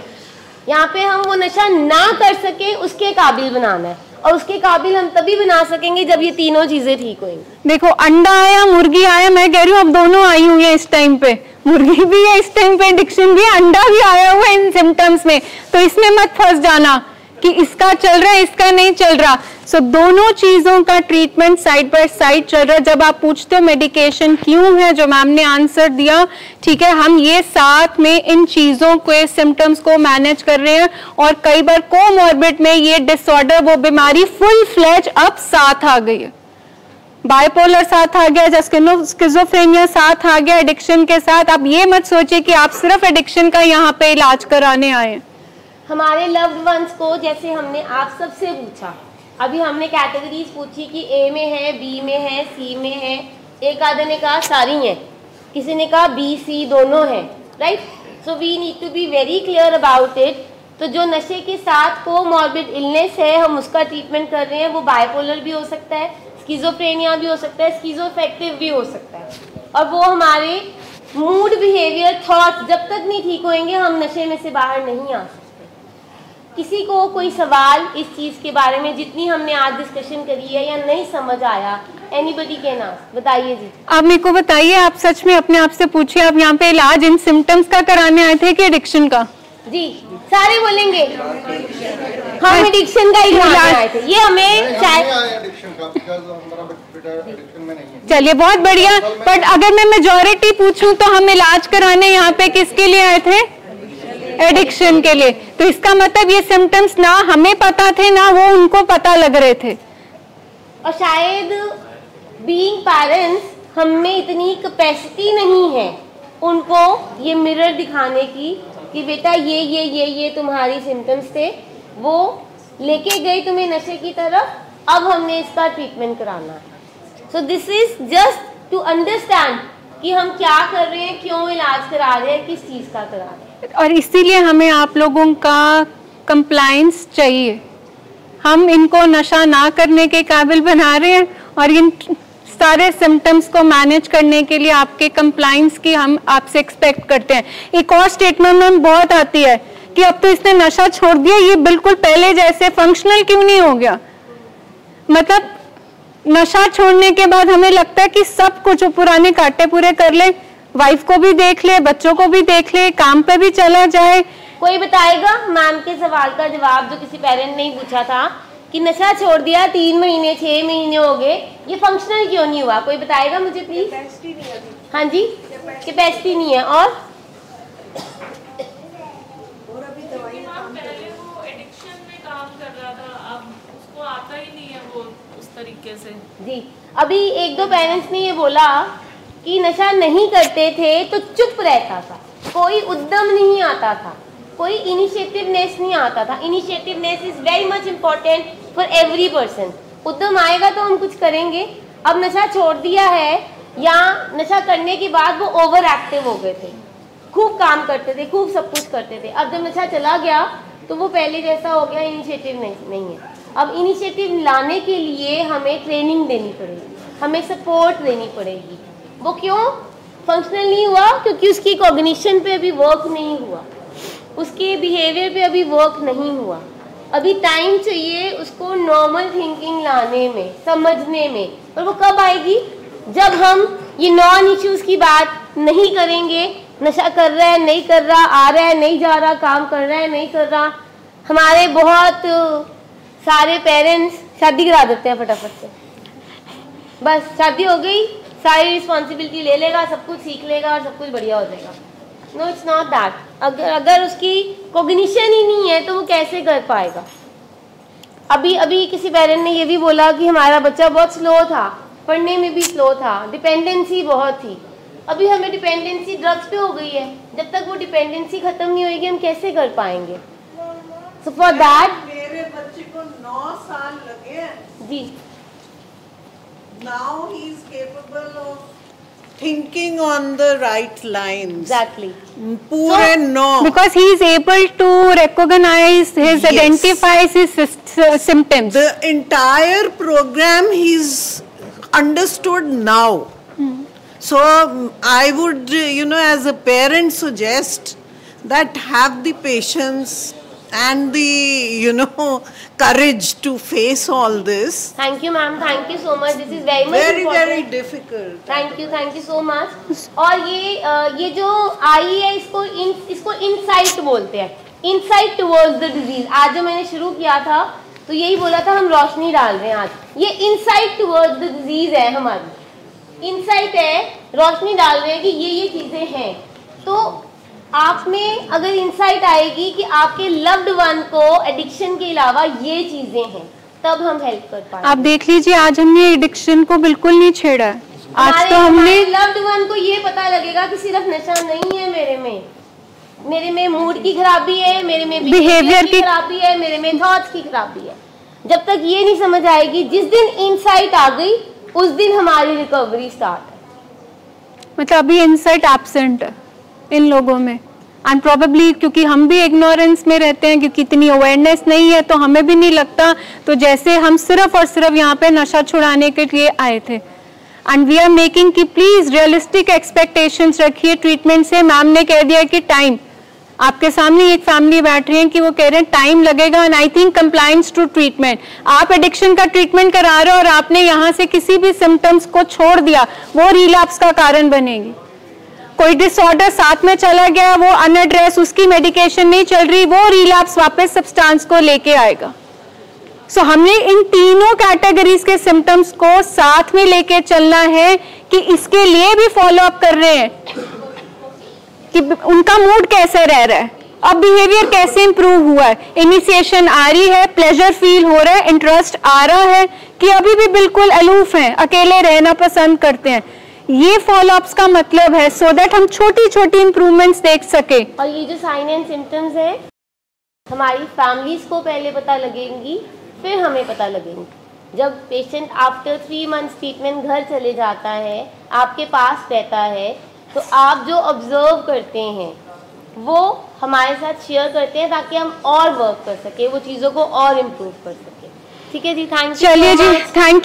यहाँ पे हम वो नशा ना कर सके उसके काबिल बनाना है, और उसके काबिल हम तभी बना सकेंगे जब ये तीनों चीजें ठीक होंगी। देखो, अंडा आया, मुर्गी आया, मैं कह रही हूँ अब दोनों आई हुई है इस टाइम पे, मुर्गी भी है इस टाइम पे, एडिक्शन भी, अंडा भी आया हुआ है इन सिम्टम्स में, तो इसमें मत फंस जाना कि इसका चल रहा है इसका नहीं चल रहा। सो दोनों चीजों का ट्रीटमेंट साइड बाय साइड चल रहा है। जब आप पूछते हो मेडिकेशन क्यों है, जो मैम ने आंसर दिया, ठीक है, हम ये साथ में इन चीजों के सिम्टम्स को मैनेज कर रहे हैं, और कई बार कोमॉर्बिड में ये डिसऑर्डर, वो बीमारी फुल फ्लेज अब साथ आ गई है, बाइपोलर साथ आ गया, स्किज़ोफ्रेनिया साथ आ गया एडिक्शन के साथ। अब ये मत सोचिए कि आप सिर्फ एडिक्शन का यहाँ पे इलाज कराने आए। हमारे लव्ड वंस को, जैसे हमने आप सबसे पूछा, अभी हमने कैटेगरीज पूछी कि ए में है, बी में है, सी में है, एक आधे ने कहा सारी हैं, किसी ने कहा बी सी दोनों हैं, right. So we need to be very clear about it. तो जो नशे के साथ कोमॉर्बिड इलनेस है, हम उसका ट्रीटमेंट कर रहे हैं। वो बाइपोलर भी हो सकता है, स्किज़ोफ्रेनिया भी हो सकता है, स्किज़ोअफेक्टिव भी हो सकता है, और वो हमारे मूड, बिहेवियर, थॉट्स जब तक नहीं ठीक होंगे हम नशे में से बाहर नहीं आ सकते। किसी को कोई सवाल इस चीज़ के बारे में, जितनी हमने आज डिस्कशन करी है, या नहीं समझ आया, एनीबडी कैन आस्क, बताइए जी। आप मेरे को बताइए, आप सच में अपने आप से पूछिए, आप यहाँ पे इलाज इन सिम्टम्स का कराने आए थे कि एडिक्शन का? जी, सारे बोलेंगे हम एडिक्शन का इलाज आए थे। ये हमें चलिए बहुत बढ़िया, बट अगर मैं मेजॉरिटी पूछूं तो हम इलाज कराने यहाँ पे किसके लिए आए थे? एडिक्शन के लिए। तो इसका मतलब ये सिम्टम्स ना हमें पता थे ना वो उनको पता लग रहे थे। और शायद बीइंग पेरेंट्स हम में इतनी कैपेसिटी नहीं है उनको ये मिरर दिखाने की कि बेटा ये तुम्हारी सिम्टम्स थे, वो लेके गए तुम्हें नशे की तरफ, अब हमने इसका ट्रीटमेंट कराना है। So this is just to understand कि हम क्या कर रहे हैं, क्यों इलाज करा रहे हैं, किस चीज़ का करा रहे हैं। और इसीलिए हमें आप लोगों का कंप्लायंस चाहिए। हम इनको नशा ना करने के काबिल बना रहे हैं, और इन सारे सिम्टम्स को मैनेज करने के लिए आपके कंप्लायंस की हम आपसे एक्सपेक्ट करते हैं। एक और स्टेटमेंट में बहुत आती है कि अब तो इसने नशा छोड़ दिया, ये बिल्कुल पहले जैसे फंक्शनल क्यों नहीं हो गया। मतलब नशा छोड़ने के बाद हमें लगता है कि सब कुछ पुराने कांटे पूरे कर ले, वाइफ को भी देख ले, बच्चों को भी देख ले, काम पे भी चला जाए। कोई बताएगा मैम के सवाल का जवाब जो किसी पेरेंट ने पूछा था कि नशा छोड़ दिया 3 महीने 6 महीने हो गए, ये फंक्शनल क्यों नहीं हुआ? कोई बताएगा मुझे प्लीज। हाँ जी, कैपेसिटी नहीं है। और अभी दवाई पहले वो एडिक्शन में काम कर रहा था, अब उसको आता ही नहीं है वो उस तरीके से। जी, अभी 1-2 पेरेंट्स ने ये बोला कि नशा नहीं करते थे तो चुप रहता था, कोई उद्यम नहीं आता था, कोई इनिशिएटिवनेस नहीं आता था। Initiativeness is very much important for every person. उद्यम आएगा तो हम कुछ करेंगे। अब नशा छोड़ दिया है या नशा करने के बाद वो ओवर एक्टिव हो गए थे, खूब काम करते थे, खूब सब कुछ करते थे। अब जब नशा चला गया तो वो पहले जैसा हो गया, इनिशिएटिव नहीं है। अब इनिशिएटिव लाने के लिए हमें ट्रेनिंग देनी पड़ेगी, हमें सपोर्ट देनी पड़ेगी। वो क्यों फंक्शनल नहीं हुआ? क्योंकि उसकी कॉग्निशन पे अभी वर्क नहीं हुआ, उसके बिहेवियर पे अभी वर्क नहीं हुआ। अभी टाइम चाहिए उसको नॉर्मल थिंकिंग लाने में, समझने में। और वो कब आएगी? जब हम ये नॉन इश्यूज की बात नहीं करेंगे। नशा कर रहा है नहीं कर रहा, आ रहा है नहीं जा रहा, काम कर रहा है नहीं कर रहा। हमारे बहुत सारे पेरेंट्स शादी करा देते हैं फटाफट से, बस शादी हो गई, सारी रिस्पॉन्सिबिलिटी ले लेगा, सब कुछ सीख लेगा और सब कुछ बढ़िया हो जाएगा। No, it's not that. अगर उसकी कॉग्निशन ही नहीं है तो वो कैसे कर पाएगा? अभी किसी पेरेंट ने ये भी बोला कि हमारा बच्चा बहुत स्लो था, पढ़ने में भी स्लो था, डिपेंडेंसी बहुत थी। अभी हमें डिपेंडेंसी ड्रग्स पे हो गई है, जब तक वो डिपेंडेंसी खत्म नहीं होगी हम कैसे कर पाएंगे? सो फॉर दैट मेरे बच्चे को 9 साल लगे जी, now he is capable of thinking on the right lines. Exactly. Poor and no. Because he is able to recognize his, identify his symptoms. The entire program he's understood now. So I would, as a parent suggest that have the patience and the, courage to face all this. Thank you, ma'am. Thank you so much. This is very much very important. very difficult. Thank you so much. और ये जो आई है इसको insight बोलते हैं. Insight towards the disease. आज जो मैंने शुरू किया था तो यही बोला था हम रोशनी डाल रहे हैं आज. ये insight towards the disease है हमारी. Insight है रोशनी डाल रहे हैं कि ये चीजें हैं. तो आप में अगर इंसाइट आएगी कि आपके लव्ड वन को एडिक्शन के अलावा ये चीजें हैं, तब हम हेल्प कर पाएंगे. आप देख लीजिए आज हमने एडिक्शन को बिल्कुल नहीं छेड़ा है. आज तो हमने लव्ड वन को ये पता लगेगा कि सिर्फ नशा नहीं है मेरे में मूड की खराबी है, मेरे में बिहेवियर की खराबी है, मेरे में थॉट्स की खराबी है. जब तक ये नहीं समझ आएगी, जिस दिन इंसाइट आ गई उस दिन हमारी रिकवरी स्टार्ट है. मतलब अभी इंसाइट एब्सेंट है इन लोगों में. एंड प्रोबेबली क्योंकि हम भी इग्नोरेंस में रहते हैं, क्योंकि इतनी अवेयरनेस नहीं है तो हमें भी नहीं लगता. तो जैसे हम सिर्फ और सिर्फ यहाँ पे नशा छुड़ाने के लिए आए थे. एंड वी आर मेकिंग कि प्लीज रियलिस्टिक एक्सपेक्टेशंस रखिए ट्रीटमेंट से. मैम ने कह दिया कि टाइम, आपके सामने एक फैमिली बैठ रही है कि वो कह रहे हैं टाइम लगेगा. And I think compliance to treatment, आप एडिक्शन का ट्रीटमेंट करा रहे हो और आपने यहाँ से किसी भी सिम्टम्स को छोड़ दिया, वो रिलैप्स का कारण बनेगी. कोई डिसऑर्डर साथ में चला गया, वो अनएड्रेस, उसकी मेडिकेशन नहीं चल रही, वो रिलैप्स वापस सब्सटेंस को लेके आएगा. सो हमने इन तीनों कैटेगरीज के सिम्टम्स को साथ में लेके चलना है कि इसके लिए भी फॉलो अप कर रहे हैं कि उनका मूड कैसे रह रहा है, अब बिहेवियर कैसे इंप्रूव हुआ है, इनिशिएशन आ रही है, प्लेजर फील हो रहा है, इंटरेस्ट आ रहा है कि अभी भी बिल्कुल अलूफ हैं, अकेले रहना पसंद करते हैं. ये फॉलोअप्स का मतलब है सो दैट हम छोटी छोटी इंप्रूवमेंट्स देख सके. और ये जो साइन एंड सिम्टम्स है हमारी फैमिलीज को पहले पता लगेंगी, फिर हमें पता लगेंगी. जब पेशेंट आफ्टर 3 मंथ्स ट्रीटमेंट घर चले जाता है, आपके पास रहता है, तो आप जो ऑब्जर्व करते हैं वो हमारे साथ शेयर करते हैं ताकि हम और वर्क कर सके, वो चीज़ों को और इम्प्रूव कर सके. ठीक है जी, थैंक यू. चलिए जी, थैंक यू.